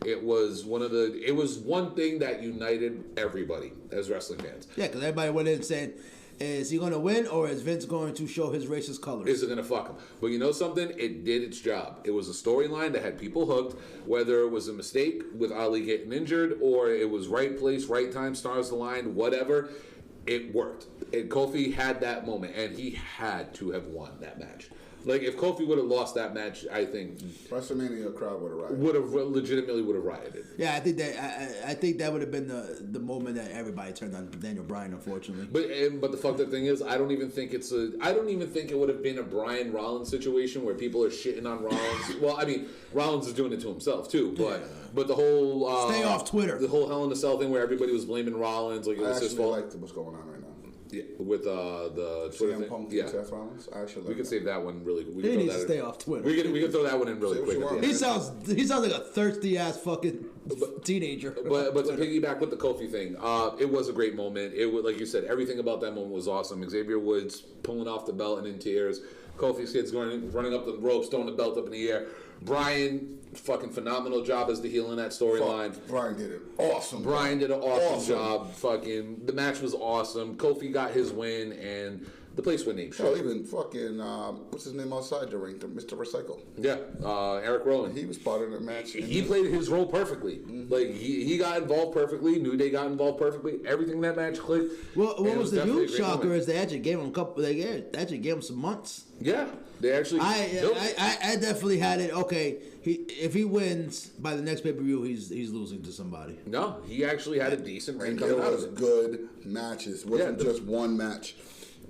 It was one thing that united everybody as wrestling fans. Yeah, because everybody went in saying, is he going to win or is Vince going to show his racist colors? Is it going to fuck him? But you know something? It did its job. It was a storyline that had people hooked, whether it was a mistake with Ali getting injured or it was right place, right time, stars aligned, whatever. It worked. And Kofi had that moment, and he had to have won that match. Like, if Kofi would have lost that match, I think WrestleMania crowd would have rioted. Legitimately rieted. Yeah, I think that would have been the moment that everybody turned on Daniel Bryan, unfortunately. But the fucked up thing is, I don't even think it would have been a Bryan Rollins situation where people are shitting on Rollins. Well, I mean, Rollins is doing it to himself too, but the whole stay off Twitter. The whole Hell in a Cell thing where everybody was blaming Rollins, like it was his fault. I like what's going on right now. Yeah, with the Twitter thing. Punk yeah, Seth Rollins. I actually we could save that one really. We he needs to stay off Twitter. We can throw that one in really quick. He sounds like a thirsty ass fucking teenager. But to piggyback with the Kofi thing, it was a great moment. It was, like you said, everything about that moment was awesome. Xavier Woods pulling off the belt and in tears. Kofi's kids running up the ropes, throwing the belt up in the air. Bryan, fucking phenomenal job as the heel in that storyline. Bryan did it awesome. Bryan did an awesome job. Fucking the match was awesome. Kofi got his win, and the place went ape shit. Hell, even fucking what's his name outside the ring, Mr. Recycle. Yeah, Eric Rowan. He was part of the match. He played his role perfectly. Mm-hmm. Like he got involved perfectly. New Day got involved perfectly. Everything in that match clicked. Well, what was the huge shocker is they actually gave him some months. Yeah, they actually. I definitely had it. Okay, if he wins by the next pay-per-view, he's losing to somebody. No, he actually had a decent reign coming out of it. It was good matches. It wasn't just one match.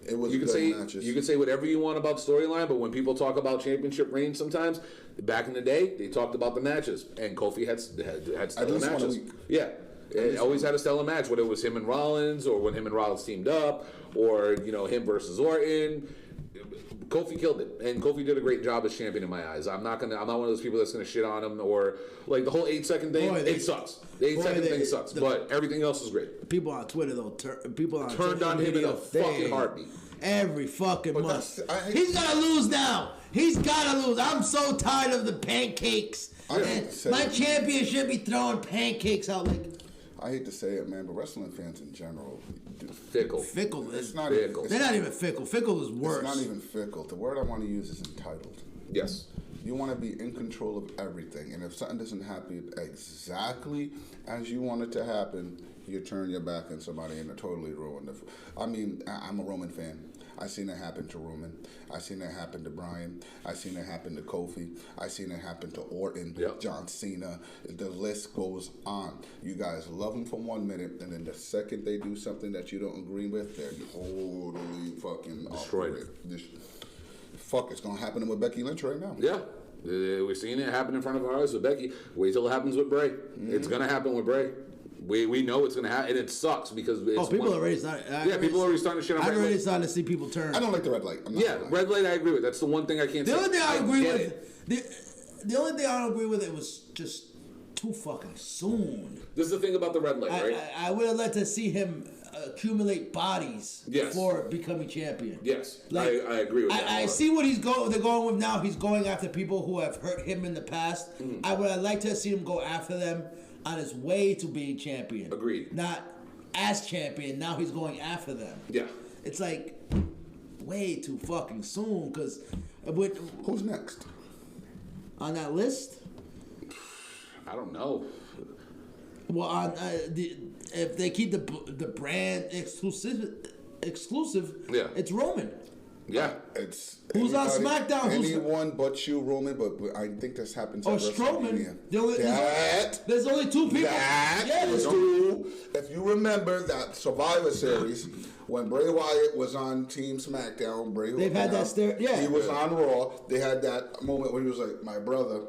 It was matches. You can say whatever you want about storyline, but when people talk about championship reigns, sometimes back in the day they talked about the matches, and Kofi had stellar matches. Yeah. It always had a stellar match, whether it was him and Rollins, or when him and Rollins teamed up, or him versus Orton. Kofi killed it, and Kofi did a great job as champion in my eyes. I'm not one of those people that's gonna shit on him, or like the whole 8-second thing. It sucks. The 8-second thing sucks, but everything else is great. People on Twitter though, turned on him in a fucking heartbeat. Every fucking month. He's gotta lose now. He's gotta lose. I'm so tired of the pancakes. My champion should be throwing pancakes out like. I hate to say it, man, but wrestling fans in general, fickle. It's not fickle. They're not even fickle. Fickle is worse. It's not even fickle. The word I want to use is entitled. Yes. You want to be in control of everything, and if something doesn't happen exactly as you want it to happen, you turn your back on somebody and totally ruin the. I mean, I'm a Roman fan. I seen it happen to Roman. I seen it happen to Bryan. I seen it happen to Kofi. I seen it happen to Orton, John Cena. The list goes on. You guys love them for 1 minute, and then the second they do something that you don't agree with, they're totally fucking destroyed. Fuck, it's gonna happen with Becky Lynch right now. Yeah. We're seeing it happen in front of our eyes with Becky. Wait till it happens with Bray. It's gonna happen with Bray. We know it's gonna happen, and it sucks because it's people already started. People are already starting to shit on. I'm already starting to see people turn. I don't like the red light. Red light. I agree with. That's the one thing I can't. The say. only thing I agree with. The only thing I don't agree with, it was just too fucking soon. This is the thing about the red light, right? I would have liked to see him accumulate bodies before becoming champion. Yes, I agree with that. I see what they're going with now. He's going after people who have hurt him in the past. I would have liked to see him go after them on his way to being champion. Agreed. Not as champion. Now he's going after them. Yeah. It's like way too fucking soon. Because who's next on that list? I don't know. Well, on if they keep the brand exclusive, it's Roman. Yeah, it's who's on SmackDown? Anyone but you, Roman. But I think this happens. Or Strowman. There's only two people. There's two. If you remember that Survivor Series when Bray Wyatt was on Team SmackDown, they've had that stare. Yeah, he was on Raw. They had that moment where he was like, "My brother."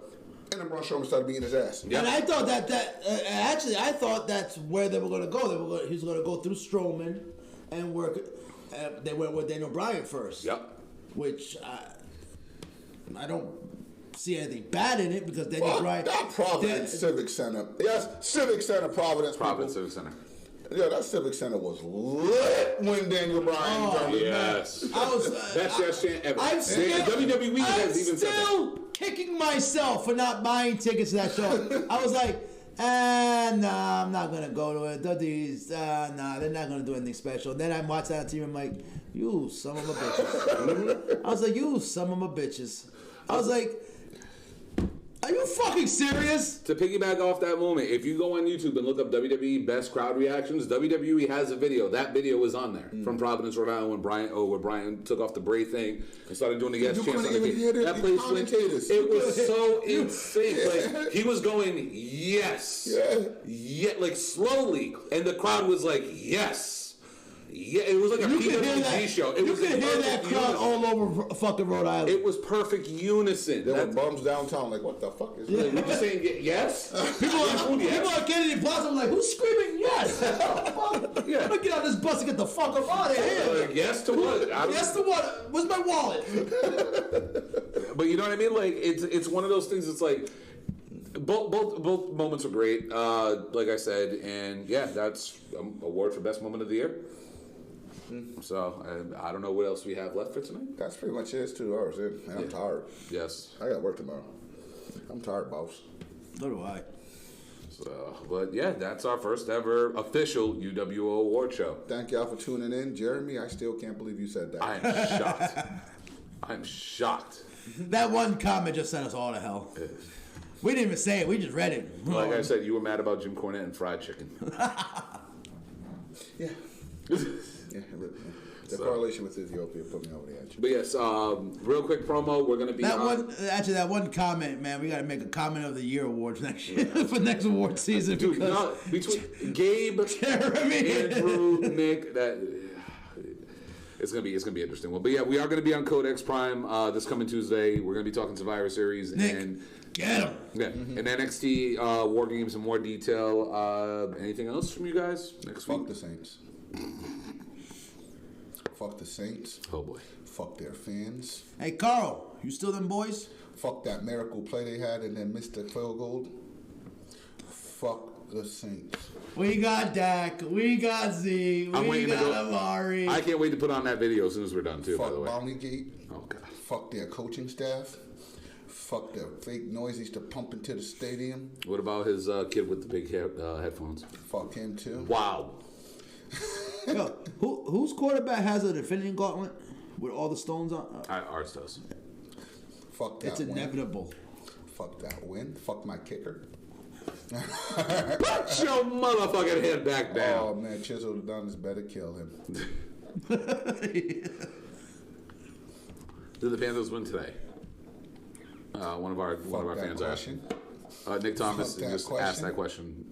And then Braun Strowman started beating his ass. Yep. And I thought actually I thought that's where they were going to go. He was going to go through Strowman and work. They went with Daniel Bryan first. Yep. Which I don't see anything bad in it because Daniel Bryan. That Providence Civic Center. Yes, Civic Center, Providence. Civic Center. Yeah, that Civic Center was lit when Daniel Bryan turned. Yes. I was. Best chant ever. WWE has even said that. Kicking myself for not buying tickets to that show. I was like, nah, I'm not gonna go to it. Nah, they're not gonna do anything special. And then I watched that on TV. I'm like, you son of a bitches. I was like, you son of a bitches. I was like, are you fucking serious? To piggyback off that moment, if you go on YouTube and look up WWE best crowd reactions, WWE has a video. That video was on there from Providence, Rhode Island, where Bryan took off the Bray thing and started doing the yes chants. That place went. It was so insane. Like he was going yes, like slowly, and the crowd was like yes. Yeah, it was like a PWG show. You could hear that crowd all over fucking Rhode Island. It was perfect unison. There were bums downtown like, what the fuck is this? We're just saying yes? People on Kennedy Plaza like, who's screaming yes? Yeah. I'm gonna get on this bus and get the fuck up out of here. Yes to what? Yes to what? Where's my wallet? But you know what I mean? Like, it's one of those things. It's like, both moments were great, like I said, and yeah, that's an award for best moment of the year. So I don't know what else we have left for tonight. That's pretty much it. It's 2 hours in, and I'm tired. Yes, I got work tomorrow. I'm tired, boss. So do I. So, but yeah, that's our first ever official UWO Award show. Thank y'all for tuning in, Jeremy. I still can't believe you said that. I am shocked. I'm shocked. That one comment just sent us all to hell. We didn't even say it. We just read it. Like I said, you were mad about Jim Cornette and fried chicken. Yeah. The correlation with Ethiopia put me over the edge. But yes, real quick promo. We're gonna be that one comment, man. We got to make a comment of the year awards next year for next award season. Dude, between Gabe, Andrew, Nick, it's gonna be interesting. Well, but yeah, we are gonna be on Codex Prime this coming Tuesday. We're gonna be talking Survivor Series and. Get him. Yeah, and NXT War Games in more detail. Anything else from you guys next week? Fuck the Saints. Fuck the Saints. Oh boy. Fuck their fans. Hey Carl, you still them boys? Fuck that miracle play they had and then missed the field goal. Fuck the Saints. We got Dak. We got Z. We got Amari. I can't wait to put on that video as soon as we're done too. Fuck by the way. Bountygate. Oh god. Fuck their coaching staff. Fuck their fake noise he used to pump into the stadium. What about his kid with the big headphones? Fuck him too. Wow. Yo, whose quarterback has an Infinity Gauntlet with all the stones on? Ours does. Fuck that. It's inevitable. Fuck that win. Fuck my kicker. Put your motherfucking head back down. Oh man, Chisel Adonis better kill him. Did the Panthers win today? One of our fans asked. Nick Thomas just asked that question.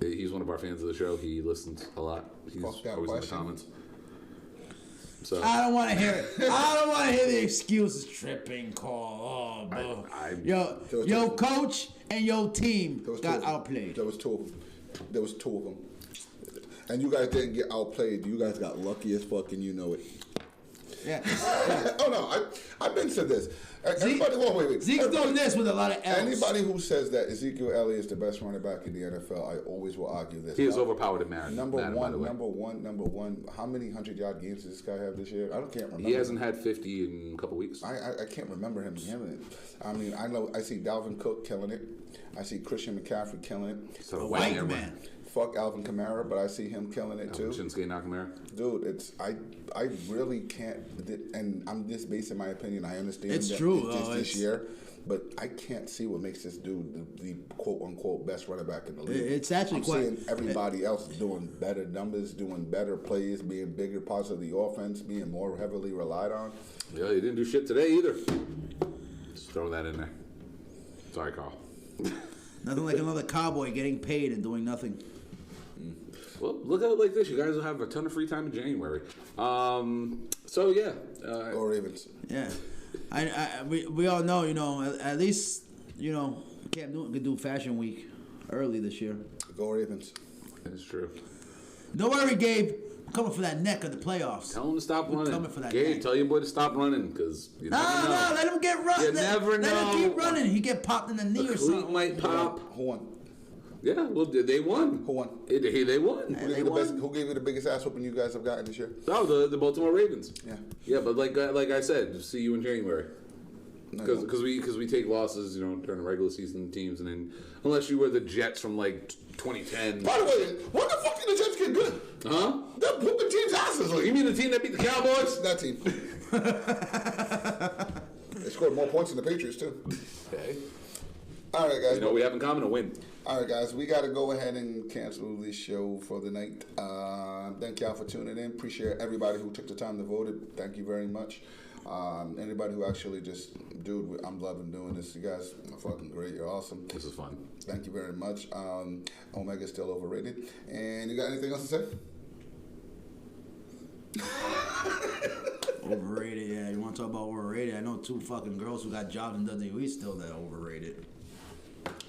He's one of our fans of the show. He listens a lot. He's always in the comments. So I don't want to hear it. I don't want to hear the excuses. Tripping call. Oh, bro. Yo, coach and your team got outplayed. There was two of them. And you guys didn't get outplayed. You guys got lucky as fuck, and you know it. Yeah. Oh no, I've been to this. Everybody, wait. Zeke's doing this with a lot of L's. Anybody who says that Ezekiel Elliott is the best running back in the NFL, I always will argue this. He is overpowered in Madden. Number one. How many 100-yard games does this guy have this year? can't remember. He hasn't had 50 in a couple weeks. I can't remember him having it. I mean, I see Dalvin Cook killing it. I see Christian McCaffrey killing it. So a white man. Fuck Alvin Kamara, but I see him killing it too. Shinsuke Nakamura. Dude, I really can't, and I'm just basing my opinion. I understand it's that true. It's this year, but I can't see what makes this dude the quote unquote best running back in the league. It's actually seeing everybody else doing better numbers, doing better plays, being bigger parts of the offense, being more heavily relied on. Yeah, he didn't do shit today either. Just throw that in there. Sorry, Carl. Nothing like another cowboy getting paid and doing nothing. Well, look at it like this. You guys will have a ton of free time in January. So, yeah. Go Ravens. Yeah. We all know, at least, Cam Newton could do Fashion Week early this year. Go Ravens. That's true. Don't worry, Gabe. I'm coming for that neck of the playoffs. Tell him to stop running. Coming for that Gabe, neck. tell your boy to stop running because you never know. No, let him get run. You never know. Let him keep running. He get popped in the knee or something. Might pop. Who won? Yeah, well, they won. Who won? They won. Who gave you the biggest ass whooping you guys have gotten this year? Oh, the Baltimore Ravens. Yeah. Yeah, but like I said, see you in January. Because we take losses, during the regular season teams, and then unless you were the Jets from 2010. By the way, what the fuck did the Jets get good? Huh? They're whooping teams' asses. You mean the team that beat the Cowboys? That team. They scored more points than the Patriots too. Okay. All right, guys. We have in common a win. All right, guys, we got to go ahead and cancel this show for the night. Thank y'all for tuning in. Appreciate everybody who took the time to vote. Thank you very much. Anybody who actually dude, I'm loving doing this. You guys are fucking great. You're awesome. This is fun. Thank you very much. Omega's still overrated. And you got anything else to say? Overrated, yeah. You want to talk about overrated? I know two fucking girls who got jobs in WWE still that overrated.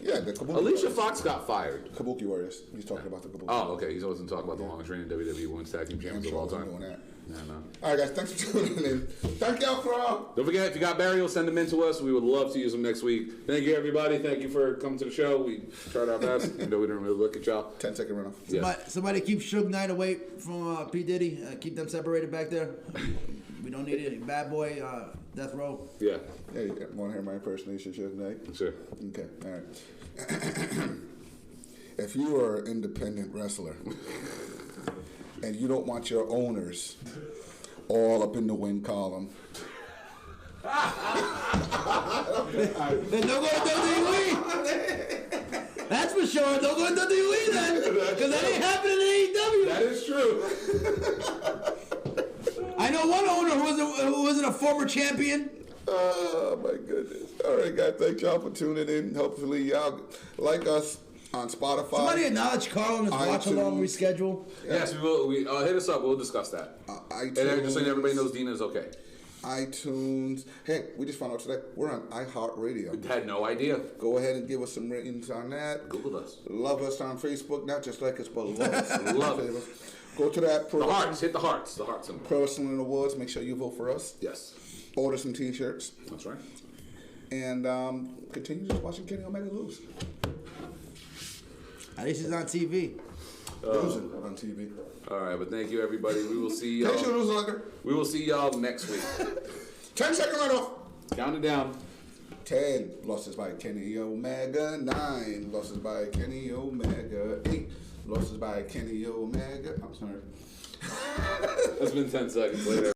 Yeah, the Kabuki Alicia Warriors. Fox got fired. Kabuki Warriors. He's talking about the Kabuki Oh, okay. He's always talking about the longest reigning WWE Women's Tag Team Champions of all time. Doing that. Yeah, no. All right, guys. Thanks for tuning in. Thank y'all for Don't forget, if you got burials, send them in to us. We would love to use them next week. Thank you, everybody. Thank you for coming to the show. We tried our best. We didn't really look at y'all. 10-second runoff. Yeah. Somebody keep Suge Knight away from P. Diddy. Keep them separated back there. We don't need it. Bad boy, death row. Yeah. Hey, want to hear my impersonation of Suge Knight? Sure. Okay, all right. If you are an independent wrestler and you don't want your owners all up in the win column, Then don't go to WWE. That's for sure. Don't go to WWE then, because that ain't happening in AEW. That is true. I know one owner who wasn't a former champion. oh my goodness. All right, guys, thank y'all for tuning in. Hopefully y'all like us on Spotify. Somebody acknowledge Carl and his watch along reschedule. Yes, we will. Hit us up. We'll discuss that. iTunes, And just so everybody knows Dina is okay. iTunes. Hey, we just found out today we're on iHeartRadio. Had no idea. Go ahead and give us some ratings on that. Google us. Love us on Facebook, not just like us, but love us. Love it. Go to that. The hearts. Hit the hearts. The heart symbol. Pro Wrestling Awards. Make sure you vote for us. Yes. Order some T-shirts. That's right. And continue just watching Kenny Omega lose. At least he's on TV. Losing on TV. All right, but thank you, everybody. We will see Thanks, you y'all. loser. We will see y'all next week. 10-second runoff. Count it down. 10 losses by Kenny Omega. 9 losses by Kenny Omega. 8 losses by Kenny Omega. I'm sorry. It's been 10 seconds later.